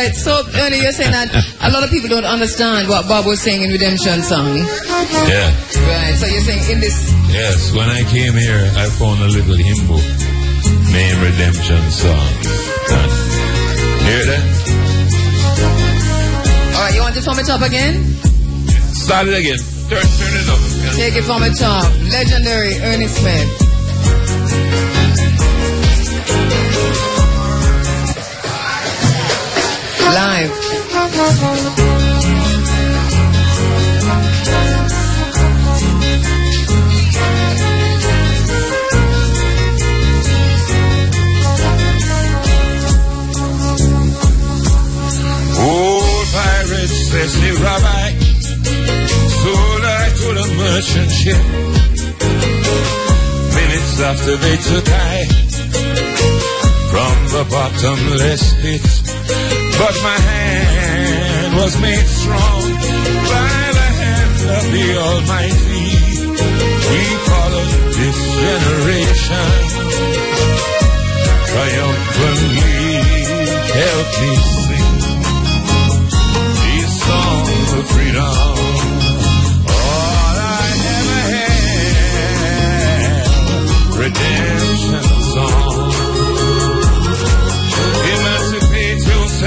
Right. So, Ernie, you're saying that a lot of people don't understand what Bob was saying in Redemption Song. Yeah. Right. So you're saying in this. Yes. When I came here, I found a little hymn book named Redemption Song. Hear that? All right. You want it from the top again? Start it again. Turn it up. Take it from the top. Legendary Ernie Smith. Live. Old pirate says the rabbi sold I to the merchant ship. Minutes after they took I from the bottomless pit. But my hand was made strong by the hand of the Almighty. We followed this generation triumphantly. Help me sing these songs of freedom. All I ever had, redemption songs.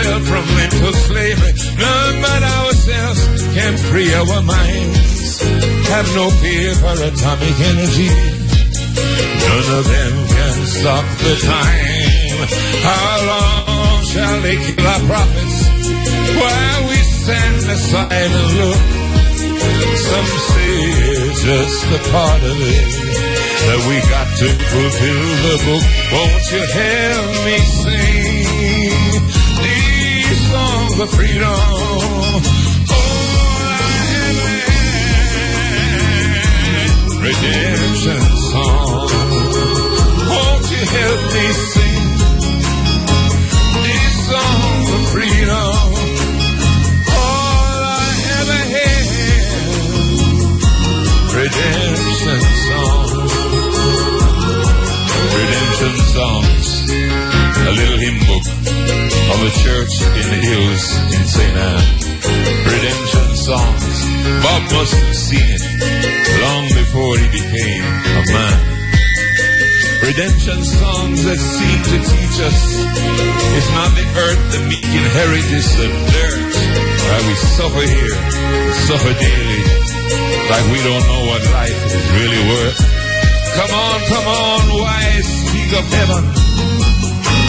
From mental slavery, none but ourselves can free our minds. Have no fear for atomic energy. None of them can stop the time. How long shall they kill our prophets while we stand aside and look? Some say it's just a part of it, that we got to fulfill the book. Won't you help me sing these songs of freedom? All I ever had, redemption song. Won't you help me sing these songs of freedom? All I ever had, redemption songs. Redemption songs. A little hymn book of a church in the hills in St. Anne. Redemption songs. Bob must have seen it long before he became a man. Redemption songs that seem to teach us it's not the earth that we inherit, it's the dirt. Why we suffer here, suffer daily, like we don't know what life is really worth. Come on, why speak of heaven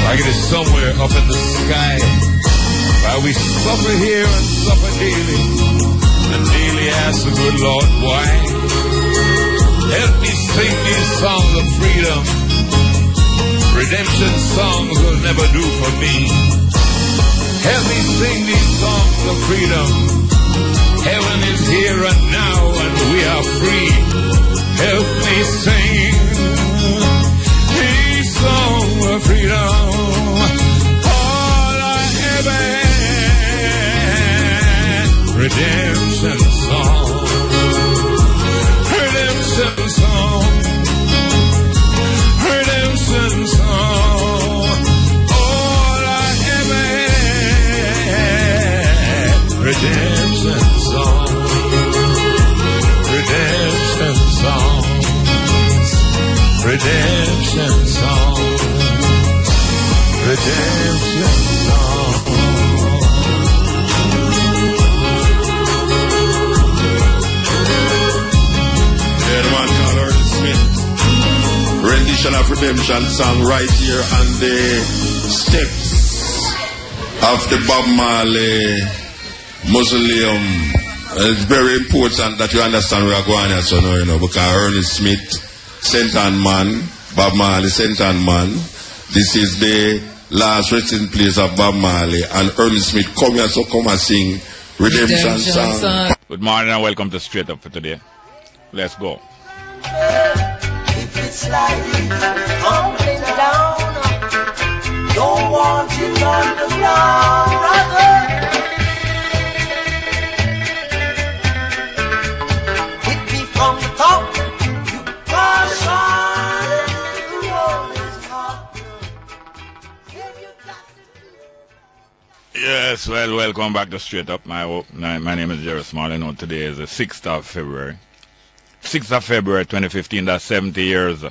like it is somewhere up in the sky? While we suffer here and suffer daily, and daily ask the good Lord why. Help me sing these songs of freedom. Redemption songs will never do for me. Help me sing these songs of freedom. Heaven is here and now and we are free. Help me sing these songs of freedom. All I ever had, redemption song. Redemption song. Redemption song. All I ever had, redemption song. Redemption song. Redemption song. Redemption song. Yeah, the man called Earl Smith. Rendition of redemption song right here on the steps of the Bob Marley Mausoleum. It's very important that you understand where we're going here, so now, you know, because Ernest Smith, St. Man, Bob Marley, St. Man. This is the last resting place of Bob Marley, and Ernest Smith come here, so come and sing redemption song. Good morning and welcome to Straight Up for today. Let's go. If it's like tumbling down, don't want it on the ground, brother. Hit me from the top, you crush on, the road is hot. Yes, well, welcome back to Straight Up. My name is Jerry Small. You know, today is the 6th of February. 6th of February 2015, that's 70 years.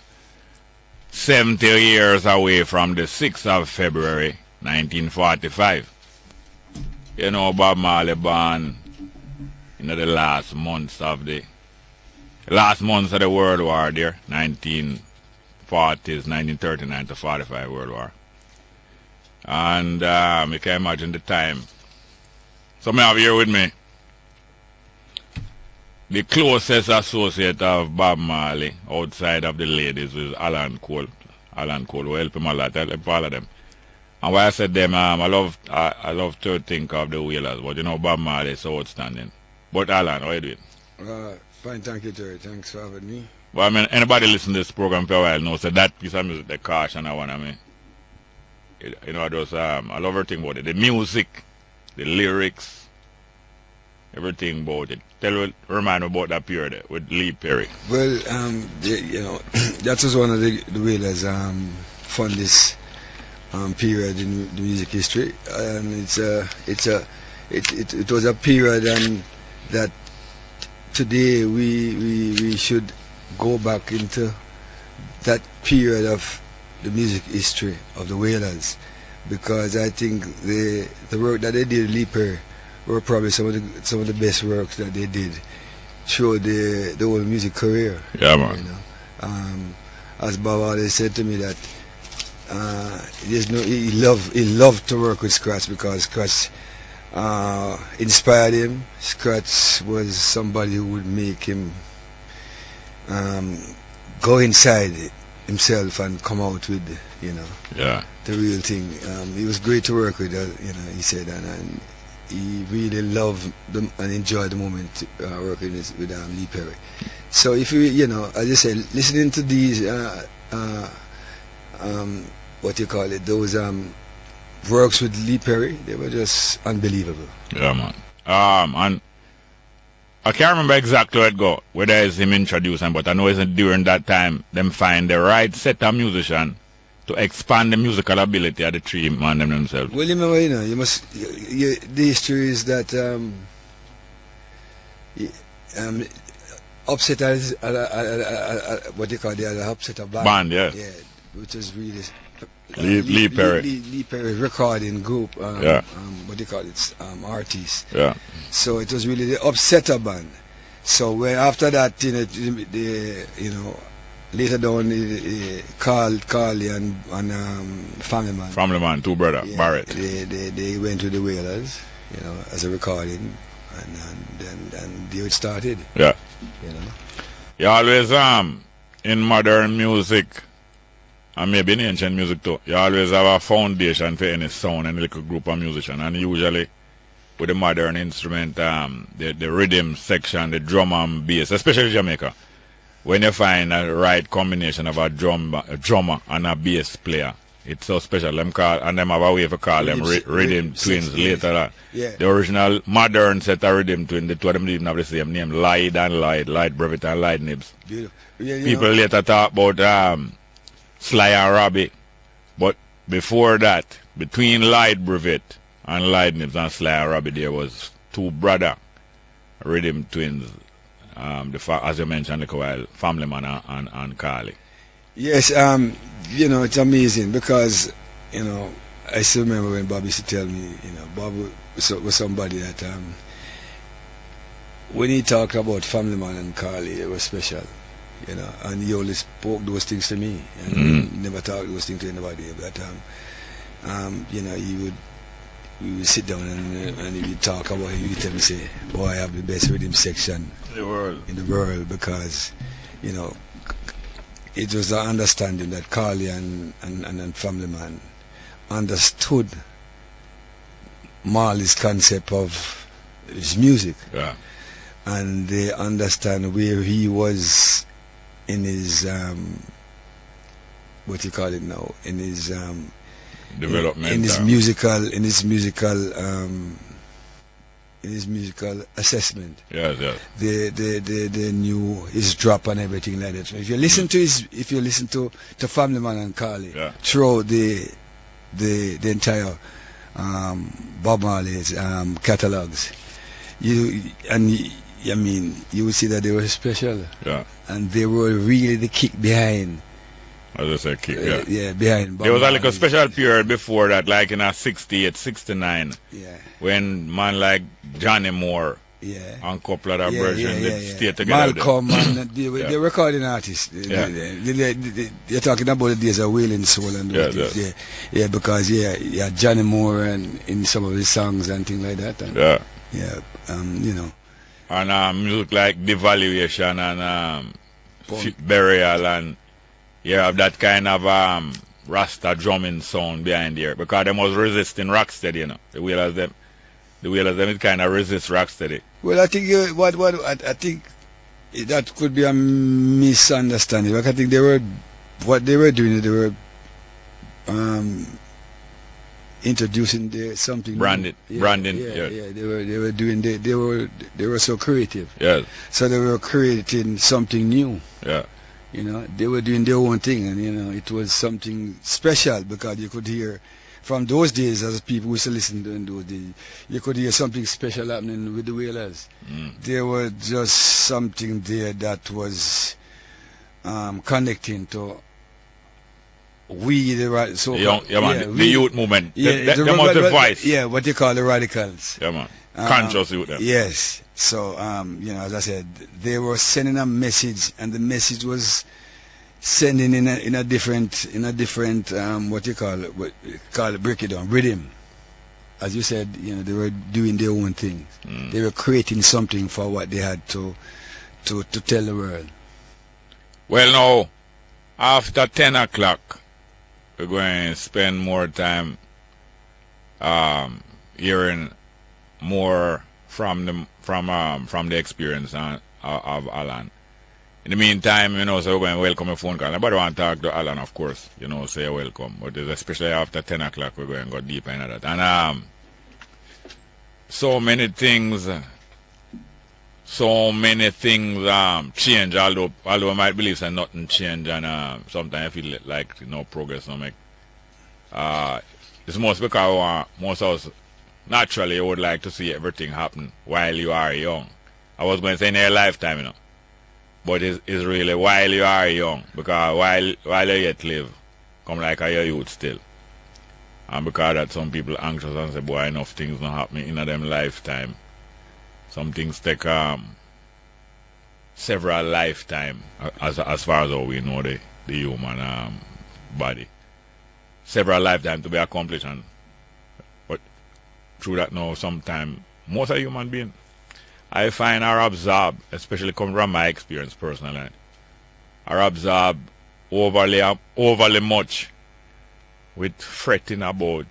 70 years away from the 6th of February 1945. You know, Bob Marley born in the last months of the World War there, 1940s, 1939 to 45 World War. And you can imagine the time. So I have here with me the closest associate of Bob Marley outside of the ladies is Alan Cole. Alan Cole will help him a lot. I help all of them. And why I said them, I love to think of the Wailers, but you know Bob Marley is so outstanding. But Alan, how are you doing? Fine, thank you, Terry. Thanks for having me. Well, I mean, anybody listen to this program for a while knows that piece of music, the caution I want, I mean. You know, I love everything about it. The music, the lyrics, everything about it. Remind me about that period with Lee Perry. Well, you know, that was one of the Wailers' fondest period in the music history, and it was a period that today we should go back into that period of the music history of the Wailers, because I think the work that they did, Lee Perry, were probably some of the best works that they did through the whole music career. Yeah, man. You know, as Bob always said to me that he loved to work with Scratch because Scratch inspired him. Scratch was somebody who would make him go inside himself and come out with, you know, the real thing. He was great to work with, you know, he said, and he really loved them and enjoyed the moment working with Lee Perry. So if you know, as I said, listening to these what you call it, those works with Lee Perry, they were just unbelievable. Yeah, man. And I can't remember exactly where it go, whether it's him introducing, but I know it's during that time them find the right set of musician to expand the musical ability of the three man them themselves. Well, remember, you know, the history is that upset as what they call the upset of band. Yeah, which is really Lee Perry. Lee Perry recording group. What they call it, artists. Yeah. So it was really the Upsetter band. So where after that, you know, later down, Carly and Family Man. Family Man, two brother, Barrett. They went to the Wailers, you know, as a recording, and there it started. Yeah. You know. You always in modern music, and maybe in ancient music too, you always have a foundation for any sound and little group of musicians, and usually with the modern instrument, the rhythm section, the drum and bass, especially Jamaica, when you find a right combination of a drummer and a bass player, it's so special. Them have a way to call them rhythm twins later on. Yeah. The original modern set of rhythm twins, the two of them didn't have the same name, Lloyd Brevet and Lloyd Nibs. Beautiful. Yeah, People later talk about Sly and Robbie, but before that, between Lloyd Brevet and Lloyd Nibs and Sly and Robbie, there was two brother rhythm twins, as you mentioned a while, Family Man and Carly. Yes, you know, it's amazing because, you know, I still remember when Bob used to tell me, you know, Bob was somebody that when he talked about Family Man and Carly, it was special, you know, and he always spoke those things to me, and he never talked those things to anybody. But you know, we would sit down and he would talk about it. He would tell me, say, boy, I have the best rhythm section in the world because, you know, it was the understanding that Carly and Family Man understood Marley's concept of his music. Yeah. And they understand where he was in his what you call it now, in his development, in his musical assessment. Yes. They knew his drop and everything like that. If you listen to Family Man and Carly throughout the entire Bob Marley's catalogs, you would see that they were special. Yeah. And they were really the kick behind. As I said, kick, yeah. Behind Bob There was like a Marley's. special period before that, like in a 68, 69, Yeah. when man like Johnny Moore Yeah. and a couple of other versions they stay together. Malcolm and they're recording artists. Yeah. They're talking about the days of Wailing Soul and those things. Yeah, because Johnny Moore and in some of his songs and things like that. And, you know. And music like Devaluation and Burial, and you have that kind of Rasta drumming sound behind here, because they was resisting Rocksteady, you know. The Wheelers them it kind of resist Rocksteady. Well, I think I think that could be a misunderstanding. Like, I think what they were doing. They were introducing something branding. Yeah. They were so creative. Yeah. So they were creating something new. Yeah. You know, they were doing their own thing, and you know, it was something special, because you could hear from those days, as people used to listen to in those days, you could hear something special happening with the Wailers. There was just something there that was connecting to the youth movement. Them was the voice. Yeah, what you call the radicals. Yeah, man. Conscious youth. Them. Yes. So, you know, as I said, they were sending a message, and the message was sending in a different what you call it, break it down, rhythm. As you said, you know, they were doing their own things. They were creating something for what they had to tell the world. Well, now, after 10 o'clock, we're going to spend more time hearing more from the experience of Alan. In the meantime, you know, so we're going to welcome a phone call. Nobody want to talk to Alan, of course, you know, say welcome. But especially after 10 o'clock, we're going to go deeper into that. And so many things change, although I might believe that nothing change, and sometimes I feel like, you know, progress don't make. It's most because most of us naturally would like to see everything happen while you are young. I was going to say in your lifetime, you know, but it's really while you are young, because while you yet live, come like a youth still. And because that some people anxious and say, boy, enough things not happening in them lifetime. Some things take several lifetime, as far as how we know the human body. Several lifetime to be accomplished, and but through that now, sometimes most of human beings, I find, are absorbed, especially coming from my experience personally, are absorbed overly much with fretting about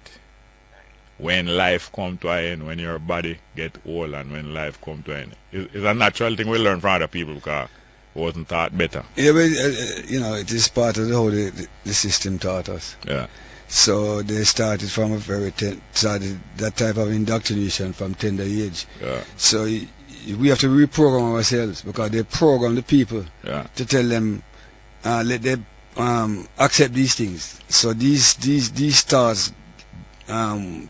when life come to an end, when your body get old, and when life come to an end. It's a natural thing we learn from other people, because we wasn't taught better. Yeah, but you know, it is part of how the system taught us. Yeah. So they started from started that type of indoctrination from tender age. Yeah. So we have to reprogram ourselves, because they program the people to tell them, let them accept these things. So these thoughts, when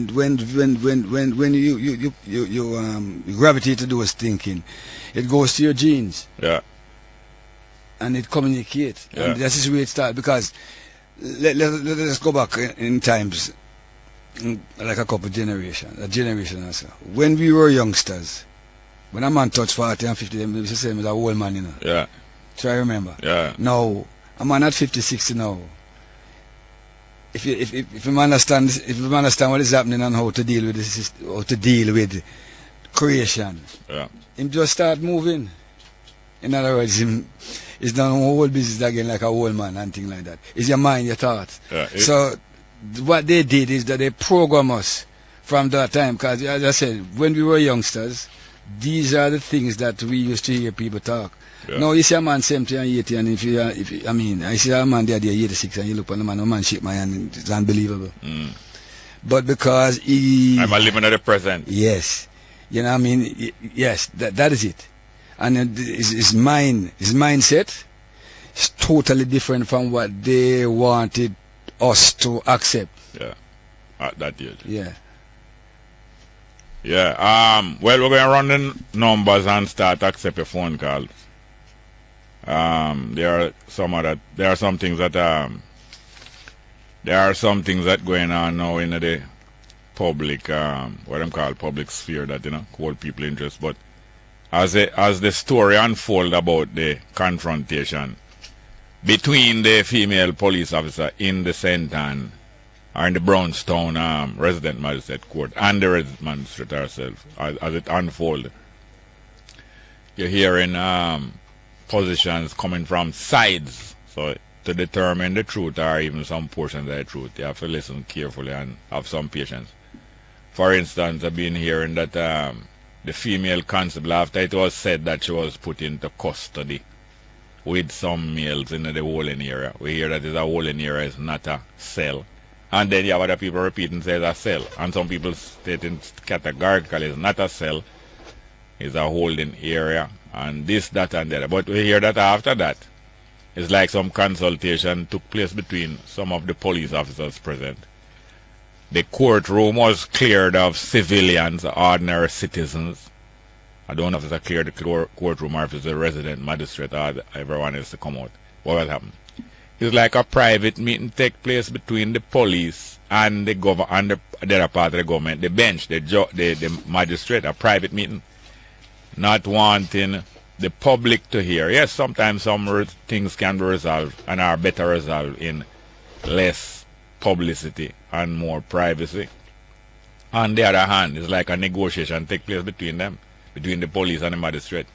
you gravitate to those thinking, it goes to your genes. Yeah. And it communicates. Yeah. And that's the way it starts. Because let's go back in times, like a generation or so. When we were youngsters, when a man touched 40 and 50, they used to say him as an old man, you know. Yeah. Try to remember. Yeah. Now, a man at 50, 60 now, if you understand what is happening and how to deal with this, how to deal with creation, him just start moving. In other words, it's done whole business again like a old man and things like that. It's your mind, your thoughts. Yeah, so what they did is that they program us from that time, because as I said, when we were youngsters, these are the things that we used to hear people talk. Yeah. Now you see a man 70 and 80, and if I mean, I see a man there 86, and you look on the man, a man shake my hand, it's unbelievable. But because I'm a living at the present. Yes. You know what I mean? Yes, that is it. And his mindset is totally different from what they wanted us to accept. Yeah. at that age. Yeah. Yeah. Well, we're going to run the numbers and start accept a phone call. There are some things that going on now in the public, what I'm called public sphere, that hold people interest. But as the story unfolds about the confrontation between the female police officer in the St. Anne or in the Brownstown resident magistrate court and the resident magistrate herself, as it unfolds, you're hearing positions coming from sides. So to determine the truth or even some portions of the truth, you have to listen carefully and have some patience. For instance, I've been hearing that the female constable, after it was said that she was put into custody with some males in the holding area, we hear that the holding area is not a cell. And then you have other people repeating say it's a cell. And some people stating categorically it's not a cell, it's a holding area, and this, that, and that. But we hear that after that, it's like some consultation took place between some of the police officers present. The courtroom was cleared of civilians, ordinary citizens. I don't know if it's a clear the courtroom or if it's a resident magistrate or everyone else to come out. What will happen? It's like a private meeting take place between the police and the other part of the government, the bench, the magistrate, a private meeting, not wanting the public to hear. Yes, sometimes some things can be resolved and are better resolved in less publicity and more privacy. On the other hand, it's like a negotiation take place between them, between the police and the magistrate.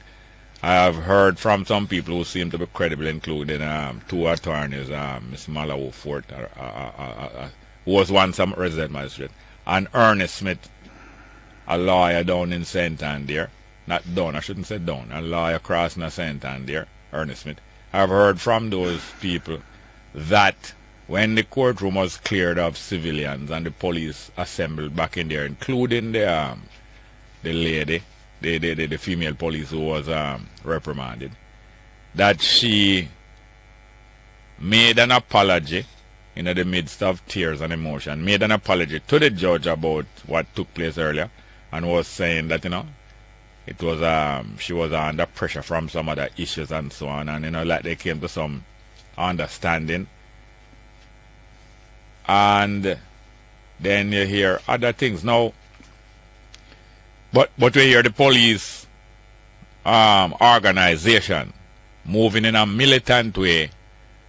I have heard from some people who seem to be credible, including two attorneys, Ms. Malawo Fort, who was once a resident magistrate, and Ernest Smith, a lawyer down in St. Anne there. Not down, I shouldn't say down, a lawyer crossing a St. Anne there, Ernest Smith. I've heard from those people that when the courtroom was cleared of civilians and the police assembled back in there, including the lady, the female police who was reprimanded, that she made an apology in the midst of tears and emotion, made an apology to the judge about what took place earlier, and was saying that it was she was under pressure from some other issues and so on, and like they came to some understanding. And then you hear other things now. But we hear the police organization moving in a militant way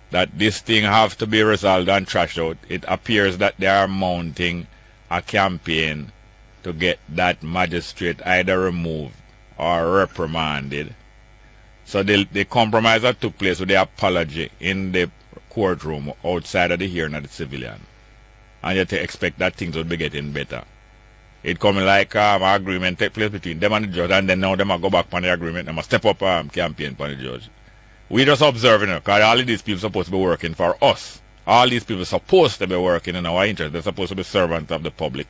that this thing have to be resolved and trashed out. It appears that they are mounting a campaign to get that magistrate either removed or reprimanded. So the compromise that took place with the apology in the courtroom outside of the hearing of the civilian, and yet to expect that things would be getting better. It coming like an agreement take place between them and the judge, and then now them go back on the agreement, they must step up campaign for the judge. We just observing it, because all of these people supposed to be working for us. All these people supposed to be working in our interest. They're supposed to be servants of the public.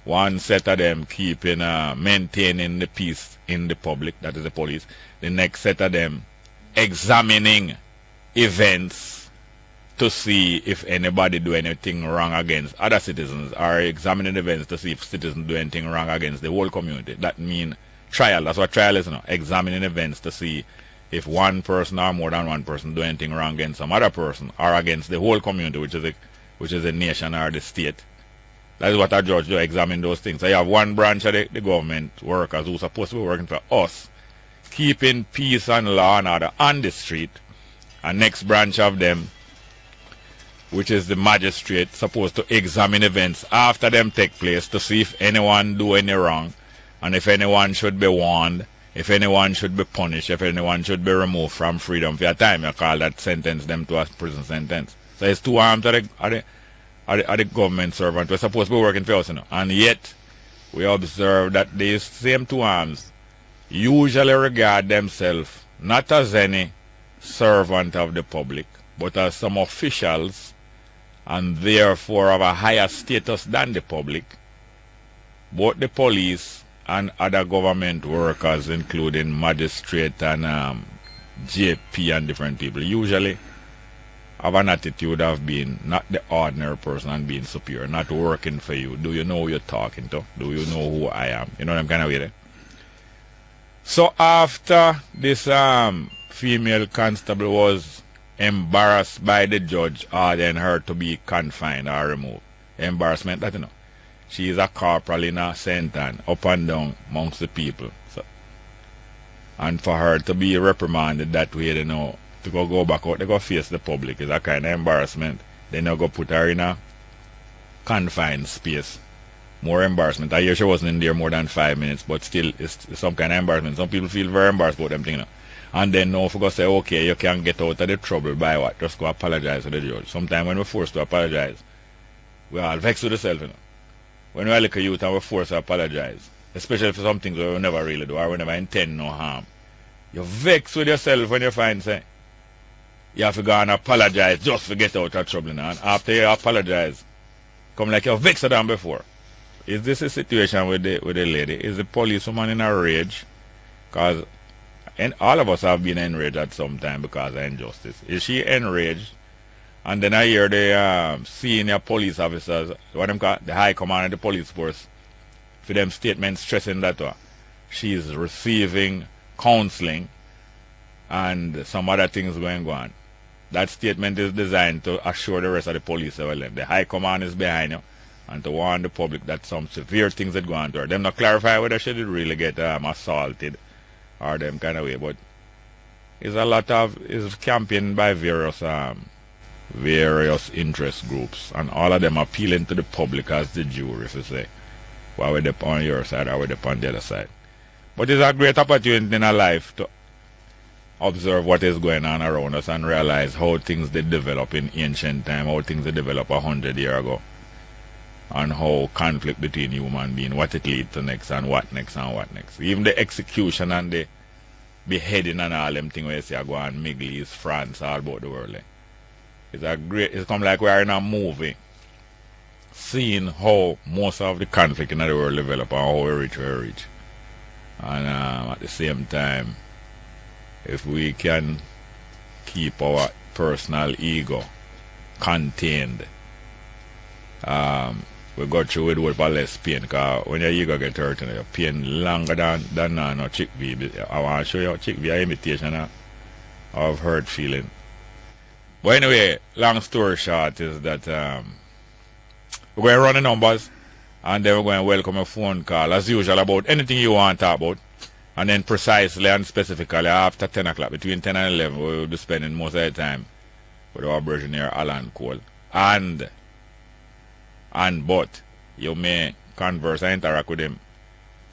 One set of them keeping, maintaining the peace in the public, that is the police. The next set of them examining events to see if anybody do anything wrong against other citizens, or examining events to see if citizens do anything wrong against the whole community. That means trial. That's what trial is now. Examining events to see if one person or more than one person do anything wrong against some other person or against the whole community, which is a nation or the state. That is what a judge do, examine those things. So you have one branch of the government workers who are supposed to be working for us, keeping peace and law and order on the street, and next branch of them, which is the magistrate, supposed to examine events after them take place to see if anyone do any wrong, and if anyone should be warned, if anyone should be punished, if anyone should be removed from freedom for a time. You call that sentence them to a prison sentence. So it's two arms of the government servant. We're supposed to be working for us, and yet we observe that these same two arms usually regard themselves not as any servant of the public, but as some officials, and therefore of a higher status than the public. Both the police and other government workers, including magistrate and JP and different people, usually have an attitude of being not the ordinary person and being superior, not working for you. Do you know who you're talking to? Do you know who I am? You know what I'm kind of with it? So after this female constable was embarrassed by the judge ordering her to be confined or removed. Embarrassment, that you know. She is a corporal in a Senton, up and down amongst the people. So, and for her to be reprimanded that way, you know, to go back out, they go face the public is a kind of embarrassment. Then they go put her in a confined space. More embarrassment. I hear she wasn't in there more than 5 minutes, but still it's some kind of embarrassment. Some people feel very embarrassed about them things. You know? And then now if we go say, okay, you can get out of the trouble by what? Just go apologize to the judge. Sometimes when we're forced to apologize, we all vex with ourselves, you know. When we're like a youth and we're forced to apologize, especially for some things we never really do or we never intend no harm. You vex with yourself when you find say you have to go and apologize just to get out of trouble now. And after you apologize, come like you're vexed than before. Is this a situation with the lady? Is the policewoman in a rage? Because all of us have been enraged at some time because of injustice. Is she enraged? And then I hear the senior police officers, what them call the high command of the police force, for them statements stressing that she is receiving counseling and some other things going on. That statement is designed to assure the rest of the police the high command is behind you and to warn the public that some severe things that go on to her. Them not clarify whether she did really get assaulted or them kind of way, but it's a lot of is campaign by various interest groups, and all of them appealing to the public as the jury to say, why we're on your side or we're on the other side. But it's a great opportunity in our life to observe what is going on around us and realize how things did develop in ancient time, how things did develop 100 years ago, and how conflict between human beings, what it leads to next and what next and what next. Even the execution and the beheading and all them things where you see go on Middle East, France, all about the world. It's come like we are in a movie, seeing how most of the conflict in the world develop and how we reach where we reach. And at the same time, if we can keep our personal ego contained, we go through it with less pain. Because when your ego get hurt, your pain longer than no chickpea. I want to show you chickpea an imitation of hurt feeling. But anyway, long story short is that we're going to run the numbers and then we're going to welcome a phone call as usual about anything you want to talk about. And then precisely and specifically after 10 o'clock, between 10 and 11, we will be spending most of the time with our Virginia Alan Cole. But you may converse and interact with him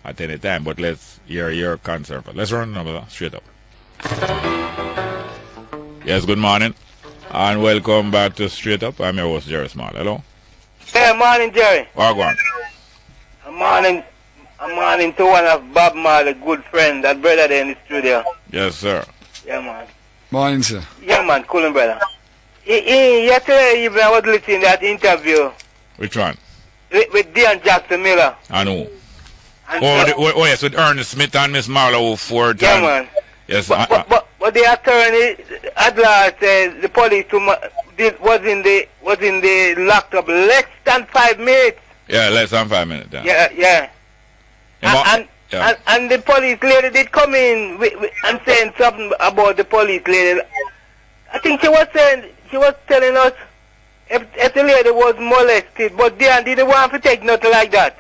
at any time. But let's hear your concern. Let's run the numbers straight up. Yes, good morning. And welcome back to Straight Up. I'm your host, Jerry Small. Hello? Yeah, morning, Jerry. Wagwan. Morning to one of Bob Marley's good friend, that brother there in the studio. Yes, sir. Yeah, man. Morning, sir. Yeah, man, cool, brother. Yesterday evening I was listening to that interview. Which one? With Dean Jackson Miller. I know. And yes, with Ernest Smith and Miss Marlowe Ford. Yeah, man. Yes, but the attorney at last said the police was in the locked up less than 5 minutes. Yeah, less than 5 minutes. Yeah. And the police lady did come in and saying something about the police lady. I think she was telling us if the lady was molested, but they didn't want to take nothing like that.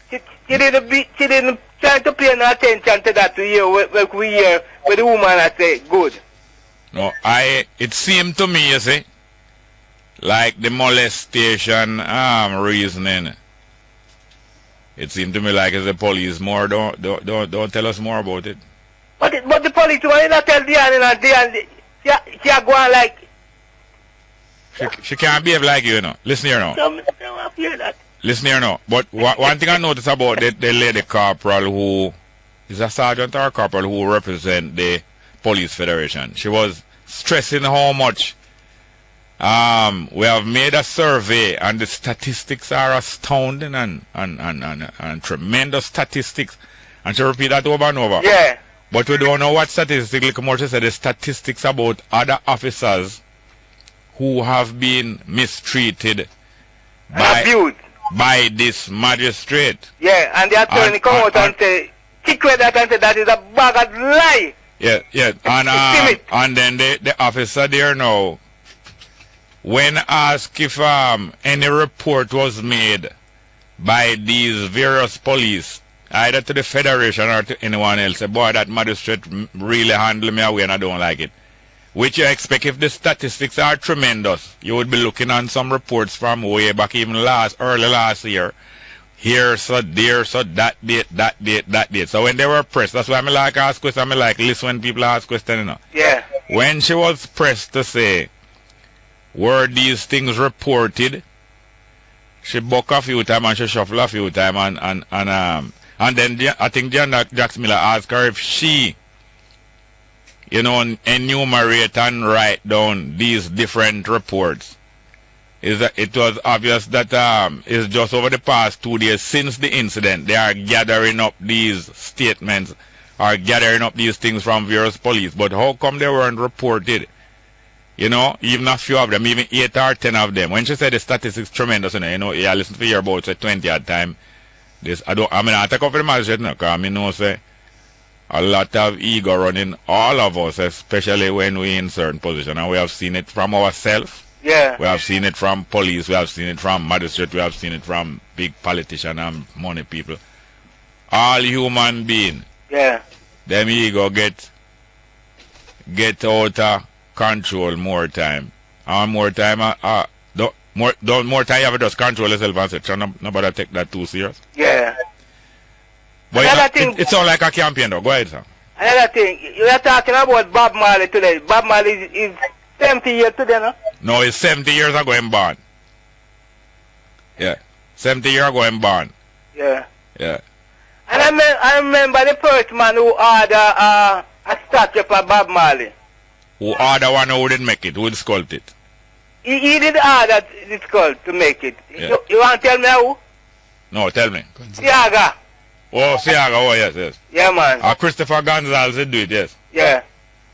She didn't try to pay no attention to that to hear what we hear with the woman I say good. No, it seemed to me, you see, like the molestation reasoning. It seemed to me like it's the police more. Don't tell us more about it. But the police want to tell Diane, she are going like. She can't behave like you, know. Listen here now. Listen here now. But one thing I noticed about the lady corporal who is a sergeant or a corporal who represent the police federation. She was stressing how much we have made a survey and the statistics are astounding and tremendous statistics. And she repeat that over and over. Yeah. But we don't know what statistics. Like more she said, the statistics about other officers who have been mistreated by this magistrate. Yeah, and the attorney come out and say, kick away that and say that is a bag of lie. Yeah, yeah. And then the officer there now, when asked if any report was made by these various police, either to the Federation or to anyone else, say, boy, that magistrate really handled me away and I don't like it. Which you expect if the statistics are tremendous, you would be looking on some reports from way back even early last year. Here, so there, so that date. So when they were pressed, that's why I like ask questions, I like listen when people ask questions, you know. Yeah. When she was pressed to say, were these things reported, she buck a few times and she shuffle a few times and then I think Jax Miller asked her if she, you know, enumerate and write down these different reports. It was obvious that it's just over the past 2 days since the incident, they are gathering up these statements, are gathering up these things from various police. But how come they weren't reported? You know, even a few of them, even 8 or 10 of them. When she said the statistics tremendous, you know, I listen to her about say 20 at time. I take up for the magistrate now, because I know say a lot of ego running all of us, especially when we're in certain position, and we have seen it from ourselves. Yeah. We have seen it from police, we have seen it from magistrate, we have seen it from big politicians and money people. All human beings. Yeah. Them ego get out of control more time. And more time more time you have to just control yourself and say, nobody take that too serious. Yeah. But it's all like a campaign though. Go ahead, sir. Another thing, you are talking about Bob Marley today. Bob Marley is 70 years today, no? No, it's 70 years ago in born. Yeah. 70 years ago in born. Yeah. Yeah. And I remember the first man who ordered a statue for Bob Marley. Who ordered one who didn't make it, who sculpt it? He did order the skull to make it. Yeah. You want to tell me who? No, tell me. Siaga. Oh, Siaga, oh yes. Yeah, man. Christopher Gonzalez did do it, yes. Yeah.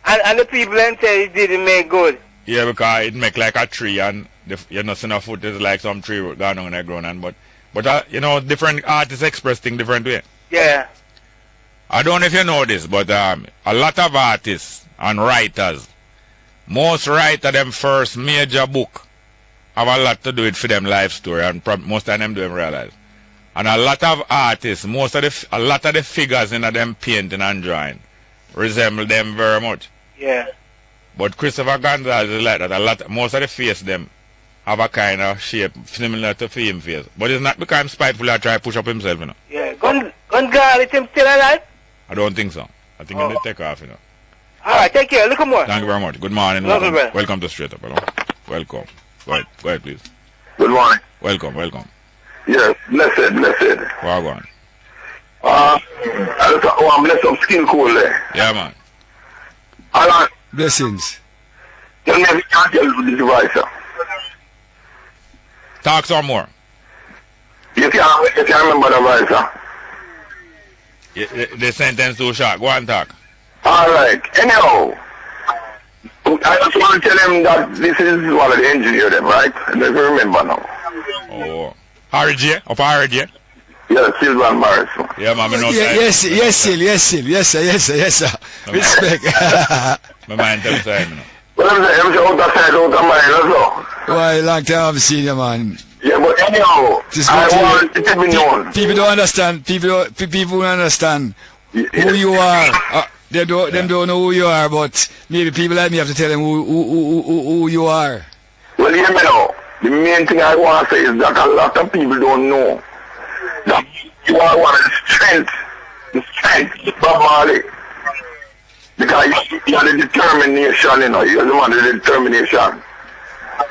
And the people then say it didn't make good. Yeah, because it make like a tree and you know, see foot is like some tree gone on the ground. But you know, different artists express things different way. Yeah. I don't know if you know this, but a lot of artists and writers, most writer them first major book have a lot to do with for them life story, and most of them don't realize. And a lot of artists, a lot of the figures in them painting and drawing resemble them very much. Yeah. But Christopher Gonzalez is like that. Most of the face them have a kind of shape similar to him face. But it's not because I'm spiteful or try to push up himself, you know. Yeah. Gonzalez, is him still alive? I don't think so. I think he may take off, you know. Alright, take care. Look at more. Thank you very much. Good morning. Welcome to Straight Up, hello. Welcome. Go ahead, please. Good morning. Welcome. Yes, blessed. Well on. I'm blessed of SkillCole there. Yeah, man. Alan, Blessings. tell me if you can't tell the device, sir. Talk some more. You can't remember the device, sir. The sentence too short. Go and talk. Alright, anyhow, I just want to tell him that this is one of the engineers, them, right? I don't remember now. Oh. Harry J? Up Harry J? Yeah, Silvan Morris. Yeah, man. Yes, sir. Respect. My mind tell me say, you know. Well, I'm saying, out of sight, out of mind, also. Why, long time I've seen you, man. Yeah, but anyhow, I want it to be known. People don't understand. People don't understand who you are. Them don't know who you are, but maybe people like me have to tell them who you are. Well, you know, the main thing I want to say is that a lot of people don't know that you are one of the strength of Bob Marley. Because you have the determination, you know, you're the man of the determination.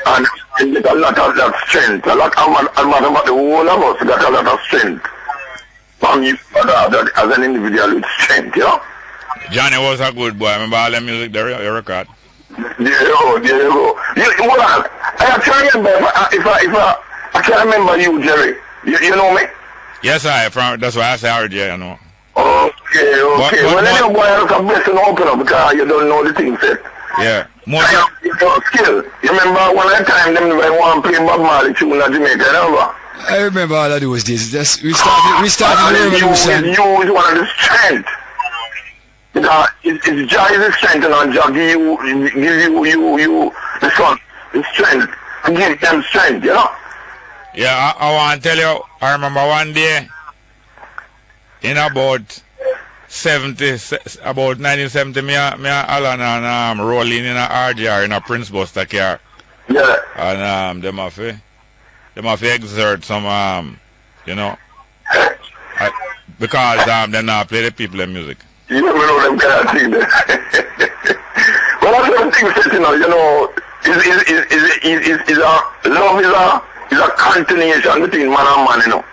And you got a lot of that strength. A lot of the whole of us got a lot of strength. From you as an individual with strength, you know? Johnny was a good boy. Remember all the music there, your record? There you go. Hold on. I can't remember if I can't remember you, Jerry. You know me? Yes, that's why I say RJ, you know. Okay. Well, anyway, boy, I look a blessing open up because you don't know the thing set. Yeah. Most of Skill. You remember one of the time them want to play Bob Marley tune in Jamaica, remember? I remember all of those days. We started the revolution. You is one of the strength. Because it's Jah is the strength, and Jah give you the son, the strength. Give them strength, you know? Yeah, I want to tell you, I remember one day in about 1970, me and Alan and rolling in a RDR in a Prince Buster car. Yeah. And them have to exert some, you know, because they not play the people in music. You never know them kind of things. Well, that's one thing, you know, love is a continuation between man and man, you know.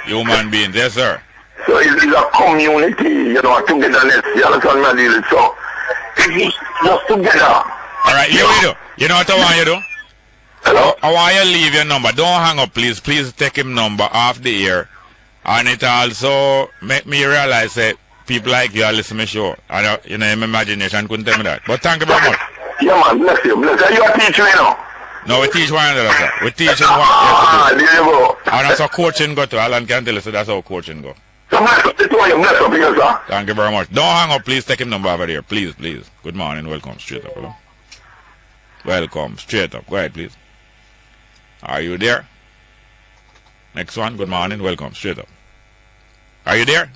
Human beings, yes, sir. So it's a community, you know, a togetherness. You understand me, deal? So it's just together. All right, here we do. You know what I want you to do? Hello? I want you to leave your number. Don't hang up, please. Please take him number off the air. And it also make me realize that people like you are listening to my show. And you know, my imagination couldn't tell me that. But thank you very much. Yeah, man, bless you. Bless you. You are teaching, you know? No, we teach one another, sir. We teach one. Ah, there you go. And that's how coaching go to. Alan can tell you, so that's how coaching go. So bless up. It's all you bless up here, sir. Thank you very much. Don't hang up, please. Take him number over there. Please, please. Good morning. Welcome. Straight up. Hello. Welcome. Straight up. Go ahead, please. Are you there? Next one. Good morning. Welcome. Straight up. Are you there?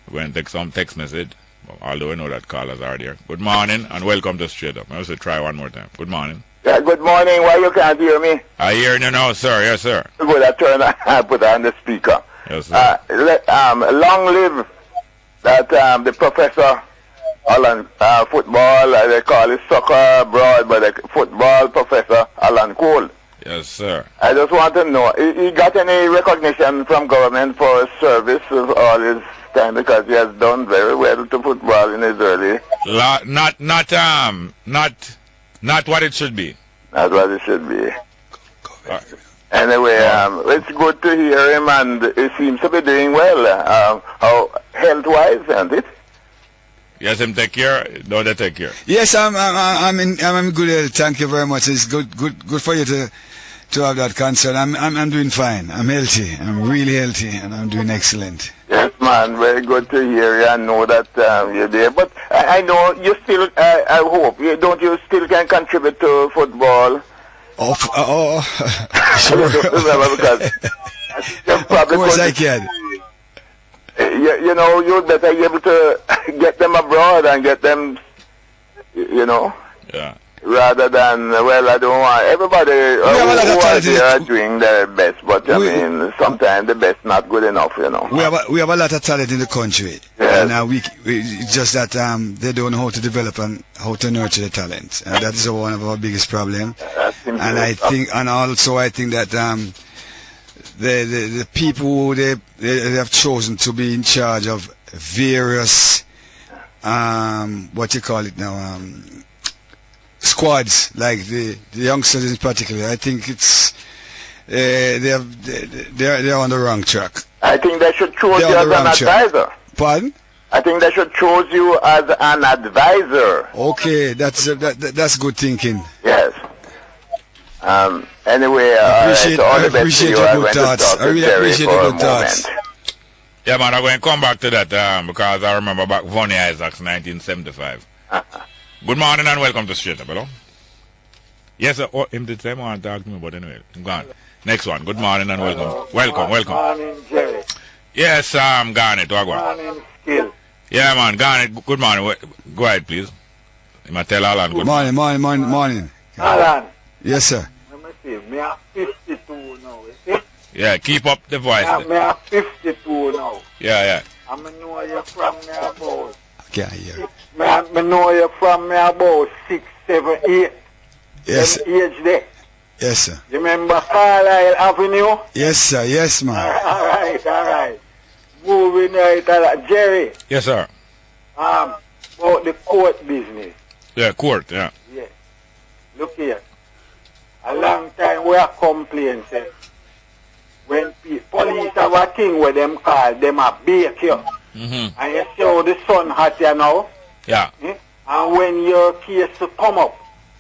We're going to take some text message. Although we know that callers are there. Good morning and welcome to Straight Up. I also try one more time. Good morning. Yeah, good morning. Why you can't hear me? I hear you now, sir. Yes, sir. Good, I put on the speaker. Yes, sir. Long live that the professor Alan football, they call it soccer abroad, but the football professor Alan Cole. Yes, sir. I just want to know, he got any recognition from government for his service of all his time, because he has done very well to football in his early. Not what it should be. Not what it should be. Anyway, it's good to hear him, and he seems to be doing well. How health-wise, isn't it? Yes, him take care. Don't they take care? Yes, I'm in good health. Thank you very much. It's good for you to have that concern. I'm doing fine. I'm healthy. I'm really healthy, and I'm doing excellent. Yes, man. Very good to hear you and know that you're there. But I know you still. I hope you still can contribute to football. Sure. Because of course I can. You know, you'd better be able to get them abroad and get them, you know. Yeah. Rather than, well, I don't want everybody who are there doing their best, but I mean, sometimes the best not good enough, you know. We have a lot of talent in the country, yes. And it's just that they don't know how to develop and how to nurture the talent, and that is one of our biggest problems. And I think that the people who they have chosen to be in charge of various what you call it now, squads, like the youngsters in particular, I think it's they're on the wrong track. I think they should choose you as an advisor. Pardon? I think they should choose you as an advisor. Okay, that's good thinking. Yes. Anyway, I appreciate your good thoughts. I really appreciate your good thoughts. Yeah, man, I'm going to come back to that because I remember back Vonnie Isaacs, 1975. Good morning and welcome to Straight Up. Hello? Yes, sir. Oh, him did say want to talk to me, but anyway, go on. Next one. Good morning and welcome. Welcome. Good morning, Jerry. Yes, Garnet. Good morning, Skill. Yeah, man, Garnet. Good morning. Go ahead, please. You might tell Alan. Good morning. Alan. Yes, sir. Let me see. Me are 52 now, you see? Yeah, keep up the voice. Me are 52 now. Yeah. I know you from me about. I can't hear. Me know you from me about 6, 7, 8. Yes. Them age there. Yes, sir. You remember Carlisle Avenue? Yes, sir. Yes, man. All right. Moving right along. Jerry. Yes, sir. About the court business. Yeah, court, yeah. Yeah. Look here. A long time we are complaining, say, when police have a thing where them call them a bake you. Mm-hmm. And you see how the sun hot here now? Yeah. And And when your case come up,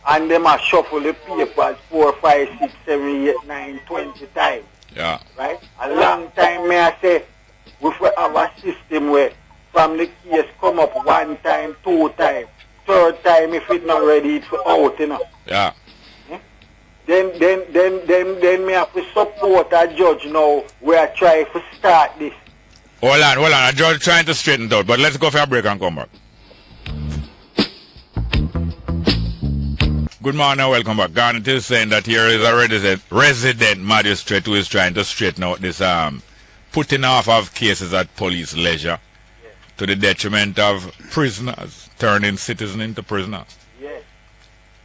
and them a shuffle the papers 4, 5, 6, 7, 8, 9, 20 times. Yeah. Right? A long time, may I say, we have a system where from the case come up 1 time, 2 times, 3rd time, if it's not ready, it's out, you know. Yeah. Then me have to support a judge now where I try to start this. Hold on. A judge trying to straighten it out, but let's go for a break and come back. Good morning and welcome back. Garnet is saying that here is a resident magistrate who is trying to straighten out this putting off of cases at police leisure to the detriment of prisoners, turning citizens into prisoners. Yes.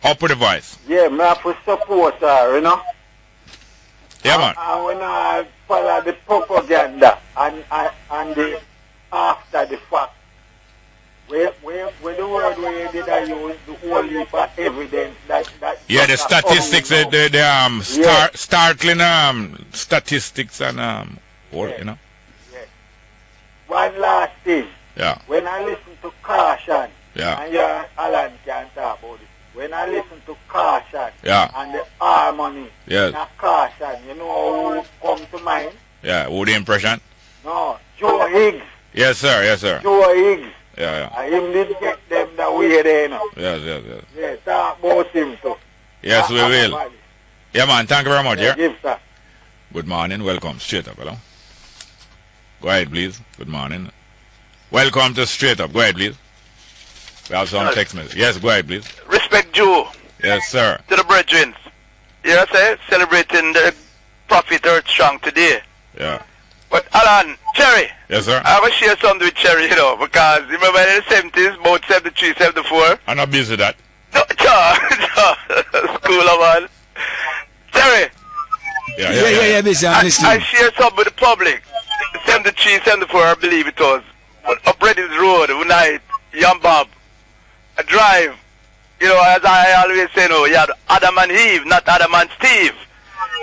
Up with the voice. Yeah, me have to support her, you know. Yeah, man. And when I follow the propaganda and the after the fact, where the word where did I use the whole heap of evidence that yeah, the statistics, startling statistics and you know. Yes. One last thing. Yeah. When I listen to Caution, yeah. and Alan can talk about it. When I listen to Caution, yeah. and the harmony, yes. and Caution, you know who come to mind? Yeah, who the impression? No, Joe Higgs. Yes, sir. Joe Higgs. Yeah. And him did get them that way there, you know. Yes. Yeah, talk about him too. Yes, we will. Yeah, man, thank you very much, yeah? Yes, sir. Good morning, welcome. Straight up, hello? Go ahead, please. Good morning. Welcome to Straight Up. Go ahead, please. We have some text message. Yes, go ahead, please. Respect Joe. Yes, sir. To the brethren. Yes, sir. Celebrating the Prophet Earth Strong today. Yeah. But Alan, Cherry. Yes, sir. I will share something with Cherry, you know, because remember in the 70s, about 73, 74. I'm not busy with that. No, school of man. Cherry. Yeah, busy. I'm listening. I share something with the public. 73, 74, I believe it was. Up Redding's Road, one night, young Bob. I drive. You know, as I always say, no, you had Adam and Eve, not Adam and Steve.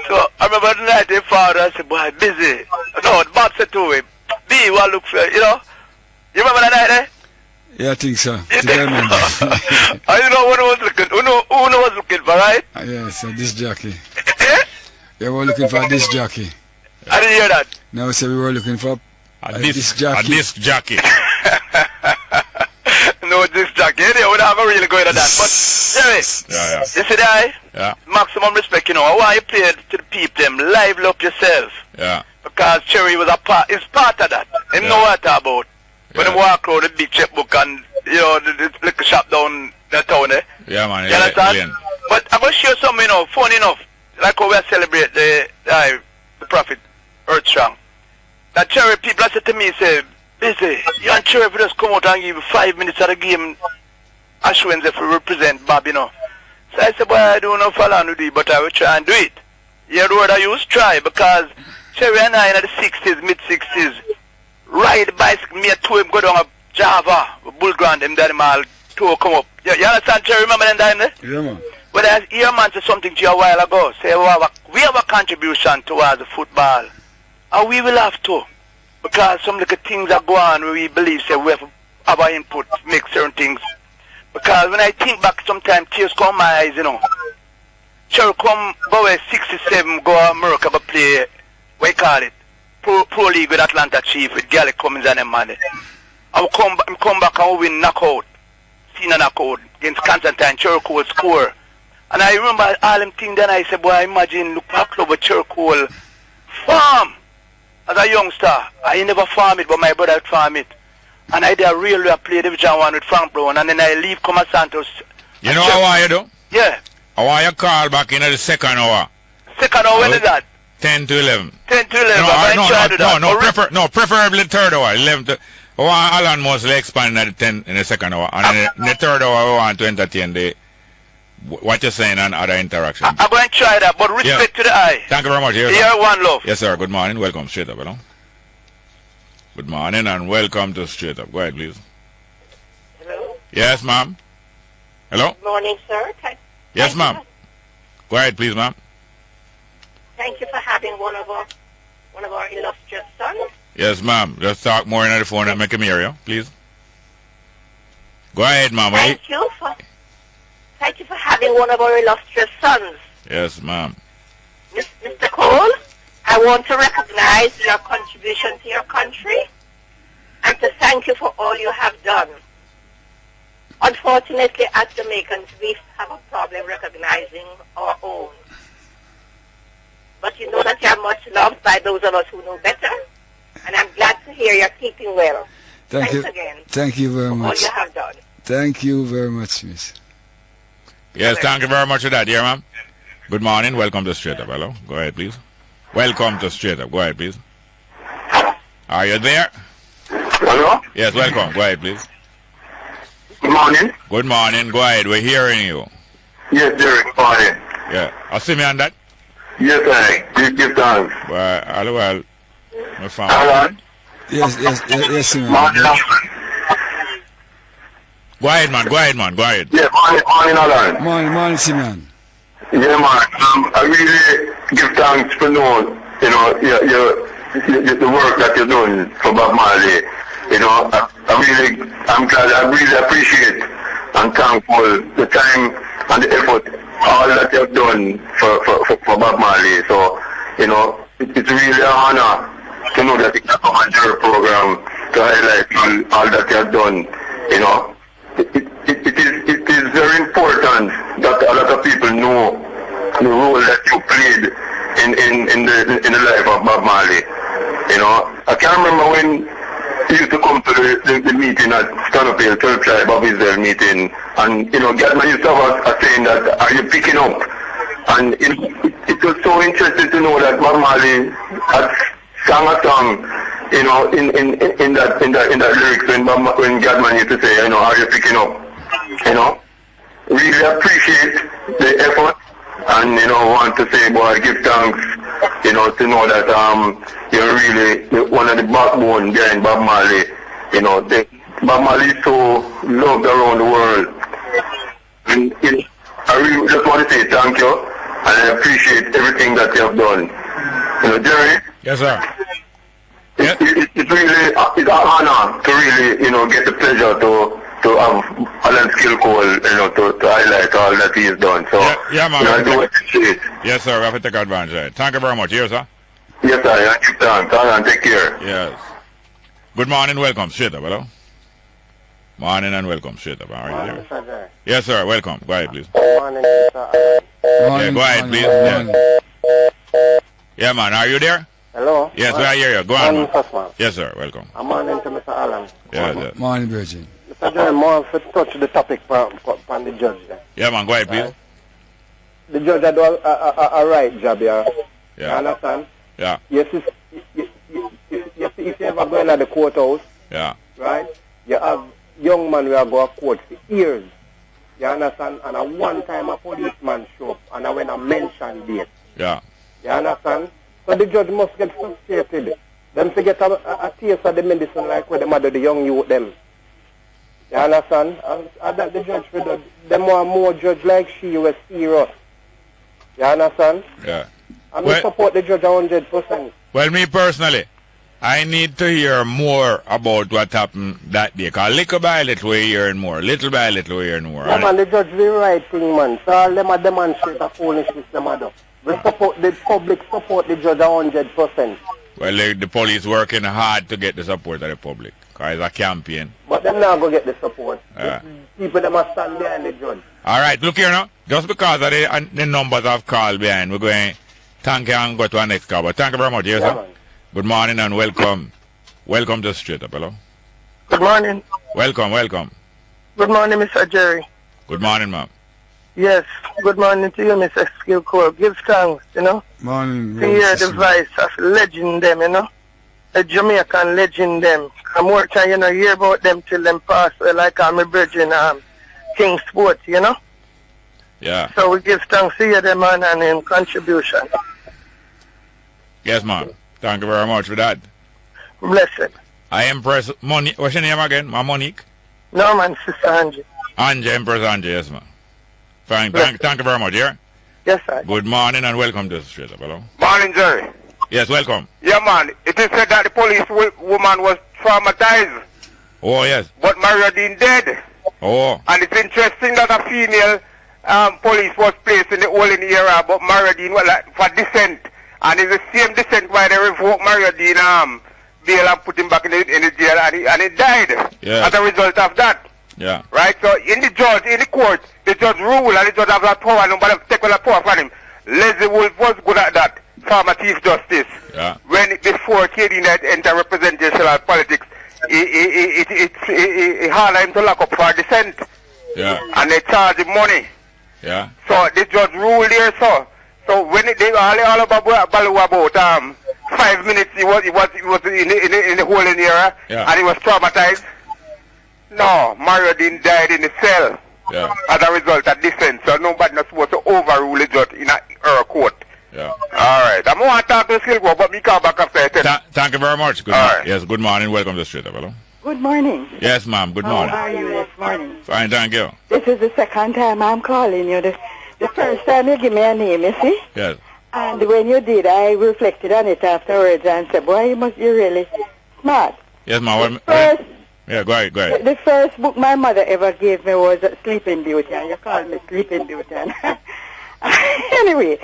So I remember the night they found I said, boy, busy. No, Bob said to him, B, what look for, you know? You remember that night, eh? Yeah, I think so. I remember. You know what was looking, who was looking for, right? Yes, this jockey. Yeah, we were looking for this jockey. I didn't hear that. No, so we were looking for a disc jockey. A disc jockey. No disc jockey. Anyway, we're not really going to that. But, anyway, you see that? Yeah. Maximum respect, you know. I want you play it to the people, them, liven up yourself. Yeah. Because Cherry was is part of that. Him know what I talk about. When he walk around the big checkbook and, you know, the liquor shop down the town, eh? Yeah, man. You understand? But I'm going to share something, you know, funny enough. Like how we celebrate the Prophet Earth Strong. That Cherry people said to me, say, busy, you and Cherry just come out and give 5 minutes of the game assurance if we represent Bob, you know. So I said, boy, I don't know if I'll do it, but I will try and do it. You hear the word I use? Try, because Cherry and I in the 60s, mid-60s, ride the bicycle, me and two him go down a Java, Bull Grand, him that all two come up. You understand, Cherry? Remember them time there? Yeah, man. But I hear man say something to you a while ago. Say, we have a contribution towards the football. And we will have to. Because some little things are going on where we believe, say, we have to have our input, make certain things. Because when I think back, sometimes tears come my eyes, you know. Cherry come, go away 67, go to America, but play, what you call it, Pro League with Atlanta Chief, with Gally Cummins and them, man. I will come back and win knockout, senior knockout, against Constantine, Cherry Cole score. And I remember all them things, then I said, boy, imagine, look back over Cherry Cole farm. As a youngster, I never farm it, but my brother would farm it. And I did a real play Division 1 with Frank Brown, and then I leave Coma Santos. You know how I do? Yeah. I want you call back in the second hour. Second hour, when is that? 10 to 11. 10 to 11, preferably third hour, 11 to... I want Alan mostly expand in the second hour, and in the third hour, I want to entertain the... What you're saying and other interaction. I'm going to try that, but respect to the eye. Thank you very much. Here, one love. Yes, sir. Good morning. Welcome. Straight up, hello. Good morning and welcome to Straight Up. Go ahead, please. Hello? Yes, ma'am. Hello? Good morning, sir. Yes, ma'am. Go ahead, please, ma'am. Thank you for having one of our illustrious sons. Yes, ma'am. Just talk more in the phone and make him hear you, please. Go ahead, ma'am. Thank you for having one of our illustrious sons. Yes, ma'am. Mr. Cole, I want to recognize your contribution to your country and to thank you for all you have done. Unfortunately, as Jamaicans, we have a problem recognizing our own. But you know that you are much loved by those of us who know better, and I'm glad to hear you're keeping well. Thanks again. Thank you very for much. all you have done. Thank you very much, miss. Yes, thank you very much for that, dear ma'am. Good morning. Welcome to Straight Up. Hello. Go ahead, please. Welcome to Straight Up. Go ahead, please. Are you there? Hello? Yes, welcome. Go ahead, please. Good morning. Good morning. Go ahead. We're hearing you. Yes, Derek. Morning. Yeah. I see me on that? Yes, I give thanks. Well, hello. My family. Hello? Yes, sir. Morning. Go ahead, man. Go ahead. Yeah, morning, Alan. Morning, Simeon. Yeah, man. I really give thanks for the work that you're doing for Bob Marley. I'm glad. I really appreciate and thankful the time and the effort, all that you've done for Bob Marley. So, it's really an honor to know that you can come on your program to highlight all that you've done. It is very important that a lot of people know the role that you played in the life of Bob Marley. I can't remember when he used to come to the meeting at Stanopale 12 Tribe of Israel meeting, and Gatman used to have a saying that, are you picking up? And it was so interesting to know that Bob Marley had sang a song, in that lyrics when Gatman used to say, are you picking up? Really appreciate the effort, and want to say, boy, give thanks, to know that you're really one of the backbone behind Bob Marley. Bob Marley is so loved around the world, and I really just want to say thank you, and I appreciate everything that you have done. Jerry. Yes, sir. It's really it's an honor to really get the pleasure to have Alan SkillCole, to highlight all that he has done. So, yeah, man. I do appreciate it. Yes, sir. We have to take advantage of it. Thank you very much. Yes, sir. Yes, sir. Thank you, Alan. Take care. Yes. Good morning. Welcome. Straight Up. Hello. Morning and welcome. Straight Up. How are you doing? Yes, sir. Welcome. Go ahead, please. Morning, Mr. Yeah, go ahead, please. Yeah. Yeah, man. Are you there? Hello? Yes, I hear you. Go on, man. Man. Yes, sir. Welcome. I'm morning to Mr. Allen. Yeah. Morning, Virgin. Mr. Jerry, more to touch the topic from the judge there. Yeah, man. Go ahead, please. The judge had a right job here. Yeah. You understand? Yeah. Yes, if you ever go in at the courthouse, yeah, right, you have young man who are going to court for years. You understand? And at one time a policeman show up, and I went and mentioned it. Yeah. You understand? So the judge must get frustrated. Them to get a taste of the medicine like where them do the young youth them. You understand? And that the judge for them more judge like she was serious. You understand? Yeah. And we support the judge 100%. Well, me personally, I need to hear more about what happened that day. Because little by little we're hearing more. Little by little we're hearing more. Yeah, man, the judge the right thing, man. So all them are demonstrate the foolishness them are do. We support the public, support the judge 100%. Well, the police working hard to get the support of the public. Because it's a campaign. But them not going to get the support. People them are stand behind the judge. All right, look here now. Just because of the numbers I've called behind, we're going to thank you and go to our next call. But thank you very much. Yes, sir. Man. Good morning and welcome. Welcome to Straight Up. Hello. Good morning. Welcome. Good morning, Mr. Jerry. Good morning, ma'am. Yes, good morning to you, Mr. SkillCole. Give thanks, Morning. To hear the voice of legend them, a Jamaican legend them. I'm more trying, hear about them till them pass, like I'm a virgin, King Sport, Yeah. So we give thanks to you, them man, and in contribution. Yes, ma'am. Thank you very much for that. Blessed. I Empress Monique. What's your name again? Ma Monique? No, man, Sister Angie. Empress Angie, yes, ma'am. Thank you very much, yeah? Yes, sir. Good morning and welcome to Straight Up. Hello. Morning, Jerry. Yes, welcome. Yeah, man. It is said that the police woman was traumatized. Oh, yes. But Maria Dean dead. Oh. And it's interesting that a female police was placed in the Olin era, but Maradine was like for dissent. And it's the same dissent why they revoked Maradine bail and put him back in the jail, and he died as a result of that. Yeah. Right? So in the court, the judge ruled and the judge have that power, nobody take all that power from him. Leslie Wolf was good at that, former Chief Justice. Yeah. Before KD Knight entered representational politics, he hard him to lock up for dissent. Yeah. And they charge him money. Yeah. So the judge ruled there, so when they all about 5 minutes he was in the whole era, and he was traumatized. No, Maradine died in the cell as a result of dissent. So nobody not supposed to overrule the judge in a court. Yeah. All right. I'm going to talk to SkillCole, but me call back after 10. Thank you very much. Good morning. Yes, good morning. Welcome to the street, hello. Good morning. Yes, ma'am. Good morning. How are you this morning? Fine, thank you. This is the second time I'm calling you. The first time you give me a name, you see? Yes. And when you did, I reflected on it afterwards and said, boy, you're really smart. Yes, ma'am. Yeah, go ahead. The first book my mother ever gave me was Sleeping Beauty, and you called me Sleeping Beauty. Anyway,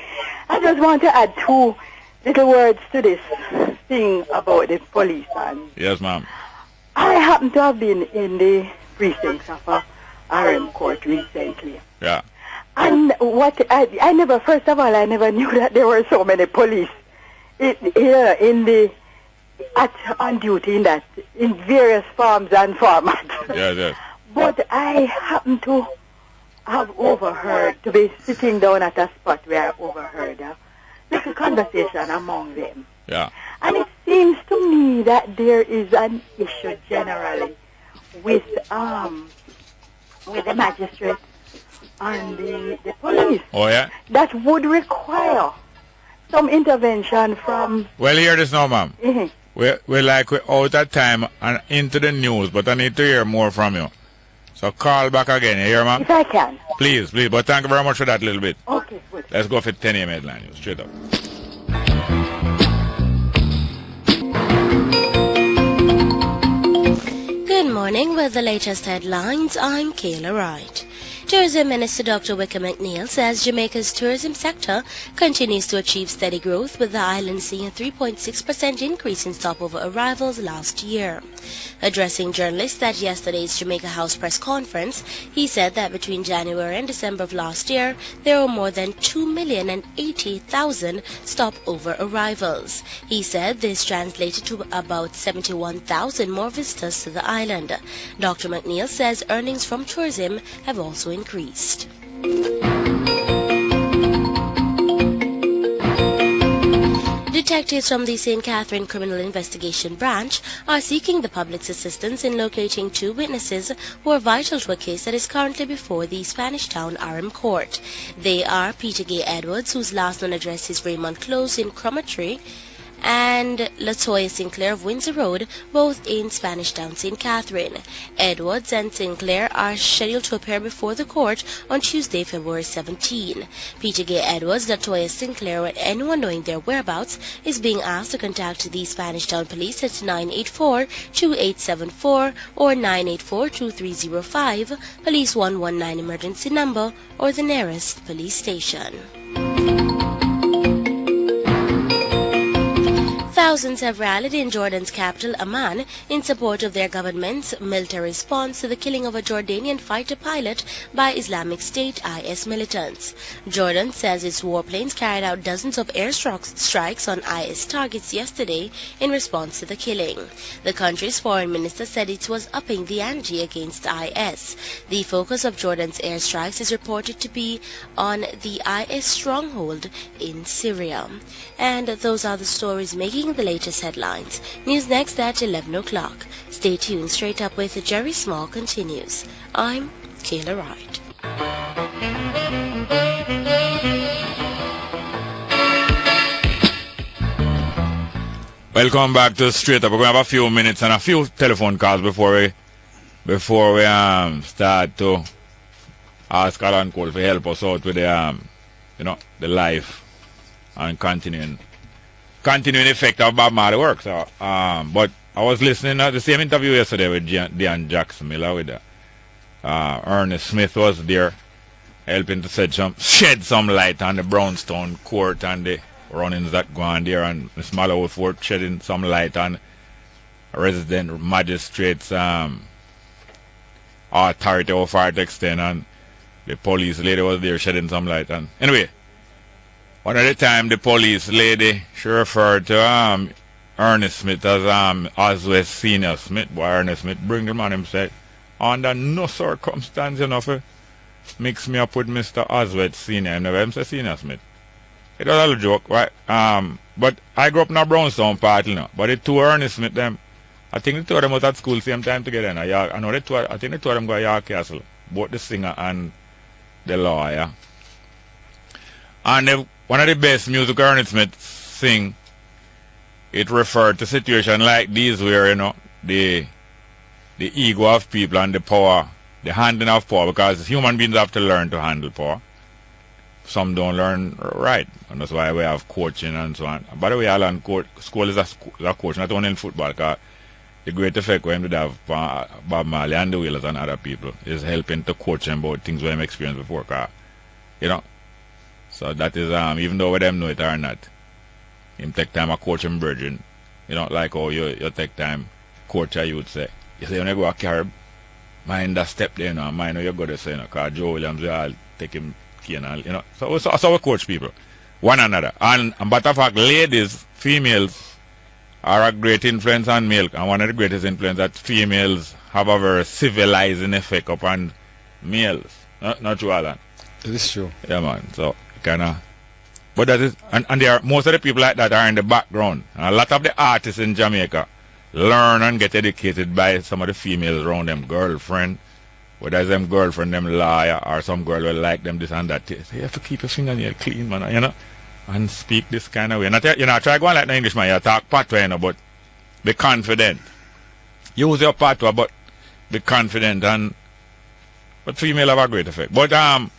I just want to add 2 little words to this thing about the police. And yes, ma'am. I happen to have been in the precincts of a RM court recently. Yeah. And what I never, first of all, I never knew that there were so many police here on duty in various forms and formats. Yes. But I happen to have overheard, to be sitting down at a spot where I overheard a little conversation among them. Yeah. And it seems to me that there is an issue generally with the magistrate and the police. Oh, yeah? That would require some intervention from... Well, hear this now, ma'am. Mm-hmm. We're out of time and into the news, but I need to hear more from you. So call back again, you hear, ma'am? If I can. Please. But thank you very much for that little bit. Okay, good. Let's go for 10 a.m. headline news. Straight up. Good morning with the latest headlines. I'm Kayla Wright. Tourism Minister Dr. Wickham McNeil says Jamaica's tourism sector continues to achieve steady growth, with the island seeing a 3.6% increase in stopover arrivals last year. Addressing journalists at yesterday's Jamaica House press conference, he said that between January and December of last year, there were more than 2,080,000 stopover arrivals. He said this translated to about 71,000 more visitors to the island. Dr. McNeil says earnings from tourism have also increased. Detectives from the St. Catherine Criminal Investigation Branch are seeking the public's assistance in locating 2 witnesses who are vital to a case that is currently before the Spanish Town RM Court. They are Peter Gay Edwards, whose last known address is Raymond Close in Cromarty, and Latoya Sinclair of Windsor Road, both in Spanish Town, St. Catherine. Edwards and Sinclair are scheduled to appear before the court on Tuesday, February 17. Peter Gay Edwards, Latoya Sinclair, and anyone knowing their whereabouts is being asked to contact the Spanish Town Police at 984-2874 or 984-2305, Police 119 emergency number, or the nearest police station. Thousands have rallied in Jordan's capital, Amman, in support of their government's military response to the killing of a Jordanian fighter pilot by Islamic State IS militants. Jordan says its warplanes carried out dozens of air strikes on IS targets yesterday in response to the killing. The country's foreign minister said it was upping the ante against IS. The focus of Jordan's airstrikes is reported to be on the IS stronghold in Syria. And those are the stories making the latest headlines. News next at 11 o'clock. Stay tuned. Straight Up with Jerry Small continues. I'm Kayla Wright. Welcome back to Straight Up. We're going to have a few minutes and a few telephone calls before we start to ask Alan Cole to help us out with the the life and continuing effect of Bob Marley work. So, but I was listening to the same interview yesterday with Dean Jackson Miller with Ernest Smith was there, helping to shed some light on the Brownstone court and the runnings that go on there, and Miss Mallowford shedding some light on resident magistrates' authority over far to extent, and the police lady was there shedding some light. And anyway, one of the time the police lady, she referred to Ernest Smith as Oswald Senior Smith. Boy, Ernest Smith bring the man himself. Under no circumstance, for mix me up with Mr. Oswald Senior. I never say Senior Smith. It was a little joke, right? But I grew up in a Brownstone part, But the two Ernest Smith, them, I think the two of them was at school same time together. I know I think the two of them go to York Castle, both the singer and the lawyer. And one of the best music Ernest Smith sing, it referred to situation like these where, the ego of people and the power, the handling of power, because human beings have to learn to handle power. Some don't learn right, and that's why we have coaching and so on. By the way, I learned school is a coach, not only in football, because the great effect when we have Bob Marley and the Wheelers and other people is helping to coach them about things we have experienced before, So that is, even though we them know it or not, him take time to coach him virgin. Like how you take time coach you would say. You say when you go to Carib, mind that step there, mind how you go to say, because Joe Williams, they all take him keen, So we coach people, one another. And matter of fact, ladies, females, are a great influence on male, and one of the greatest influence that females have a very civilizing effect upon males. Not true, Alan? It is true. Yeah, man. So, but that is, and there are, most of the people like that are in the background. And a lot of the artists in Jamaica learn and get educated by some of the females around them girlfriend, whether it's them girlfriend, them lawyer, or some girl will like them this and that. So you have to keep your fingernail clean, man, and speak this kind of way. Not, try going like the Englishman, you talk patois, but be confident. Use your patois, but be confident. But female have a great effect. But, and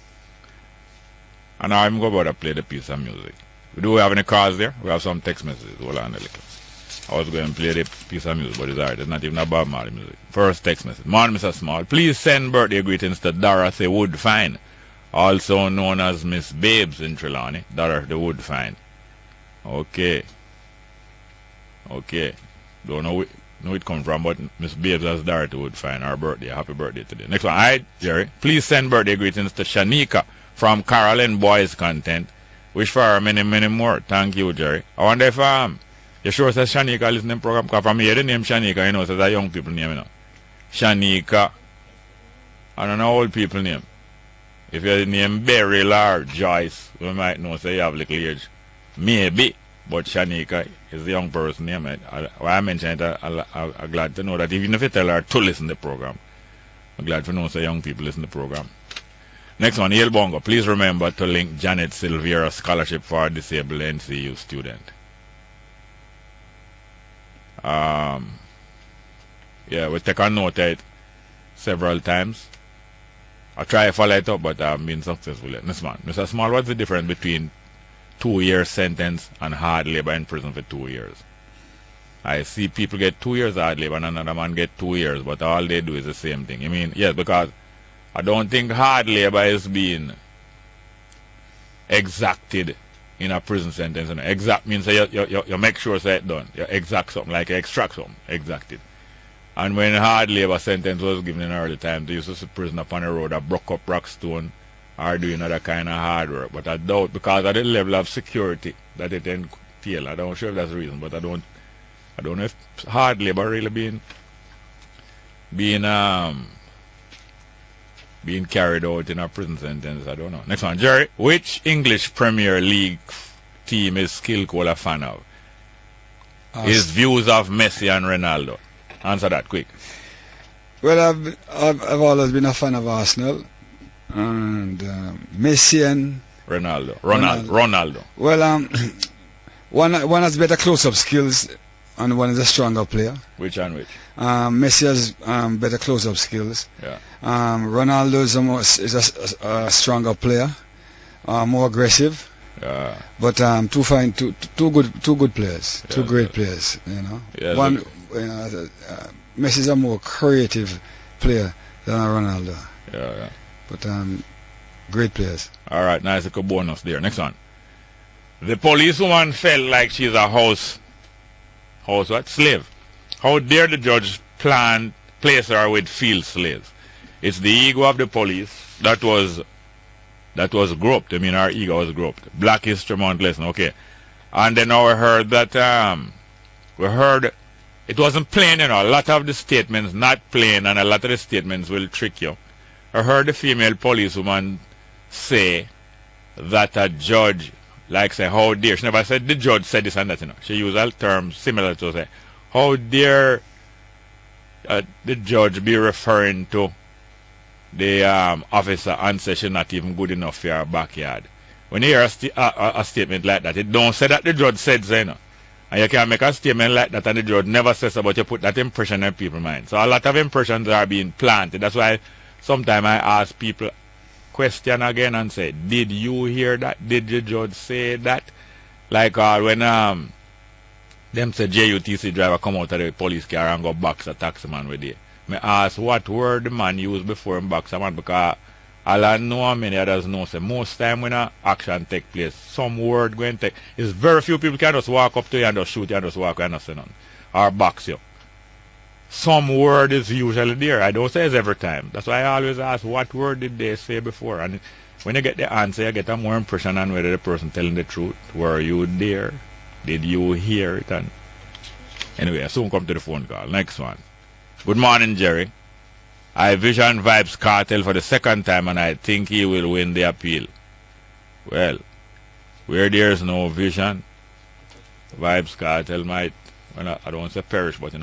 now I'm going to play the piece of music. Do we have any calls there? We have some text messages. Hold on a little. I was going to play the piece of music, but it's alright. It's not even a Bob Marley music. First text message. Morning, Mr. Small. Please send birthday greetings to Dorothy Woodfine, also known as Miss Babes in Trelawney. Dorothy Woodfine. Okay. Don't know where it come from, but Miss Babes has Dorothy Woodfine. Her birthday. Happy birthday today. Next one. Alright, Jerry. Please send birthday greetings to Shanika from Carolyn Boys Content. Wish for her many, many more. Thank you, Jerry. I wonder if you sure says Shanika listen to the program? Because from here the name Shanika, it's a young people name, Shanika. I don't know old people name. If you name Beryl or Joyce, we might know say you have little age. Maybe. But Shanika is the young person name. I mentioned it, I'm glad to know that even if you tell her to listen to the program, I'm glad to know say young people listen to the program. Next one, Yale Bongo. Please remember to link Janet Silvera scholarship for a disabled NCU student. Yeah, we take a note of it several times. I try to follow it up, but I have been successful yet. Next one, Mr. Small, what's the difference between 2-year sentence and hard labor in prison for 2 years? I see people get 2 years hard labor and another man get 2 years, but all they do is the same thing. I mean, yes, because I don't think hard labor is being exacted in a prison sentence. Exact means you make sure it's done. You exact something, like you extract something, exacted. And when hard labor sentence was given in early time, they used to see prison up on the road that broke up rockstone or doing other kind of hard work. But I doubt, because of the level of security that it entails. I don't sure if that's the reason, but I don't know if hard labor really being carried out in a prison sentence. I don't know. Next one, Jerry. Which English Premier League team is SkillCole a fan of? His views of Messi and Ronaldo. Answer that quick. Well, I've always been a fan of Arsenal and Messi and Ronaldo. Well, one has better close-up skills and one is a stronger player. Which and which? Messi has better close-up skills. Yeah. Ronaldo is a stronger player, more aggressive. Yeah. But two good players, two great players. Yeah, Messi is a more creative player than Ronaldo. Yeah. But great players. All right, nice little bonus there. Next one. The policewoman felt like she's a house what? Slave. How dare the judge place her with field slaves? It's the ego of the police that was groped. I mean, our ego was groped. Black History Month lesson. Okay. And then now we heard that it wasn't plain, a lot of the statements not plain, and a lot of the statements will trick you. I heard the female policewoman say that a judge, like say, how dare, she never said the judge said this and that, She used a term similar to say, how dare the judge be referring to the officer and say she's not even good enough for her backyard. When you hear a statement like that, it don't say that the judge said so, And you can make a statement like that and the judge never says so, but you put that impression in people's mind. So a lot of impressions are being planted. That's why sometimes I ask people question again and say, did you hear that? Did the judge say that? Like when them say JUTC driver come out of the police car and go box a taxi man with you. Me ask what word the man used before him box a man, because all I know and many others know say most time when an action take place, some word going to take. It's very few people can just walk up to you and just shoot you and just walk away and not say nothing. Or box you. Some word is usually there. I don't say it's every time. That's why I always ask what word did they say before. And when you get the answer, you get a more impression on whether the person telling the truth. Were you there? Did you hear it? And anyway, I soon come to the phone call. Next one. Good morning, Jerry. I vision Vibes Cartel for the second time and I think he will win the appeal. Well, where there's no vision, Vibes Cartel might, well, I don't want to say perish, but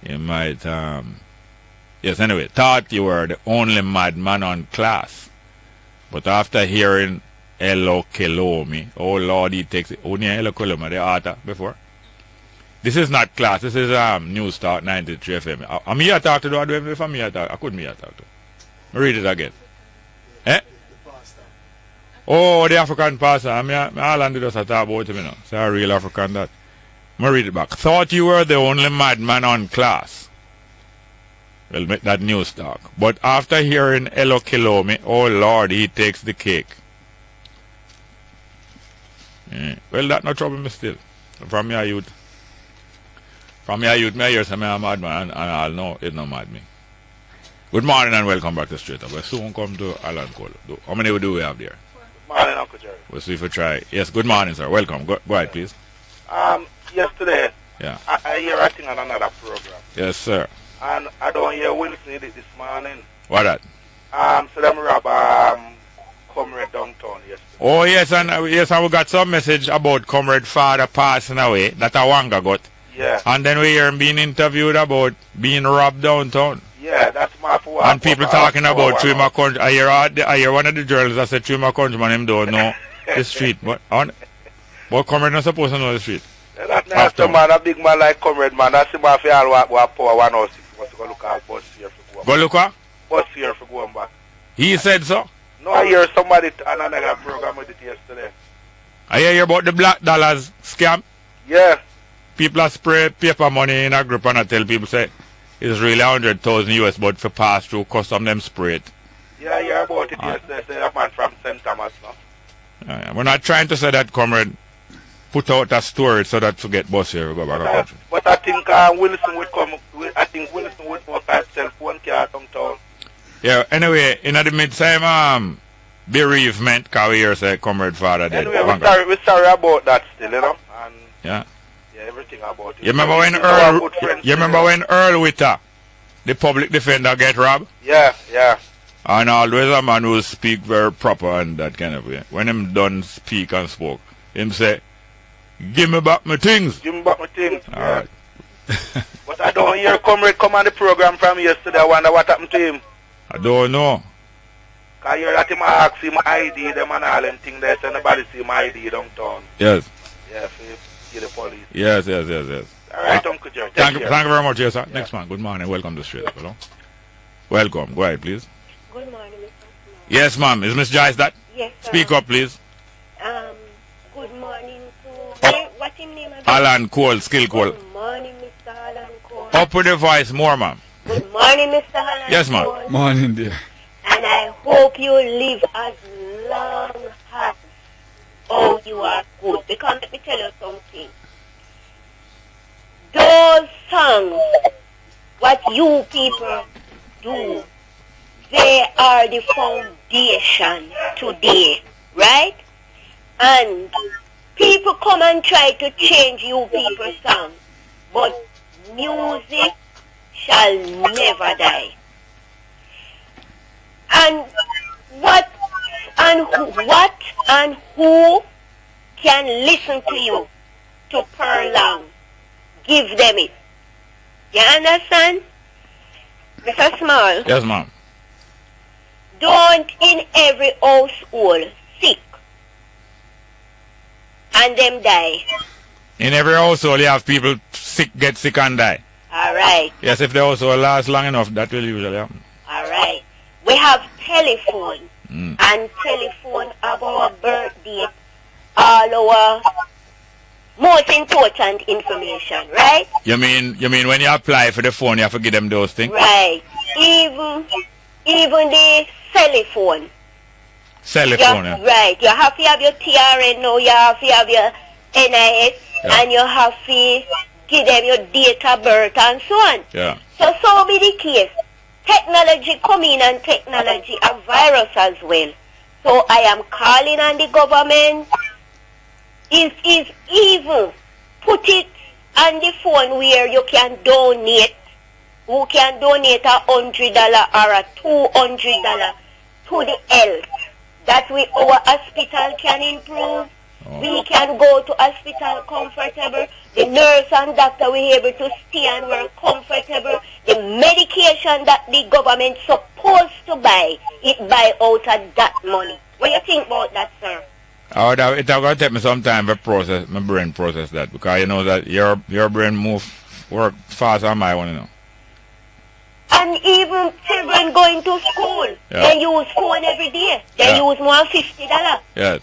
he might, yes, anyway, thought you were the only madman on class. But after hearing Hello Kilomi, oh Lord, he takes it. Only Hello Kilomi, the author before. This is not class. This is News Talk 93 FM. I'm here to talk to the if I'm here to talk. I couldn't be here to talk to. Read it again. Eh? Oh, the African pastor. I'm all and just talk about him, Say a real African that. I'm read it back. Thought you were the only madman on class. Well, make that News Talk. But after hearing Hello Kilomi, oh Lord, he takes the cake. Well, that no trouble me still. From your youth. From your youth, I hear some madman, and I'll know it's not mad me. Good morning and welcome back to Straight Up. We'll soon come to Alan Cole. How many do we have there? Good morning, Uncle Jerry. We'll see if we try. Yes, good morning, sir. Welcome. Go ahead, please. Yesterday, yeah. I hear a thing on another program. Yes, sir. And I don't hear Wilson this morning. What that? So them rob Comrade downtown yesterday. Oh, yes, and we got some message about Comrade father passing away that a Wanga got. Yeah. And then we hear him being interviewed about being robbed downtown. Yeah, that's my fault. And people talking about Chuma Country. I hear one of the journalists that said Chuma Countryman him don't know the street. What Comrade not supposed to know the street? That nasty man, a big man like Comrade man. That's him if you all walk power 106. What's go look at bus here for going back. Go look what? Bus here for going back. He said so? No, I hear somebody on another program with it yesterday. I hear about the black dollars scam? Yeah. People are spray paper money in a group and I tell people say it's really 100,000 US, but for pass through custom them spray it. Yeah, I hear about it yesterday. Say a man from St. Thomas now. We're not trying to say that, Comrade, put out a story so that to get bus here we go back to country. But I think Wilson would come. I think Wilson would go by himself one car downtown. Yeah. Anyway, in the meantime, bereavement, because we hear say Comrade father dead. Anyway, we're sorry about that still, And yeah. Yeah, everything about it. You remember when Earl Witter, the public defender, get robbed? Yeah, yeah. And always a man who speak very proper and that kind of way. When him done speak and spoke, him say, give me back my things. Give me back my things. All right. But I don't hear Comrade come on the program from yesterday. I wonder what happened to him. I don't know. I hear that him ask him ID, them and all them things there, so nobody see my ID downtown. Yes. Yeah, see the police. Yes. All right, Uncle Jerry. Thank you very much, yes, sir. Yeah. Next man, good morning. Welcome to Straight Up. Hello. Welcome. Go ahead, please. Good morning, Mr. Yes, ma'am. Is Miss Joyce that? Yes, sir. Speak up, please. Good morning to... What's your name again? Alan Cole, SkillCole. Good morning, Mr. Alan Cole. Up with the voice more, ma'am. Good morning, Mr. Holland. Yes, ma'am. Morning, dear. And I hope you live as long as you are good. Because let me tell you something. Those songs, what you people do, they are the foundation today, right? And people come and try to change you people's songs, but music shall never die. And what and who can listen to you to prolong? Give them it. You understand? Mr. Small? Yes, ma'am. Don't in every household sick and them die. In every household, you have people sick, get sick and die. All right. Yes, if the household lasts long enough, that will usually happen. All right. We have telephone and telephone of our birthday, all our most important information, right? You mean when you apply for the phone, you have to give them those things? Right. Even the telephone. Telephone, yeah. Right. You have to have your TRN now, you have to have your NIS, and you have to give them your date of birth and so on. Yeah. So be the case. Technology come in and technology a virus as well. So I am calling on the government is even put it on the phone where you can donate. Who can donate $100 or $200 to the health. That way our hospital can improve. We can go to hospital comfortable. The nurse and doctor will be able to stay and work comfortable. The medication that the government supposed to buy, it buy out of that money. What do you think about that, sir? It's going to take me some time to process, my brain process that, because you know that your brain work faster than my one, you know. And even children going to school, they use phone every day. They use more $50. Yes.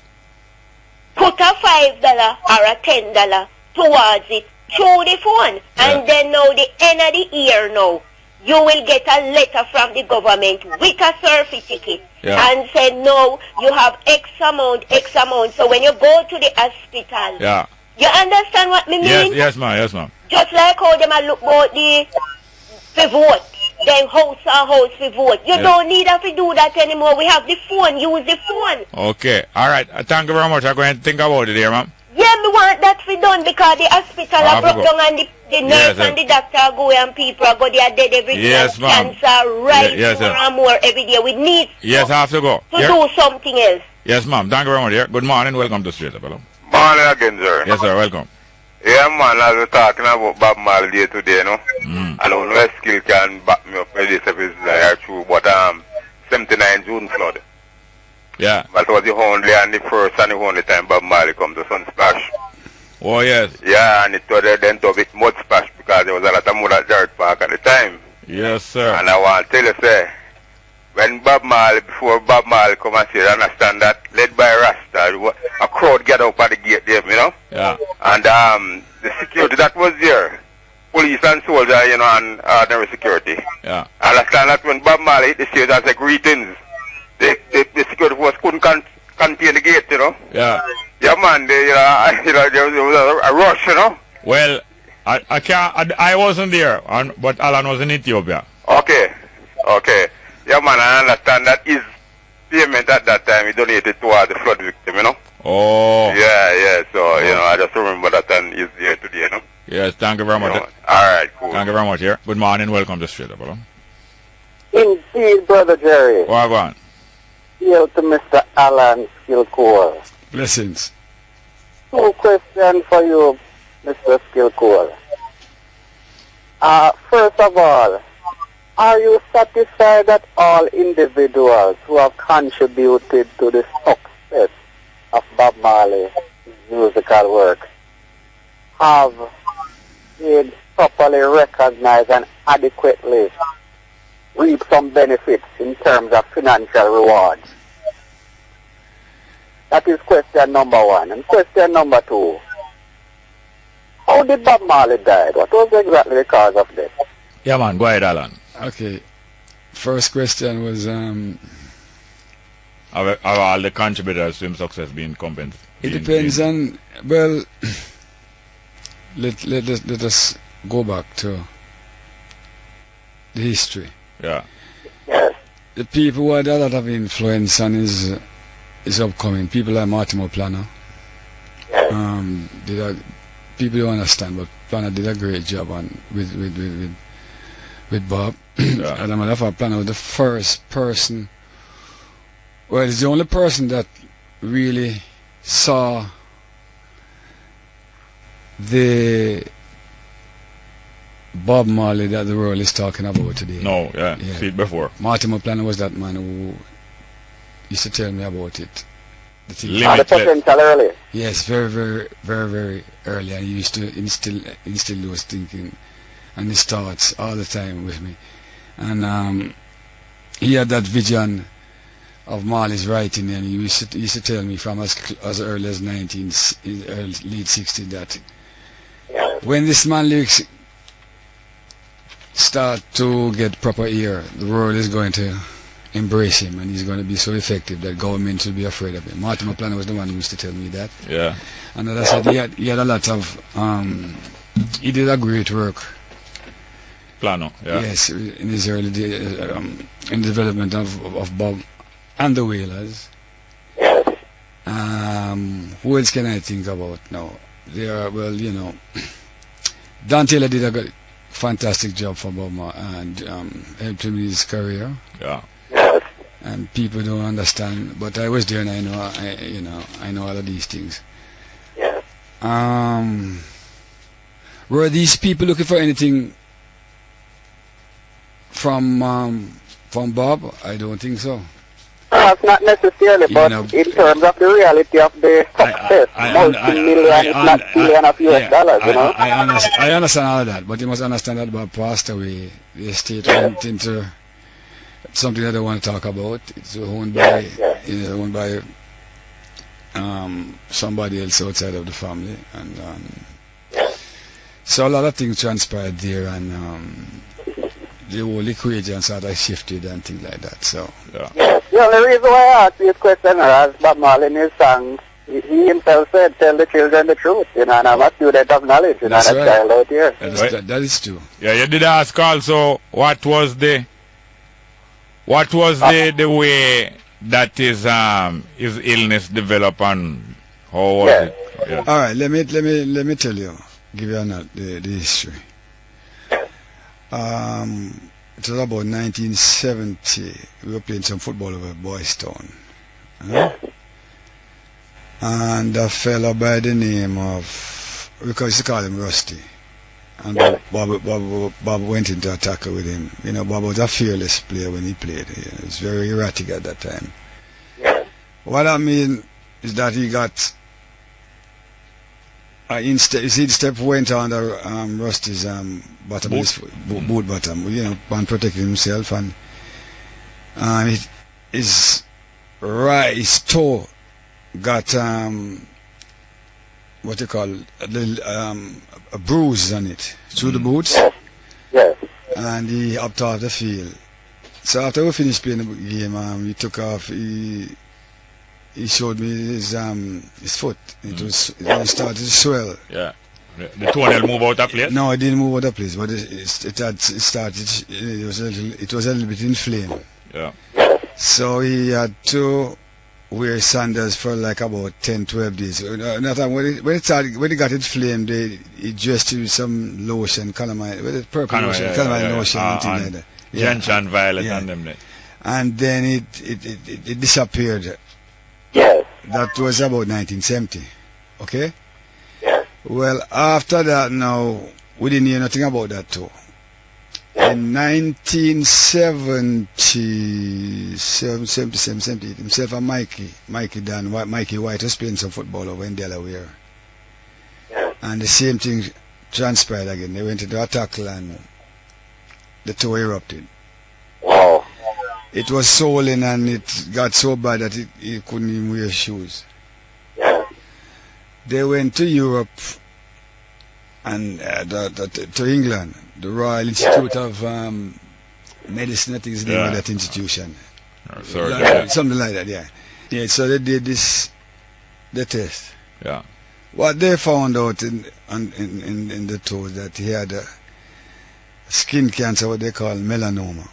Put a $5 or a $10 towards it through the phone. And then now the end of the year now, you will get a letter from the government with a certificate and say, no, you have X amount. So when you go to the hospital, you understand what me mean? Yes, ma'am. Just like how them a look about the vote. Then house and house for vote. You don't need to do that anymore. We have the phone. Use the phone. Okay. All right. Thank you very much. I'm going to think about it here, ma'am. Yeah, we want that to be done because the hospital are broke down and the nurse and the doctor are going and people are going, they are dead every day. Yes, ma'am. Cancer rise more and more every day. We need I have to go. To do something else. Yes, ma'am. Thank you very much. Yeah. Good morning. Welcome to Straight Up. Hello. Morning again, sir. Yes, sir. Welcome. Yeah, man, as we're talking about Bob Marley Day today, you know, I don't know if Skill can back me up for this if it's true, but 79 June flood. Yeah. That was the only and the first and the only time Bob Marley come to Sunsplash. Oh, yes. Yeah, and it was then to bit mud splash because there was a lot of mud at Dirt Park at the time. Yes, sir. And I want to tell you, sir, when before Bob Marley come and say, understand that, led by Rasta, a crowd get up at the gate there, you know? Yeah. And the security that was there, police and soldiers, you know, and ordinary security. Yeah. I understand that when Bob Marley hit the stage and said greetings, the security force couldn't contain the gate, you know? Yeah. Yeah, man, there was a rush, you know? Well, I wasn't there, but Alan was in Ethiopia. Okay. Yeah, man, I understand that his payment at that time he donated toward the flood victim, you know? Oh. Yeah, so, you know, I just remember that and he's here today, you know? Yes, thank you very much. Alright, cool. Thank you very much, yeah. Good morning, welcome to Straight Up, hello. Indeed, Brother Jerry. Well, go on. Hail to Mr. Alan SkillCole. Blessings. 2 questions for you, Mr. SkillCole. First of all, are you satisfied that all individuals who have contributed to the success of Bob Marley's musical work have been properly recognized and adequately reap some benefits in terms of financial rewards? That is question number 1. And question number 2, how did Bob Marley die? What was exactly the cause of death? Yeah, man, go ahead, Alan. Okay. First question was Have all the contributors to his success being compensated? it depends on, well, let us go back to the history. Yeah. The people who had a lot of influence on his upcoming, people like Mortimer Planner. People don't understand, but Planner did a great job with Bob. Yeah. As a matter of fact, Planner was the first person, well, it's the only person that really saw the Bob Marley that the world is talking about today. No, see it before. Mortimer Planner was that man who used to tell me about it. The potential early. Yes, very, very, very, very early, and he used to instill those thinking and his thoughts all the time with me. And he had that vision of Marley's writing, and he used to tell me from as early as late 60s that when this man lyrics start to get proper ear, the world is going to embrace him, and he's going to be so effective that government will be afraid of him. Mortimer Planner was the one who used to tell me that. Yeah. And as I said, he had a lot of, he did a great work. Planner, yeah. Yes, in his early days, in the development of Bob and the Wailers. Who else can I think about now? Well, you know, Don Taylor did a fantastic job for Bob and helped him in his career. Yeah. And people don't understand, but I was there, and I know, I know all of these things. Were these people looking for anything from Bob? I don't think so. Not necessarily, but in terms of the reality of the success, multi-million, if not billion of US dollars, you know. I understand all of that, but you must understand that Bob passed away. The estate went into something that I don't want to talk about. It's owned by, somebody else outside of the family, and so a lot of things transpired there, and the whole equation sort of shifted and things like that. So the only reason why I asked this question, as Bob Marley in his songs, he himself said, "Tell the children the truth," you know, and I'm a student of knowledge, you know, that's that right. child out here. That is true. Yeah, you did ask also what was the way that his illness developed, and how was it? Yeah. All right, let me tell you, give you the history. It was about 1970. We were playing some football over at Boys Town. And a fellow by the name of, we used to call him Rusty. And Bob went into a tackle with him. You know, Bob was a fearless player when he played. He was very erratic at that time. What I mean is that he got his step went under Rusty's bottom, boot bottom, you know, and protecting himself, and his toe got what you call a bruise on it through the boots, and he upped off the field. So after we finished playing the game, he took off. He showed me his foot. It started to swell. Yeah. The toenail move out of place? No, it didn't move out of place, but it started. It was a little bit inflamed. Yeah. So he had to wear sandals for like about 10-12 days. When he got inflamed, he dressed it with some lotion, calamine, purple lotion, calamine lotion, and things like that. Gentian violet and them. And then it disappeared. That was about 1970. Okay? Well, after that now, we didn't hear nothing about that too. In 1970, himself and Mikey White was playing some football over in Delaware. And the same thing transpired again. They went into a tackle and the toe erupted. It was swollen and it got so bad that he couldn't even wear shoes. They went to Europe and to England, the Royal Institute of medicine, I think is the name of that institution. Surgery. Something like that, yeah. Yeah, so they did the test. Yeah. What they found out in the toe that he had a skin cancer, what they call melanoma.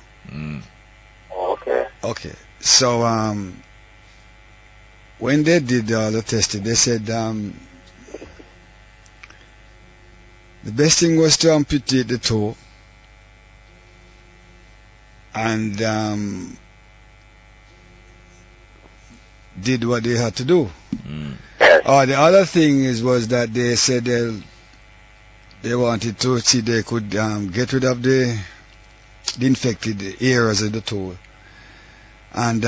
Okay. Okay. So when they did all the testing, they said the best thing was to amputate the toe and did what they had to do. The other thing was that they said they wanted to see they could get rid of the infected areas of the toe and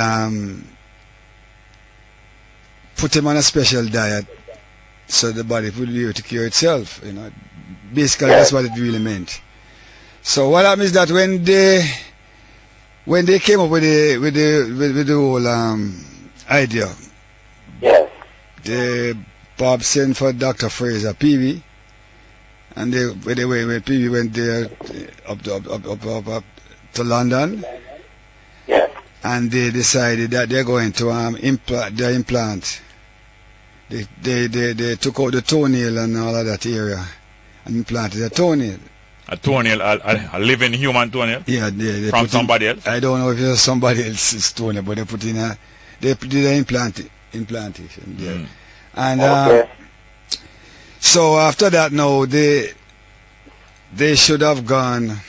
put him on a special diet so the body would be able to cure itself. You know, basically that's what it really meant. So what happened is that when they came up with the whole idea, Bob sent for Dr. Fraser Peavy, and when Peavy went there up to London, and they decided that they're going to implant. They took out the toenail and all of that area and implanted a toenail. A toenail, a living human toenail? Yeah, they from somebody else? I don't know if it was somebody else's toenail, but they put in they did an implantation there. And so after that, now they should have gone.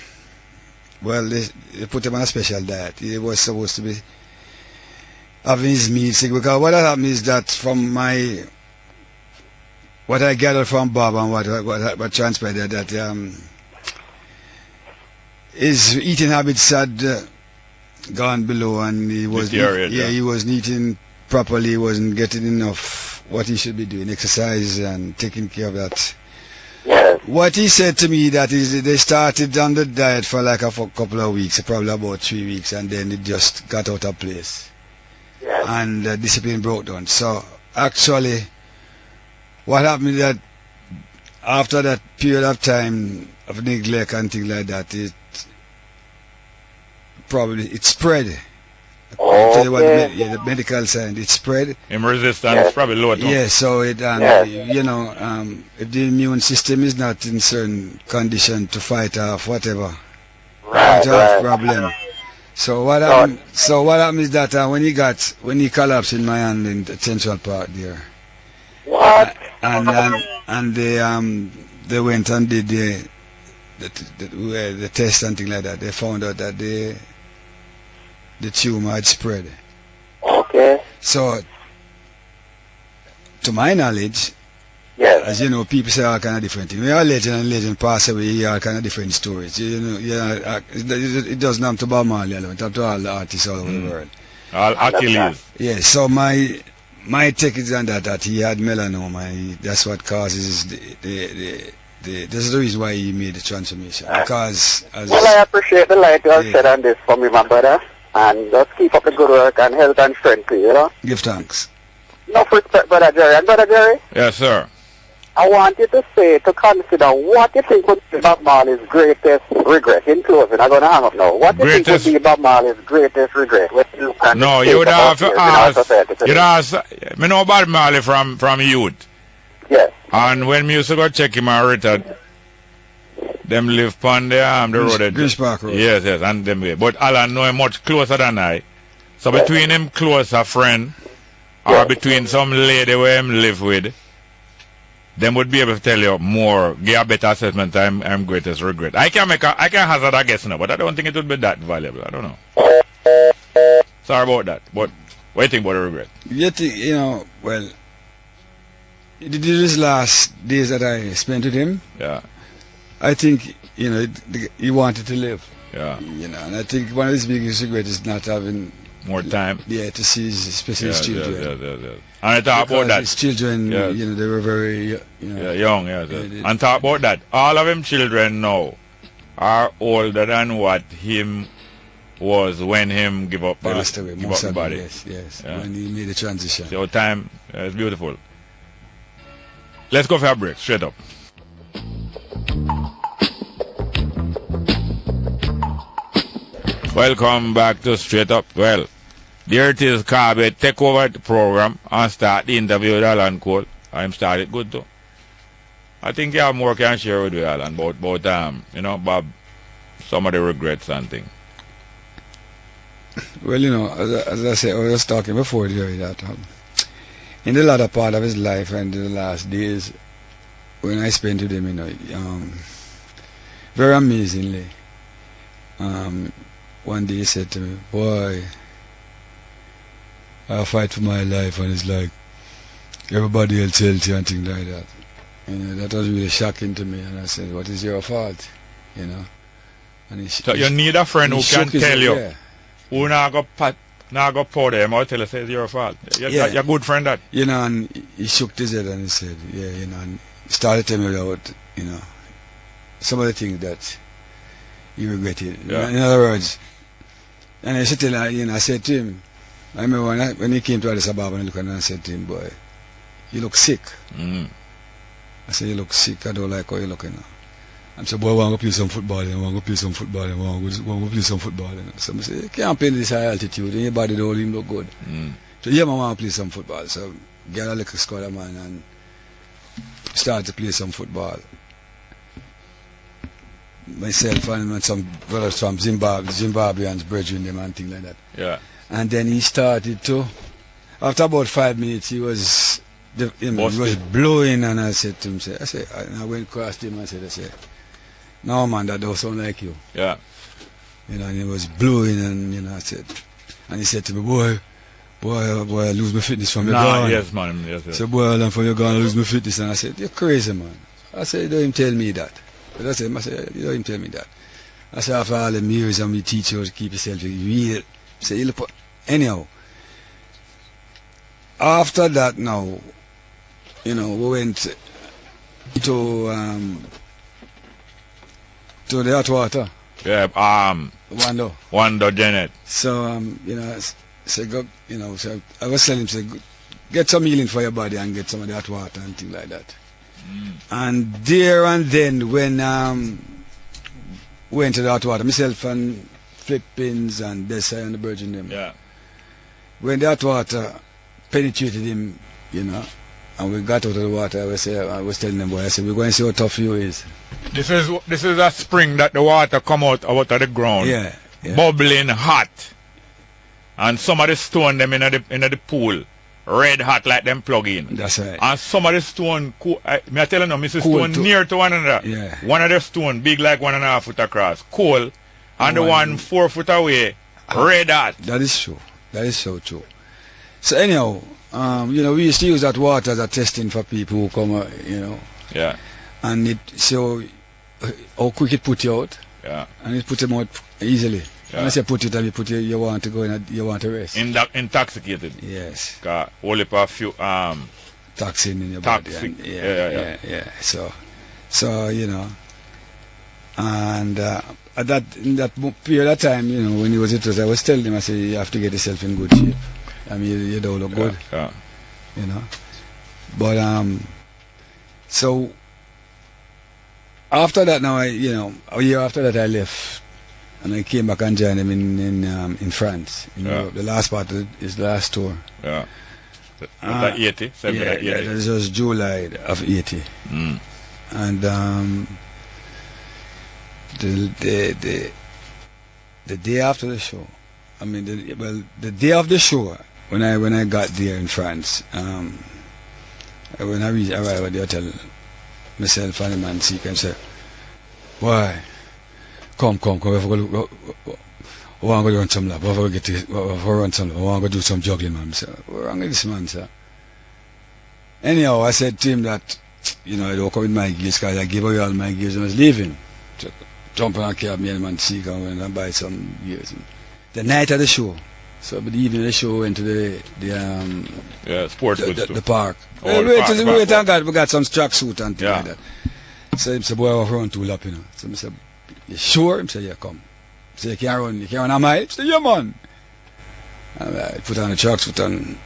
Well, they put him on a special diet. He was supposed to be having his meals, because what happened is that from what I gathered from Bob and what transpired that his eating habits had gone below, and he was he wasn't eating properly. He wasn't getting enough what he should be doing, exercise and taking care of that. What he said to me that is they started on the diet for like a couple of weeks, probably about 3 weeks, and then it just got out of place. And discipline broke down. So actually what happened is that after that period of time of neglect and things like that, it spread. The medical side, it spread. Resistance probably low too. Yeah, so it you know, if the immune system is not in certain condition to fight off whatever problem. So what happened? So what happened is that when he collapsed in my hand in the Central Park there. And they went and did the test and things like that. They found out that the tumor had spread. Okay. So, to my knowledge, as you know, people say all kind of different things. We are legend and legend pass away, you hear all kind of different stories. You know, it doesn't happen to Bob Marley alone, it happens to all the artists all over the world. All Achilles. Yeah, so my take is on that he had melanoma. That's what causes this is the reason why he made the transformation. Because I appreciate the light you have shed on this for me, my brother. And just keep up the good work and health and strength, you know? Give thanks. Enough respect, Brother Jerry. And Brother Jerry? Yes, sir. I want you to consider what you think would be Bob Marley's greatest regret. In closing, I'm going to hang up now. What do you think would be Bob Marley's greatest regret? No, you would have to ask. I know Bob Marley from youth. Yes. And when we used to go check him out, them live on the road. Greece Park Road. Yes, and them way. But Alan know him much closer than I. So between him close a friend, or between some lady where him live with, them would be able to tell you more, give a better assessment. I'm greatest regret. I can hazard a guess now, but I don't think it would be that valuable. I don't know. Sorry about that. But what do you think about the regret? You know, well, these last days that I spent with him, I think, you know, he wanted to live. Yeah. You know, and I think one of his biggest regrets is not having more time. Yeah, to see especially his children. And I talk about that. His children, you know, they were very young. And talk about that. All of him children now are older than what him was when him give up passed away. Give up the body. Yes. When he made the transition. So time is beautiful. Let's go for a break. Straight up. Welcome back to Straight Up. Well, there it is, Carby. Take over the program and start the interview with Alan Cole. I'm started good too. I think you have more can share with you, Alan, about Bob, some of the regrets and things. Well, as I said, I was talking before, Jerry, that in the latter part of his life and the last days, when I spent with him, very amazingly, one day he said to me, boy, I fight for my life, and it's like everybody else tells you and things like that. That was really shocking to me, and I said, what is your fault? And so you need a friend who can tell you. Yeah. Who not go pour them or tell us it's your fault. You're a good friend that. And he shook his head and he said, and he started telling me about, some of the things that he regretted. Yeah. In other words, and I said to him, I said to him, I remember when he came to Addis Ababa and looked and I said to him, boy, you look sick. I said, you look sick, I don't like how you look now. I said, boy, I want to play some football, I want to play some football, I want to play some football. So I said, you can't play this high altitude, and your body don't even look good. So yeah, I want to play some football. So get a little scholar man and start to play some football. Myself and some brothers from Zimbabweans, brethren them and things like that. Yeah. And then he started to, after about 5 minutes, he was blowing, and I said to him, and I went across to him and said, no man, that don't sound like you. Yeah. And he was blowing, and I said, and he said to me, boy, I lose my fitness from your gone. Yes, man. Yes. I said, boy, I'm from your gone, I lose my fitness. And I said, you're crazy, man. I said, you don't even tell me that. But I said, you don't even tell me that. I said, after all the years and we teach you to keep yourself real. I said, you look, anyhow, after that now, we went to the hot water. Yeah, Wando Janet. So so I was telling him, say, get some healing for your body and get some of the hot water and things like that. And there and then when went to the hot water, myself and Flippins and Desai and the Virgin them. Yeah. When the hot water penetrated him, and we got out of the water, I was telling them, boy, I said, we're going to see how tough you is. This is a spring that the water come out of the ground. Yeah. Bubbling hot. And some of the stone them in the pool, red hot like them plug in. That's right. And some of the stone, I tell you now, Mrs. Stone near to one another. Yeah. One of the stone, big like 1.5 foot across, cool. And the one 4 foot away, red hot. That is true. That is so true. So anyhow, we used to use that water as a testing for people who come, Yeah. And it so how quick it put you out. Yeah. And it put them out easily. Yeah. When I say put it, and you want to go in, you want to rest. Intoxicated. Yes. Only for a few toxin in your body. And, yeah. So and in that period of time, when he was with us, I was telling him, I said, you have to get yourself in good shape. I mean, you don't look good. Yeah. But so after that, now a year after that, I left, and I came back and joined him in France. Europe. The last part of his last tour. Yeah. Was that 80? Yeah, this was July of 80. And the day after the show, the day of the show, when I got there in France, when I arrived at the hotel, myself and the man seek and said, why? Come, we want to run some lap, we want to do some juggling, man. So, what's wrong with this man, sir? Anyhow, I said to him that, I don't come with my gears, because I gave away all my gears and I was leaving. So, jump on a cab, me and man seek and buy some gears. The night of the show, so but the evening of the show, went to the sports the park. Oh, we got some tracksuit and things like that. So he said, boy, I run 2 laps, So I said, you sure? He said, yeah, come. He said, you can't run a mile? He said, yeah, man. And I put on the tracksuit, and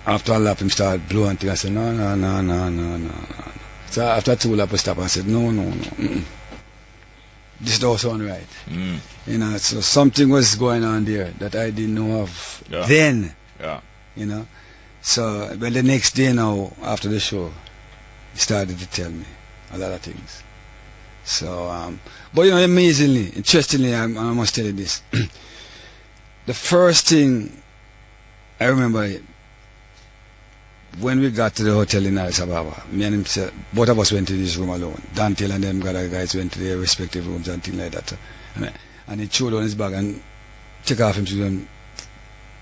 after a lap, he started blowing things. I said, no. So after 2 laps, I stopped and I said, no. this don't sound right. You know, so something was going on there that I didn't know of then. Yeah. You know, so but the next day now after the show, he started to tell me a lot of things. So, but you know, amazingly, interestingly, I must tell you this. The first thing I remember when we got to the hotel in Addis Ababa, me and him said, both of us went to this room alone. Dante and them guys went to their respective rooms and things like that. And he threw down his bag and took off him to them,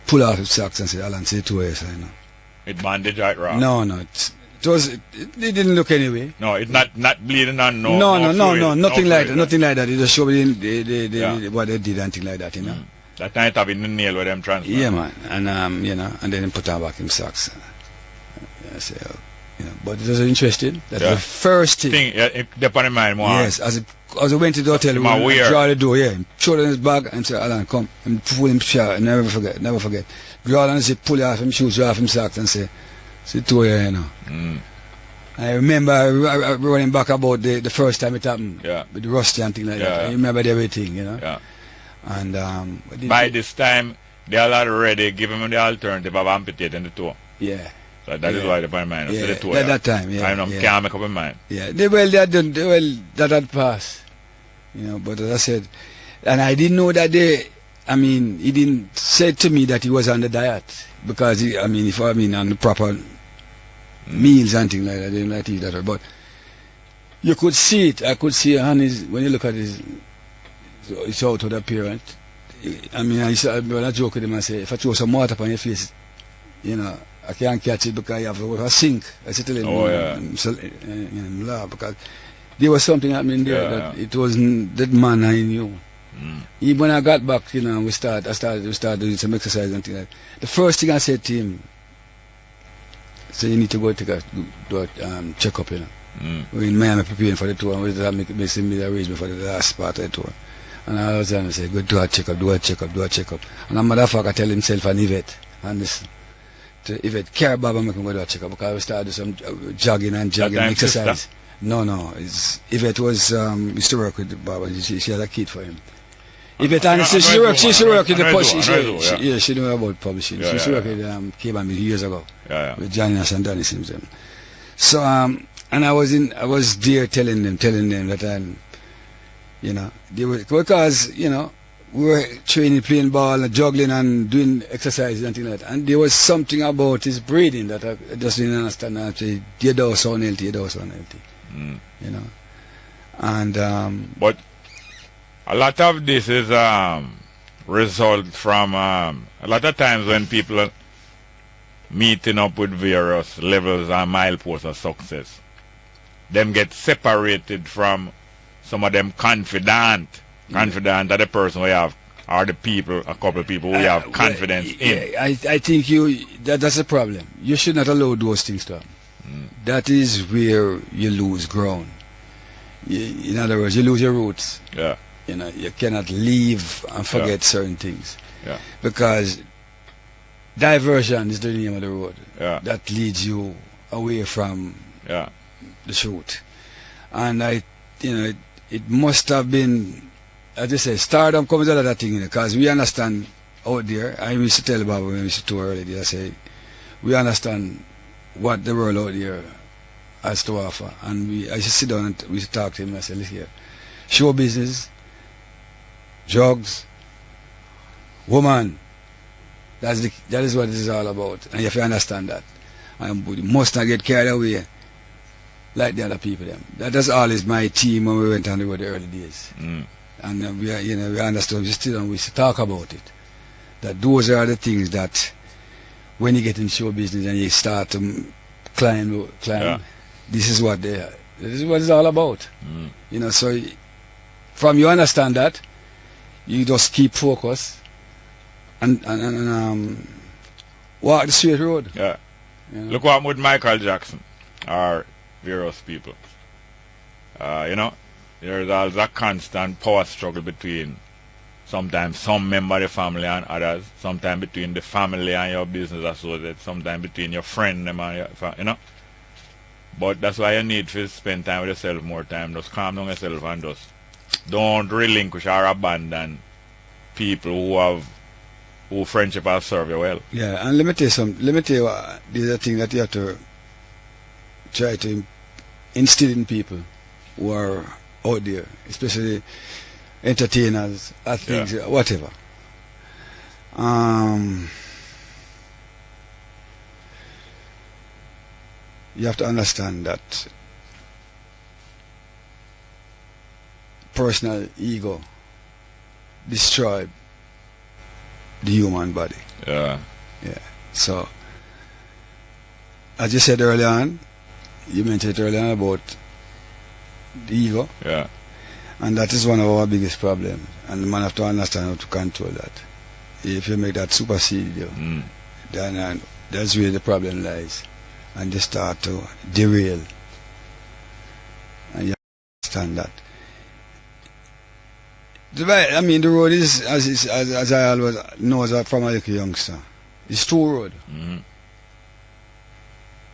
pull off his socks and said, Alan, say 2 years, you know. It bandaged right wrong. No, it didn't look anyway. No, it's not bleeding and no, nothing like that. Nothing like that. It just showed me what they did and things like that, you know. That night I've been in the nail with them transfer. Yeah, man. And you know, and then he put on back his socks. I say, you know, but it was interesting. That's the first thing. Depending on my mind. Yes, as I went to the hotel, we draw the door, throw it in his bag and say, Alan, come, and pull him shot, never forget. Draw and say, pull off him shoes, draw off him socks and say 2 years, you know. I remember running back about the first time it happened, with the rusty and things like that. I remember everything, you know. Yeah. And by this time, they are already giving him the alternative of amputating the toe. Yeah. So that is why they put in mind. Yeah. The toe, At that time, I can't make up my mind. Yeah. That had passed. You know, but as I said, and I didn't know that he didn't say to me that he was on the diet. Because, on the proper meals and things like that, I didn't like to eat that. But you could see it. I could see on his, when you look at his outward appearance. When I joke with him, I say, if I throw some water on your face, you know, I can't catch it because you have a sink. I said to him, because there was something happening there that it wasn't that man I knew. Even when I got back, you know, we started doing some exercise and things like that. The first thing I said to him, so you need to go do a check-up, you know. We're in Miami preparing for the tour, and we're making me arrangement for the last part of the tour. And I was trying to say, go do a check-up. And a motherfucker tell himself an Yvette, and this, to Yvette, care Baba make him go do a check-up, because we started some jogging exercise. Sister? No, Yvette was, used to work with Baba, she had a kid for him. Yvette, and she used to work in the post, she knew about publishing. She used to work with K-Bam years ago, with Johnny Nash and Danny Simpson. So, and I was there telling them that you know, because, you know, we were training, playing ball, and juggling and doing exercises and things like that. And there was something about his breathing that I just didn't understand. I said, you don't sound healthy. You know. And but a lot of this is result from a lot of times when people are meeting up with various levels and mileposts of success, them get separated from some of them confident that the person we have, or the people, a couple of people we have confidence in. I think that's a problem. You should not allow those things to happen. That is where you lose ground. In other words, you lose your roots. Yeah. You know, you cannot leave and forget certain things. Yeah. Because diversion is the name of the road. Yeah. That leads you away from the truth. And it must have been, as I say, stardom comes out of that thing, because we understand out there. I used to tell Baba when we used to tour earlier, I say, we understand what the world out there has to offer. And I used to sit down and we used to talk to him and I said, listen here, show business, drugs, woman, that is what this is all about. And you have to understand that. And you must not get carried away like the other people. That was always my team when we went on the road the early days. And we understood, we used to talk about it. That those are the things that when you get in show business and you start to climb, this is what it's all about. You know, so from you understand that, you just keep focused and walk the straight road. Yeah. You know? Look what happened with Michael Jackson or various people. You know, there's always a constant power struggle between sometimes some member of the family and others, sometimes between the family and your business associate, sometimes between your friend and your, you know. But that's why you need to spend time with yourself more time. Just calm down yourself and just don't relinquish or abandon people who friendship has served you well. Yeah, and let me tell you there's a thing that you have to try to instill in people who are out there, especially entertainers, athletes, whatever. You have to understand that personal ego destroys the human body. Yeah. Yeah. So, as you said earlier on, you mentioned earlier on about the ego. Yeah. And that is one of our biggest problems. And the man have to understand how to control that. If you make that supersede you, then that's where the problem lies. And they start to derail. And you understand that. I mean, the road is, as I always know as from a little youngster, it's two roads.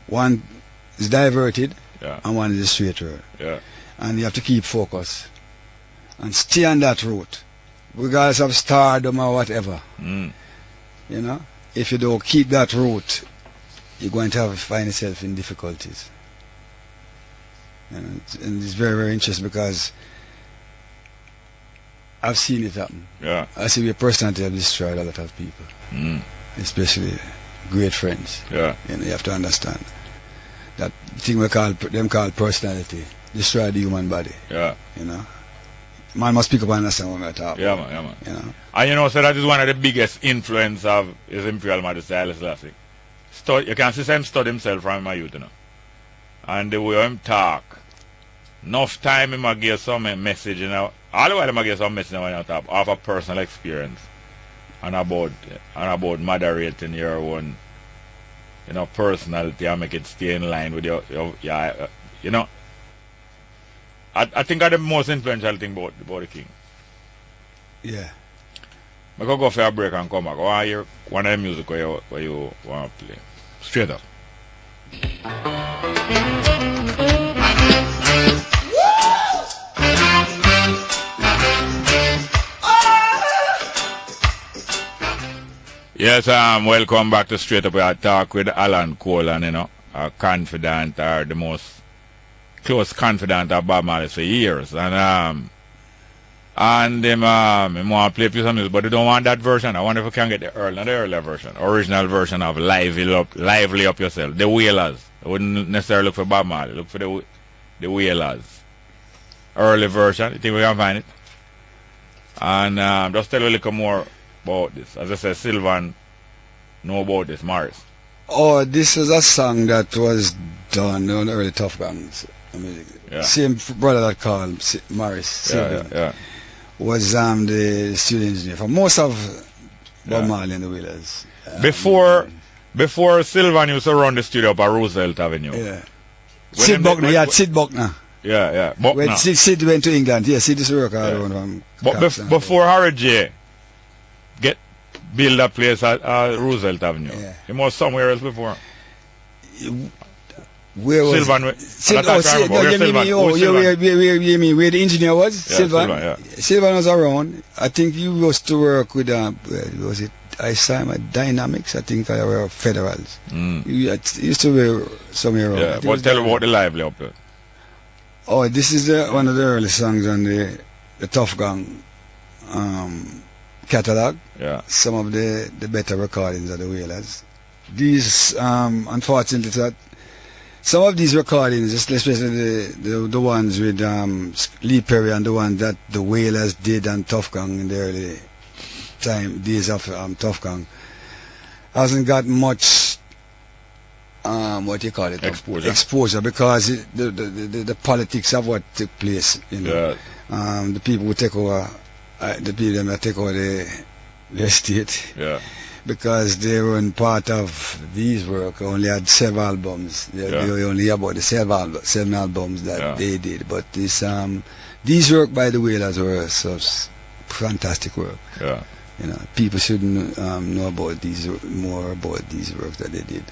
One is diverted, and one is a straight road. Yeah. And you have to keep focus and stay on that route, regardless of stardom or whatever. You know, if you don't keep that route, you're going to find yourself in difficulties. And it's very, very interesting because I've seen it happen. Yeah. I see your personality have destroyed a lot of people, especially great friends. Yeah. And you have to understand that thing we call personality destroy the human body. Yeah. You know, man must pick up and understand what we're talking. Yeah, man. Yeah, man. You know. And you know, so that is one of the biggest influence of His Imperial Majesty Haile Selassie. You can see him study himself from my youth, you know. And the way him talk, enough time him might give some message, you know. All the while him might give some message when you talk of a personal experience and about moderating your own, you know, personality and make it stay in line with your you know. I think that's the most influential thing about the king. Yeah. I could go for a break and come back. I want to hear one of the music where you want to play. Straight up. Yes, welcome back to Straight Up. I talk with Alan Cole, and you know, a confidant, or the most close confidant of Bob Marley for years, and them want to play a piece of music, but they don't want that version. I wonder if we can get the earlier version, original version of Lively Up Yourself, the Wailers. I wouldn't necessarily look for Bob Marley, look for the Wailers. Early version, you think we can find it? And just tell you a little more about this. As I said, Sylvan know about this, Morris. Oh, this is a song that was done on early Tough Gangs. I mean, same brother that called Morris, Sylvan, was the studio engineer for most of Bob Marley and the Wailers. Before Sylvan used to run the studio up at Roosevelt Avenue. Yeah. Sid Buckner, Sid Buckner. Yeah. When Sid went to England, Sid used to work around from But before Harry J build a place at Roosevelt Avenue, he was somewhere else before. Where was Sylvan? You mean where the engineer was? Sylvan? Sylvan was around. I think he used to work with was it Dynamics? I think they were Federals. He used to be somewhere around. Yeah, but tell about the Lively Up there. Oh, this is one of the early songs on the Tough Gang catalog. Yeah. Some of the better recordings of the Wailers. These, unfortunately, some of these recordings, especially the ones with Lee Perry and the ones that the Wailers did on Tough Gang in the early days of Tough Gang, hasn't got much exposure because the politics of what took place, you know. The people who take over the people that take over the estate, because they weren't part of these work, only had 7 albums. They were only about the 7 albums that they did, but these work by the Wailers were such fantastic work. You know, people should know about more about these works that they did.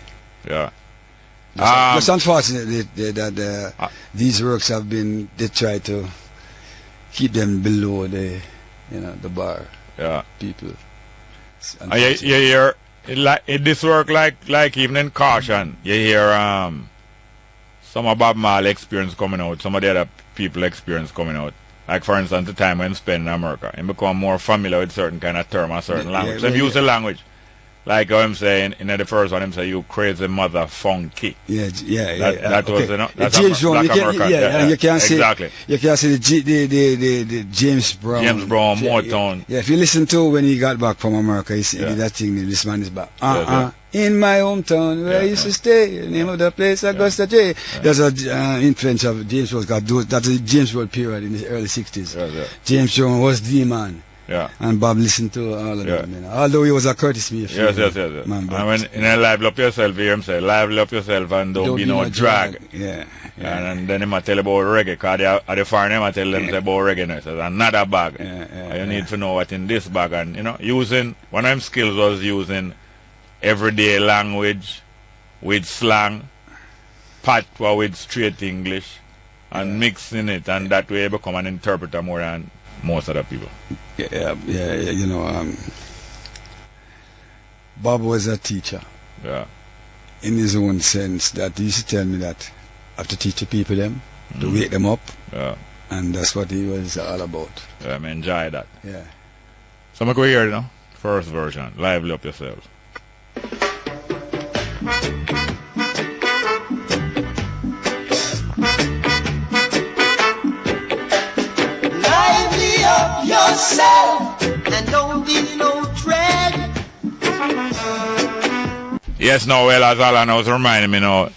It's unfortunately that these works have been, they try to keep them below the bar. Yeah. People. You hear this work like even in Caution. You hear some of Bob Marley experience coming out, some of the other people experience coming out. Like for instance, the time when spent in America, and become more familiar with certain kind of term or certain language. Them use the language. Like how I'm saying in the first one, him say you crazy mother funky. That was that's James Brown. You can't say exactly. You can't say the James Brown. James Brown, Motown. Yeah, if you listen to when he got back from America, he did that thing. This man is back. In my hometown where I used to stay, the name of the place Augusta J. There's a influence of James Brown. That's a James Brown period in the early 60s. James Brown was the man. Yeah. And Bob listened to all of them, although he was a Curtis Mayfield. Yes. Man, and when live up yourself, you hear him say, live up yourself and don't be no drag. Yeah. And then he might tell about reggae, because at the foreign him tell them about reggae now. So another bag. And you need to know what in this bag. And using one of them skills was using everyday language with slang, patois with straight English, and mixing it, and that way you become an interpreter more than most other people. Bob was a teacher. Yeah. In his own sense, that he used to tell me that I have to teach the people them, to wake them up. Yeah. And that's what he was all about. Yeah, I enjoy that. Yeah. So I'm going to go here now. First version. Lively up yourselves. Yourself and don't be no dread. Yes, now, well, as Alan was reminding me now,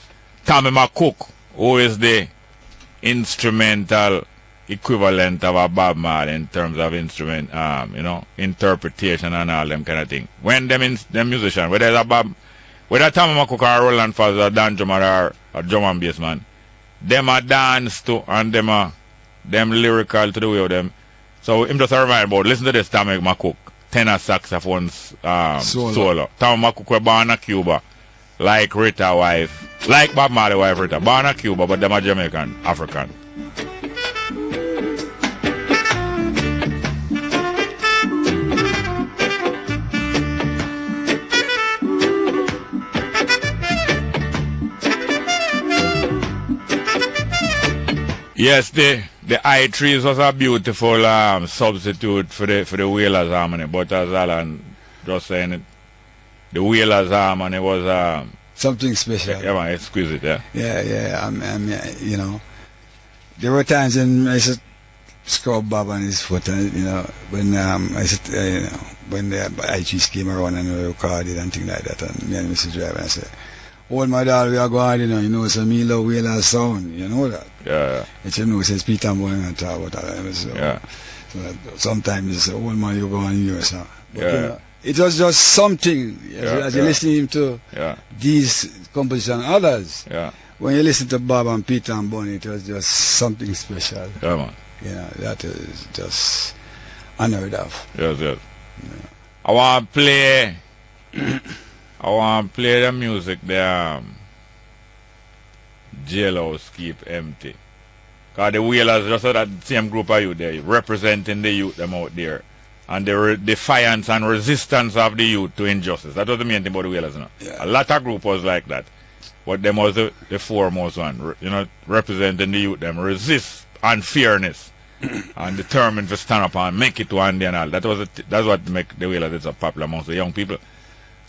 Tommy McCook, who is the instrumental equivalent of a Bob Marley in terms of instrument, interpretation and all them kind of thing. When them musician, whether Tommy McCook or Roland Faz or Dan Drummer or drum and bass man, them a dance to and them lyrical to the way of them. So him just remind about, listen to this Tommy McCook, tenor saxophone solo. Tommy McCook was born in Cuba, like Rita wife, like Bob Marley wife Rita, born in Cuba, but them are Jamaican, African. Yes, the I-trees was a beautiful substitute for the Whalers Harmony, but as Alan just saying it, the Whalers Harmony was something special. Yeah, man, exquisite. Yeah. There were times when I used to scrub Bob on his foot, and when when the I-trees came around and we recorded and things like that, and me and Mrs. Driver, I said, "Old my dad, we are going, so me love Whalers sound, you know that." Yeah. It's says Peter Boy and talk about that. So sometimes you say, "Old man, you go on yours." But it was just something as you listening to these compositions and others. Yeah. When you listen to Bob and Peter and Bonnie, it was just something special. Yeah, man. That is just unheard of. Yes. Yeah. I want to play the music there. Jailhouse keep empty. Because the Whalers just that same group of youth there, representing the youth them out there. And the defiance and resistance of the youth to injustice. That was the main thing about the Whalers. A lot of group was like that. But them was the foremost one. Representing the youth them. Resist unfairness. And determined to stand up and make it one day and all. That's what make the Whalers so popular amongst the young people.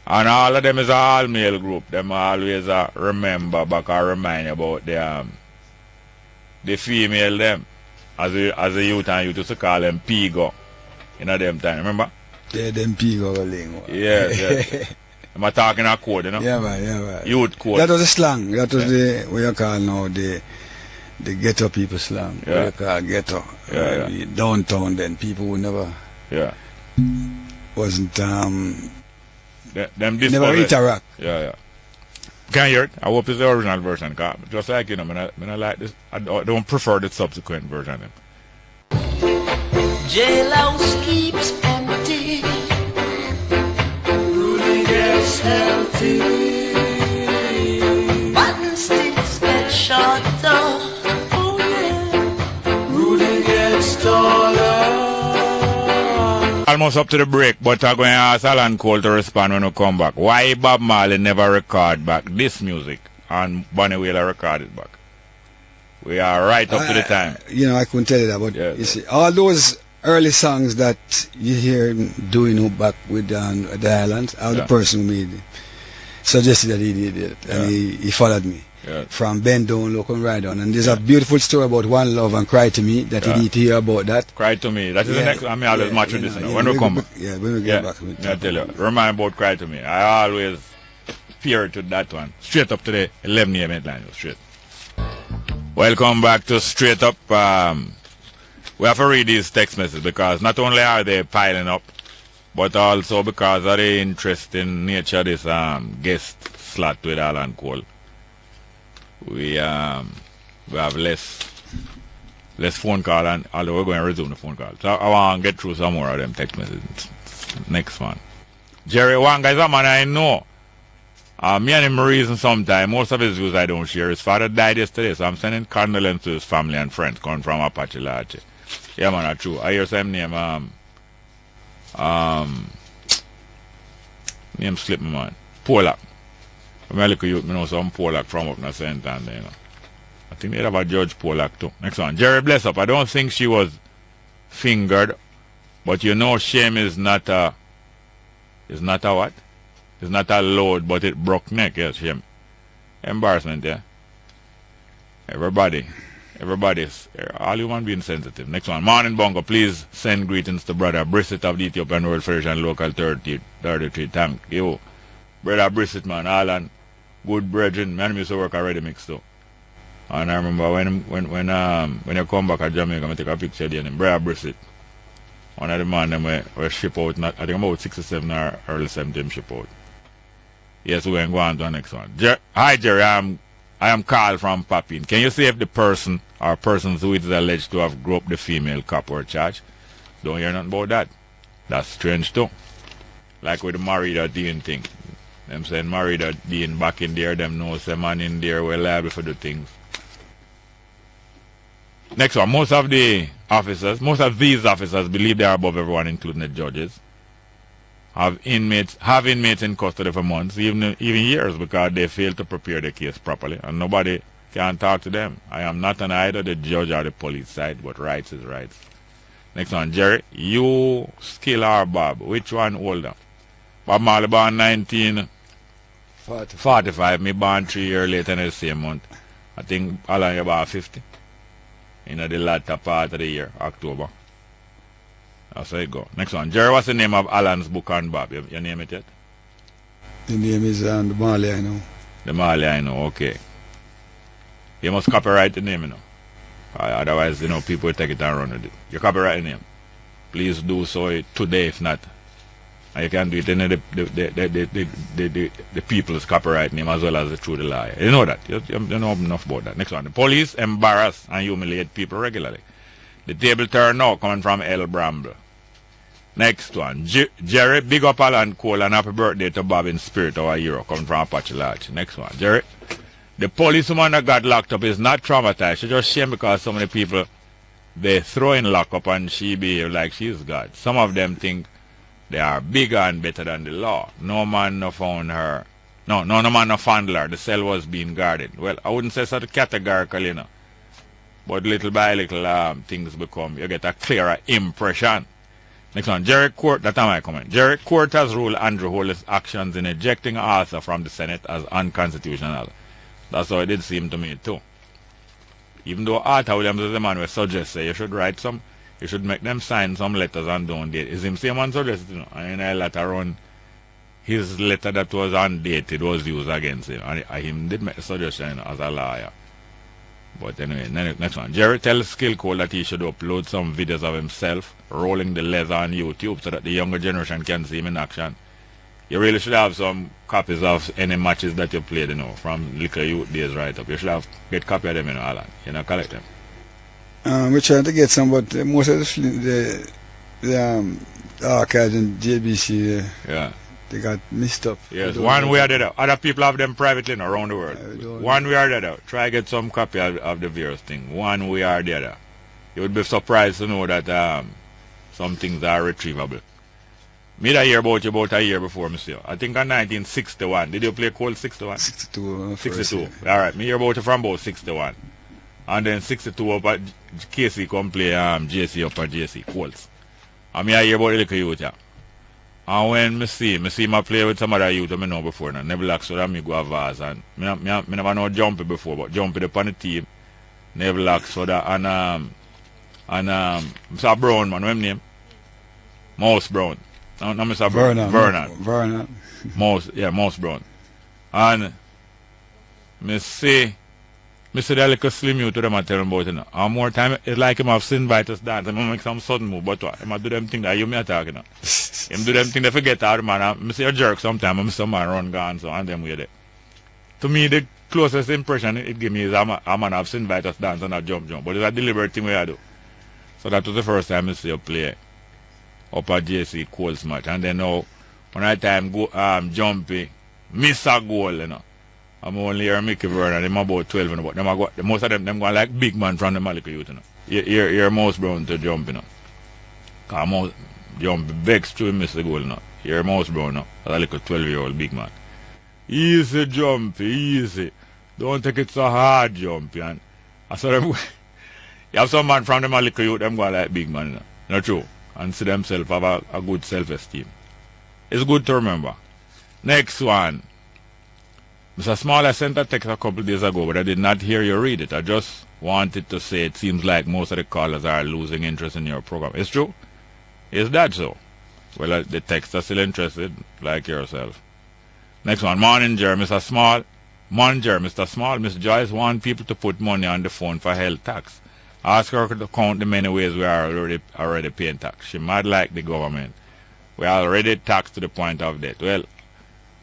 And all of them is an all-male group. Them always remember back or remind about the female them. As a youth, and you used to call them Pigo in them time, remember? Yeah, them Pigo. Yes. I'm talking a code, Yeah, man. Youth code. That was a slang. That was what you call now the ghetto people slang. What you call ghetto. Downtown then, people who never wasn't never interact. Yeah. Can you hear it? I hope it's the original version. Cause just like I like this. I don't prefer the subsequent version. Jailhouse keeps empty. Rudy gets healthy. Button sticks get shot off. Oh yeah. Rudy gets tall. almost up to the break, but I'm going to ask Alan Cole to respond when we come back. Why Bob Marley never record back this music and Bonnie Wheeler recorded back? We are right up to the time. I couldn't tell you that, but you see, all those early songs that you hear him doing back with the islands, the person who made it suggested that he did it, and he followed me. From Bend Down, Look and Ride On. And there's a beautiful story about One Love and Cry to Me that you need to hear about that. Cry to Me. That is the next. I mean, I'll match with this when we come back. When we get back. I tell you, remind about Cry to Me. I always peer to that one. Straight up to the 11 a.m. headline. Straight. Welcome back to Straight Up. We have to read these text messages because not only are they piling up, but also because of the interesting nature of this guest slot with Alan Cole. We have less phone call, and although we're going to resume the phone call. So I want to get through some more of them text messages. Next one. Jerry Wanga is a man I know. Me and him reason sometime. Most of his views I don't share. His father died yesterday, so I'm sending condolences to his family and friends coming from Apache Lodge. Yeah, man, that's true. I hear some name, name slip me, man. Polak. When I look at you, I know some Polak from up in the St. Anne, I think they have a Judge Polak too. Next one. Jerry Bless Up. I don't think she was fingered, but shame is not a what? It's not a load, but it broke neck. Yes, shame. Embarrassment, yeah. Everybody's all human being sensitive. Next one. Morning Bongo, please send greetings to Brother Brissett of the Ethiopian World Federation Local 33. Thank you. Brother Brissett, man, Alan. Good brethren, man, used to work already mixed too. And I remember when you come back to Jamaica, I take a picture of him, Brother Brissett. One of the man them were ship out, I think about 67 or early 17 ship out. Yes, we're going to go on to the next one. Hi Jerry, I am Carl from Papin. Can you say if the person or persons who is alleged to have groped the female cop were charged? Don't hear nothing about that. That's strange too. Like with the Marida Dean thing. Them saying Marida Dean back in there, them know some man in there were liable for the things. Next one. Most of these officers believe they are above everyone, including the judges. Have inmates in custody for months, even years, because they fail to prepare the case properly, and nobody can talk to them. I am not on either the judge or the police side, but rights is rights. Next one, Jerry. You, Skill or Bob? Which one older? Bob Marley born 1945. Me born 3 years later in the same month. I think Alan you about 50. In the latter part of the year, October. That's how it go. Next one. Jerry, what's the name of Alan's book on Bob? You name it yet? The name is The Marley I Know. The Marley I Know, okay. You must copyright the name, otherwise, people will take it and run with it. You copyright the name. Please do so today, if not. And you can do it in the people's copyright name as well as through the law. You know that. You know enough about that. Next one. The police embarrass and humiliate people regularly. The table turn now coming from El Bramble. Next one. Jerry, big up Alan Cole and happy birthday to Bob in spirit, our hero, coming from Apache Lodge. Next one. Jerry, the policewoman that got locked up is not traumatized. She's just shame because so many people, they throw in lockup and she behave like she's God. Some of them think they are bigger and better than the law. No man no found her. No man no found her. The cell was being guarded. Well, I wouldn't say so categorically, but little by little things become, you get a clearer impression. Next one, Jerry Court, that's my comment. Jerry Court has ruled Andrew Hollis' actions in ejecting Arthur from the Senate as unconstitutional. That's how it did seem to me too. Even though Arthur Williams is the man who suggests you should write you should make them sign some letters and don't date. Is him same man suggested, and then later on, his letter that was undated was used against him. And him did make a suggestion as a lawyer. But anyway, next one. Jerry tells SkillCole that he should upload some videos of himself rolling the leather on YouTube so that the younger generation can see him in action. You really should have some copies of any matches that you played, from little youth days right up. You should get copy of them, Alan. Collect them. We're trying to get some, but most of the archives in JBC, they got messed up. Yes, one way or the other. Other people have them privately around the world. One way or the other. Try to get some copy of the various thing. One way or the other. You would be surprised to know that some things are retrievable. Me that hear about you about a year before, monsieur. I think in 1961. Did you play Cole 61? 62. 62. Alright, me hear about you from about 61. And then 62 up at KC come play JC up at JC Colts. And me I hear about the little youth, yeah. And when me see me play with some other youth I know before now. Nebulax so that me go a vase and me never know Jumpy before, but Jumpy upon the team. Nebulax so that and Mr. Brown man, what him name? Mouse Brown. No, Mr. Vernon. Mouse Brown. And me see that little slim you to them and tell them about it. You know. And more time, it's like him have sin vitals dance. Him make some sudden move, but what? Him do them things that you me talking about. Him do them things they forget out, man. I see a jerk sometimes. I see man run gone, so and them way there. To me, the closest impression it give me is a man have sin vitals dance and a jump. But it's a deliberate thing we I do. So that was the first time I see you play up at JC Coles match. And then now, when I time go Jumpy, miss a goal, you know. I'm only here Mickey Vernon, them about 12, you know, but them go, most of them go like big man from the Malika youth, you know. You're Mouse Brown to jump, you know. Because Mouse Jumpy begs to miss the goal, you know. You're Mouse Brown, you know, as a little 12-year-old big man. Easy, Jumpy, easy. Don't take it so hard, Jumpy. And I saw them, you have some man from the Malika youth, them go like big man, you know. Not true. And see themselves have a good self-esteem. It's good to remember. Next one. Mr. Small, I sent a text a couple days ago, but I did not hear you read it. I just wanted to say it seems like most of the callers are losing interest in your program. It's true? Is that so? Well, the text are still interested, like yourself. Next one. Morning, Jerry, Mr. Small. Morning, Jerry, Mr. Small. Miss Joyce want people to put money on the phone for health tax. Ask her to count the many ways we are already paying tax. She might like the government. We are already taxed to the point of death. Well,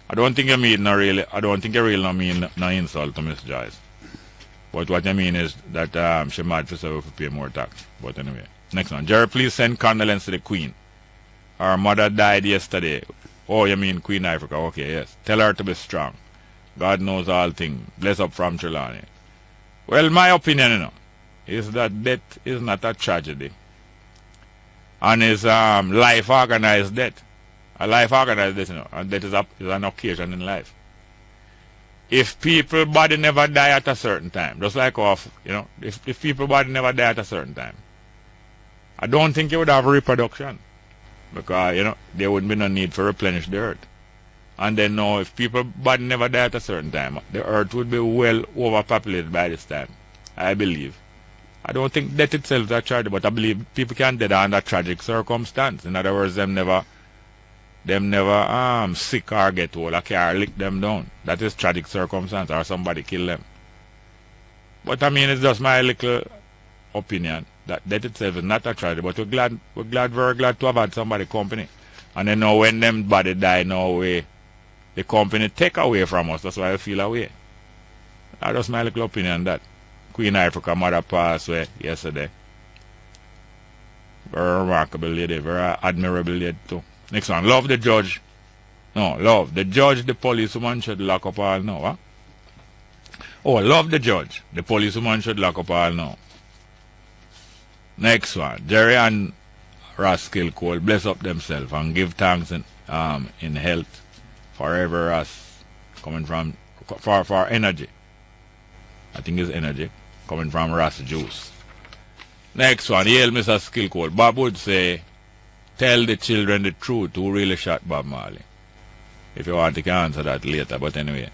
I don't think you really mean no insult to Miss Joyce. But what I mean is that she might for pay more tax. But anyway. Next one. Jerry, please send condolences to the Queen. Her mother died yesterday. Oh, you mean Queen Africa? Okay, yes. Tell her to be strong. God knows all things. Bless up from Trelawney. Well, my opinion, you know, is that death is not a tragedy. And is life organized death. A life organized death, you know, and death is an occasion in life. If people body never die at a certain time, just like off, you know, if people body never die at a certain time, I don't think you would have reproduction. Because, you know, there wouldn't be no need for replenish the earth. And then now, if people body never die at a certain time, the earth would be well overpopulated by this time, I believe. I don't think death itself is a tragedy, but I believe people can die under tragic circumstance. In other words, them never sick or get old, a car lick them down. That is tragic circumstance, or somebody kill them. But I mean, it's just my little opinion that death itself is not a tragedy. But we're very glad to have had somebody company. And then now when them body die, now the company take away from us. That's why I feel away. That's just my little opinion on that. Queen Africa mother passed away yesterday. Very remarkable lady, very admirable lady too. Next one. Love the judge. No, love. The judge, the policewoman should lock up all now. Huh? Oh, love the judge. The policewoman should lock up all now. Next one. Jerry and SkillCole bless up themselves and give thanks in health forever as coming from for energy. I think it's energy coming from Ras Juice. Next one. Hail Mr. SkillCole. Bob would say, tell the children the truth who really shot Bob Marley. If you want, you can answer that later. But anyway,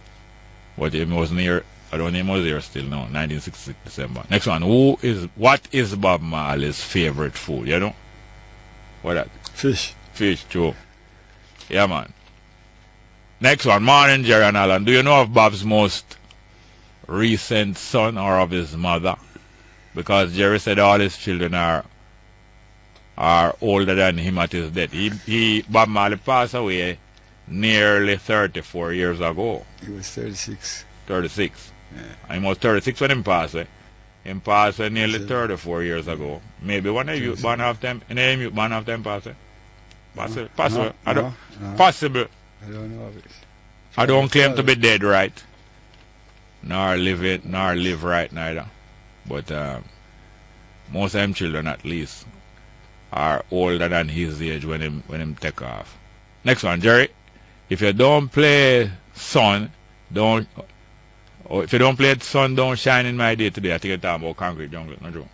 but he wasn't here. I don't know if he was here still now. 1966 December. Next one. What is Bob Marley's favorite food? You know? What that? Fish. Fish, true. Yeah, man. Next one. Morning, Jerry and Alan. Do you know of Bob's most recent son or of his mother? Because Jerry said all his children are older than him at his death. Bob Marley passed away nearly 34 years ago. He was 36. 36. Yeah. And he was 36 when he passed away. He passed away nearly 34 years ago. Maybe one of you born half time. Any of you born half time passed away? Possible. Possible. Possible. I don't know of it. I don't claim to be dead right. Nor live right neither. But most of them children at least are older than his age when him take off. Next one, Jerry. If you don't play Sun, don't. Or if you don't play Sun, don't shine in my day today. I think you're talking about Concrete Jungle. No joke.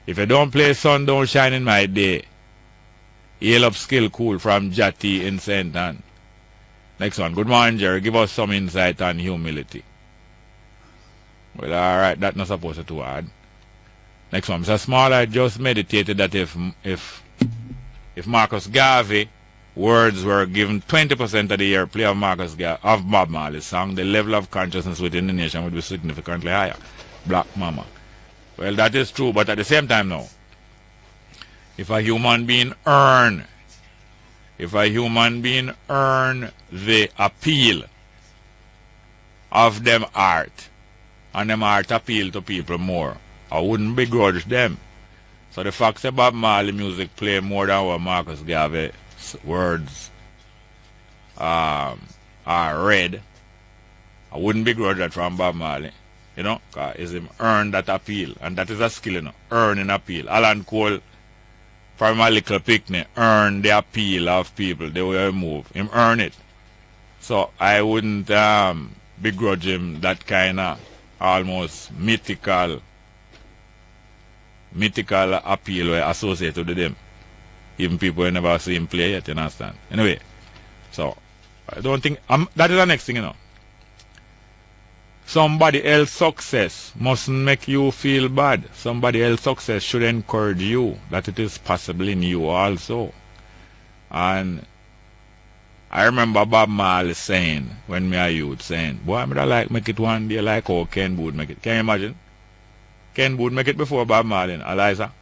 If you don't play Sun, don't shine in my day. Hail up SkillCole from Jati in St. Ann. Next one. Good morning, Jerry. Give us some insight on humility. Well, alright. That's not supposed to be too hard. Next one. Mr. Small, I just meditated that if Marcus Garvey words were given 20% of the airplay of Bob Marley's song, the level of consciousness within the nation would be significantly higher. Black Mama. Well, that is true, but at the same time now, if a human being earn the appeal of them art, and them art appeal to people more, I wouldn't begrudge them. So the fact that Bob Marley music play more than what Marcus Garvey words are read, I wouldn't begrudge that from Bob Marley. You know, because it's him earn that appeal, and that is a skill, you know, earning appeal. Alan Cole, from a little picnic, earn the appeal of people the way he move. Him earn it. So I wouldn't begrudge him that kind of almost mythical appeal associated with him. Even people who never see him play yet, you understand? Anyway, so I don't think that is the next thing, you know. Somebody else's success mustn't make you feel bad. Somebody else's success should encourage you that it is possible in you also. And I remember Bob Marley saying, when me a youth, saying, boy, I'm like make it one day like how Ken Boone make it. Can you imagine? Ken Boone make it before Bob Marley, Eliza.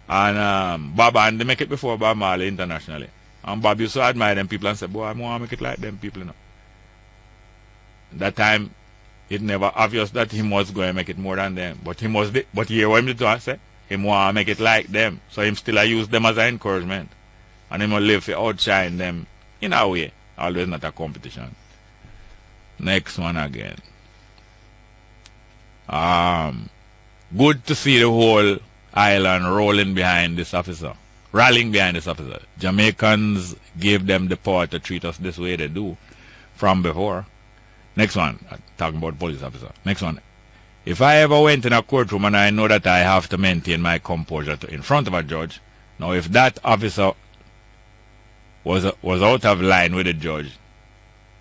And Bob and they make it before Bob Marley internationally. And Bob used to admire them people and say, boy, I want to make it like them people, you know. That time, it never obvious that he was going to make it more than them. But he must, but here what him to say, he want to make it like them. So him still use them as an encouragement. And he must live to outshine them in a way. Always not a competition. Next one again. Good to see the whole island rolling behind this officer. Rallying behind this officer. Jamaicans gave them the power to treat us this way they do from before. Next one, talking about police officer. Next one, if I ever went in a courtroom and I know that I have to maintain my composure in front of a judge, now if that officer was out of line with the judge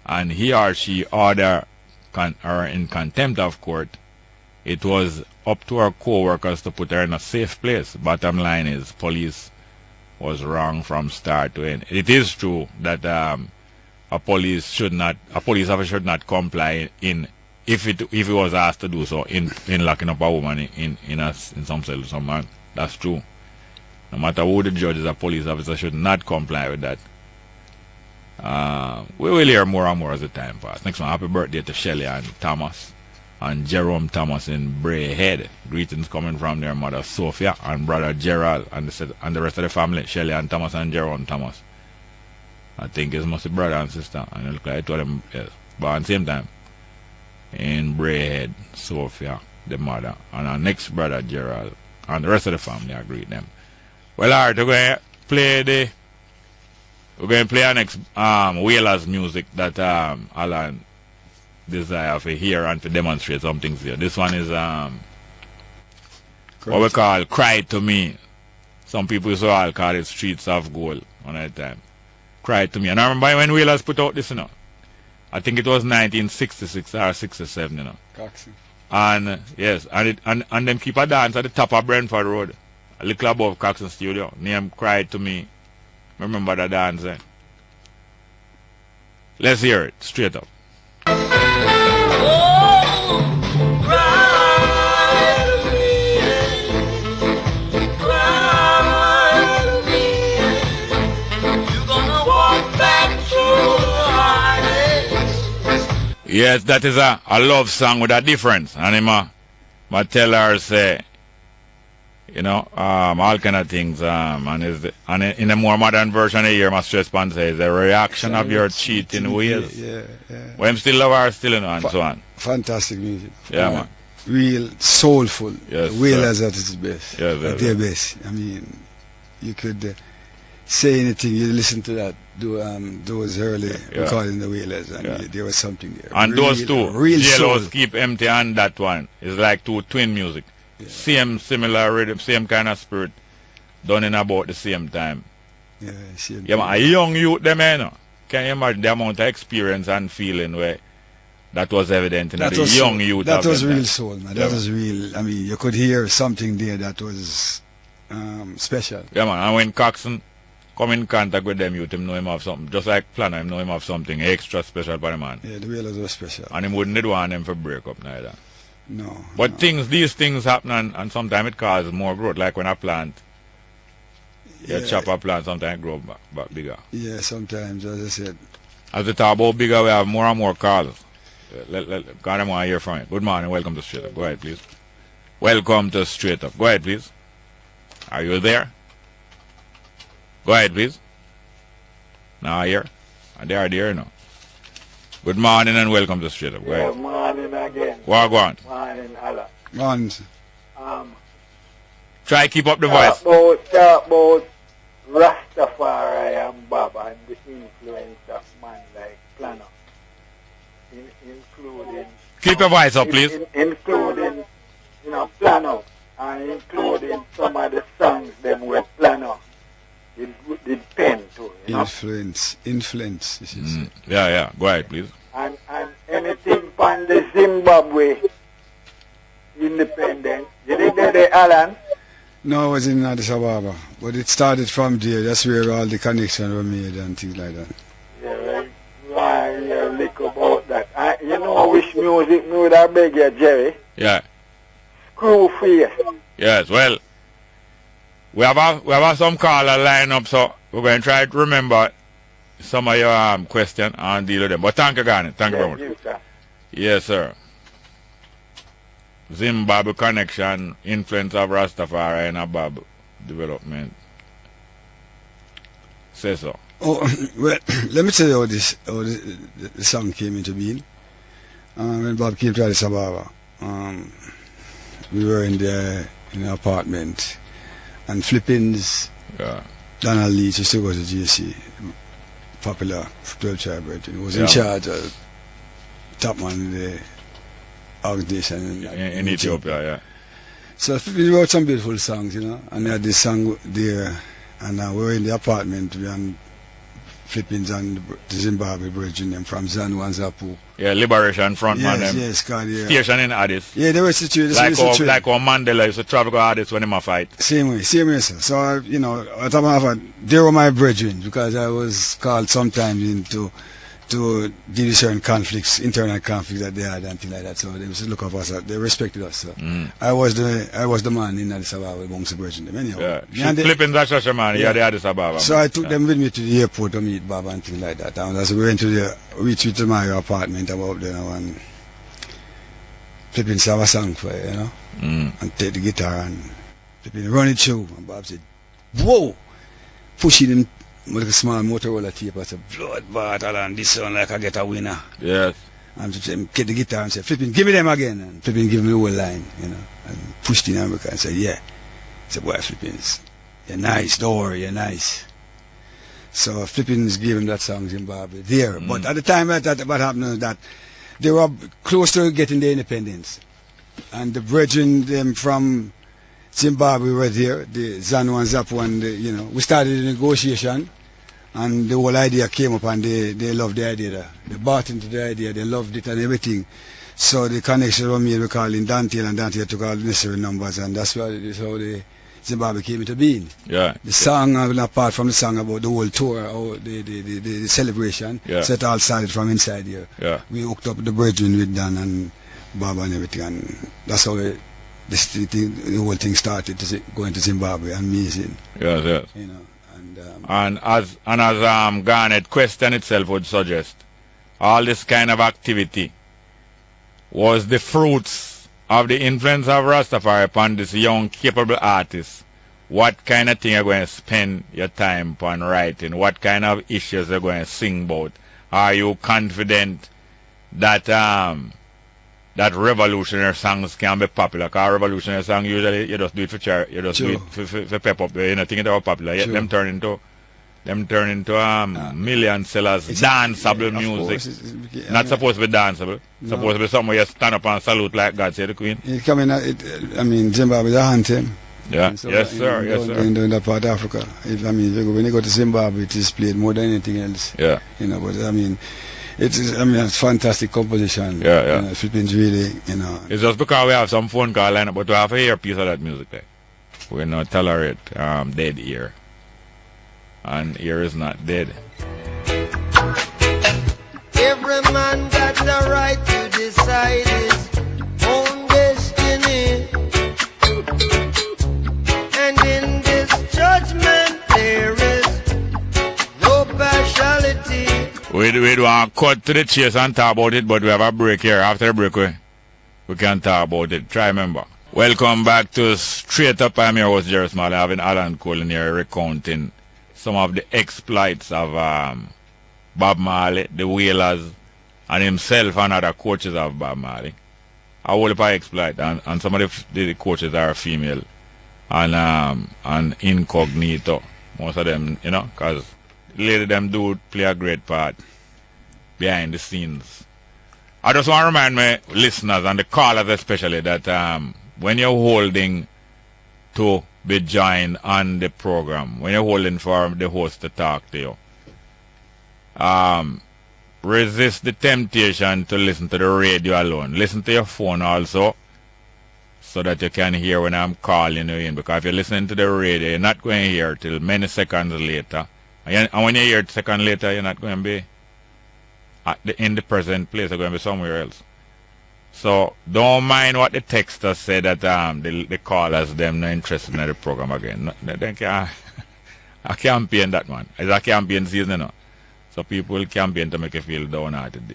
and he or she order or in contempt of court, it was up to our co-workers to put her in a safe place. Bottom line is police was wrong from start to end. It is true that a police officer should not comply if he was asked to do so in locking up a woman in some cell or some man. That's true. No matter who the judge is, a police officer should not comply with that. We will hear more and more as the time passes. Next one, happy birthday to Shelley and Thomas and Jerome Thomas in Bray Head. Greetings coming from their mother Sophia and brother Gerald and the rest of the family, Shelley and Thomas and Jerome Thomas. I think it's mostly brother and sister, and it look like two of them, yes. But at the same time, in Bray Head, Sophia, the mother, and our next brother Gerald, and the rest of the family, I greet them. Well, alright, we're going to play our next Whalers music that Alan desire to hear and to demonstrate some things here. This one is what we call Cry to Me. Some people used to call it Streets of Gold on that time. Cry to Me. And I remember when Whalers put out this, you know. I think it was 1966 or 67, you know. Coxie. And yes, and them keep a dance at the top of Brentford Road, a little above Coxon Studio. Name Cry to Me. Remember the dance, eh? Let's hear it straight up. Yes, that is a love song with a difference. And I tell her, say, you know, all kind of things. And in a more modern version of here, my stress band says, the reaction of your cheating ways. Yeah. Well, I'm still love her, still, you know, and so on. Fantastic music. Yeah, man. Real soulful. Yes. Whalers at its best. Yes, at their best. I mean, you could say anything. You listen to that. Those early recording the Wailers, and there was something there. And real, those two, real Yellows soul. Keep Empty and that one is like two twin music. Same similar rhythm, same kind of spirit, done in about the same time. Yeah, same. Yeah, man, a young youth, them, you know. Can you imagine the amount of experience and feeling where that was evident in the young youth? That was real soul, man. That was real. I mean, you could hear something there that was special. Yeah, man. And when Coxon come in contact with them youth, him know him have something. Just like Planner, him know him have something extra special for the man. Yeah, the Wailers was special. And him wouldn't want them for break up neither. No. But these things happen, and sometimes it causes more growth. Like when a plant, you chop a plant, sometimes it grow back bigger. Yeah, sometimes, as I said. As we talk about bigger, we have more and more calls. God, I want to hear from you. Good morning. Welcome to Straight Up. Go ahead, please. Welcome to Straight Up. Go ahead, please. Are you there? Go ahead, please. Now here. And they are there now. Good morning and welcome to Straight Up. Go ahead. Good morning again. Go on. Morning, Allah. Morning. Try keep up the voice. Talk about Rastafari and Bob and the influence of man like Planner. Including... Keep your voice up, please. Including, Planner. And including some of the songs them with Planner. Did pen to, Influence, you should say. Yeah. Go ahead, please. And anything from the Zimbabwe independence. Did it get the Alan? No, it was in Addis Ababa. But it started from there. That's where all the connections were made and things like that. Yeah, well, look about that. You know which music me would have beg you, Jerry? Yeah. Screwface. Yes, well, we have some caller line up, so we're going to try to remember some of your questions and deal with them. But thank you, Garnet. Thank you very much. You, sir. Yes, sir. Zimbabwe connection, influence of Rastafari and Abab development. Say so. Oh, well, let me tell you how the song came into being. When Bob came to Addis Ababa, we were in the apartment, and Flippins, Donald Lee, used to go to GSC, popular 12 Tribe Brethren, was in charge of top man in the organization in Ethiopia, So Flippins wrote some beautiful songs, and they had this song there, and we were in the apartment, and Flippins and the Zimbabwe brethren them from Zanu and Zapu. Yeah, Liberation Front man them. Yes, God, yeah. Station in Addis. Yeah, they were situated. Like how Mandela used to travel to Addis when he fight. Same way, sir. So, they were my brethren because I was called sometimes to deal with certain conflicts, internal conflicts that they had and things like that. So they used to look at us, they respected us. So I was the man in Addis Ababa amongst the brethren. Anyhow, Flipping that such a man, the Addis Ababa. So I took them with me to the airport to meet Baba and things like that. And as we went to my apartment about there, and Flipping have a song for you, and take the guitar and Flipping run it through. And Bob said, "Whoa!" Pushing him. With a small Motorola tape, I said, "Blood battle and this sound like I get a winner." Yes. And get the guitar and say, "Flipping, give me them again." And Flipping give me the whole line, and pushed in America and said, "Yeah." I said, "Boy, Flippins, you're nice, don't worry, you're nice." So Flippins gave him that song, Zimbabwe, there. But at the time what happened was that they were close to getting their independence. And the brethren them from Zimbabwe were there, the Zanu and Zapu, and we started the negotiation, and the whole idea came up, and they loved the idea. They bought into the idea, they loved it and everything. So the connection was made, we called in Dante, and Dante took all the necessary numbers, and that's how the Zimbabwe came into being. Yeah. The song, apart from the song about the whole tour, or the celebration, so it all started from inside here. Yeah. We hooked up the brethren with Dan and Baba and everything, and that's how the whole thing started going to Zimbabwe and amazing. Yes. And as Garnet question itself would suggest, all this kind of activity was the fruits of the influence of Rastafari upon this young, capable artist. What kind of thing are you going to spend your time upon writing? What kind of issues are you going to sing about? Are you confident that that revolutionary songs can be popular? Because revolutionary song usually you just do it for charity, you just do it for pep up, think it was popular, yet them turn into them turn into million sellers, danceable music. Not supposed to be danceable. No. Supposed to be somewhere you stand up and salute like God said the Queen. It coming. I mean, Zimbabwe is a anthem. Yeah. So Yes, sir. Yes, sir. In that part of Africa, when you go to Zimbabwe, it is played more than anything else. Yeah. You know, but I mean, it's fantastic composition. Yeah, yeah. You know, Philippines really, you know. It's just because we have some phone call line, but we have to hear a piece of that music there. We not tolerate dead ear. And ear is not dead. Every man got the right to decide his own destiny. And in this judgment there is no partiality. We want to cut to the chase and talk about it, but we have a break here. After the break, we can talk about it. Try remember. Welcome back to Straight Up. I'm your host, Jerry Smalley. Having Alan Cole in here recounting some of the exploits of Bob Marley, the Wailers, and himself and other coaches of Bob Marley. A whole heap of exploit, and some of the coaches are female and incognito. Most of them, you know, because lady them do play a great part behind the scenes. I just want to remind my listeners and the callers especially that when you're holding to be joined on the program, when you're holding for the host to talk to you, resist the temptation to listen to the radio alone. Listen to your phone also, so that you can hear when I'm calling you in. Because if you're listening to the radio, you're not going to hear till many seconds later. And when you hear it a second later, you're not going to be in the present place. You're going to be somewhere else. So don't mind what the texters say that the callers them not interested in the program again. I campaign that one. It's a campaign season, you know. So people campaign to make you feel downhearted.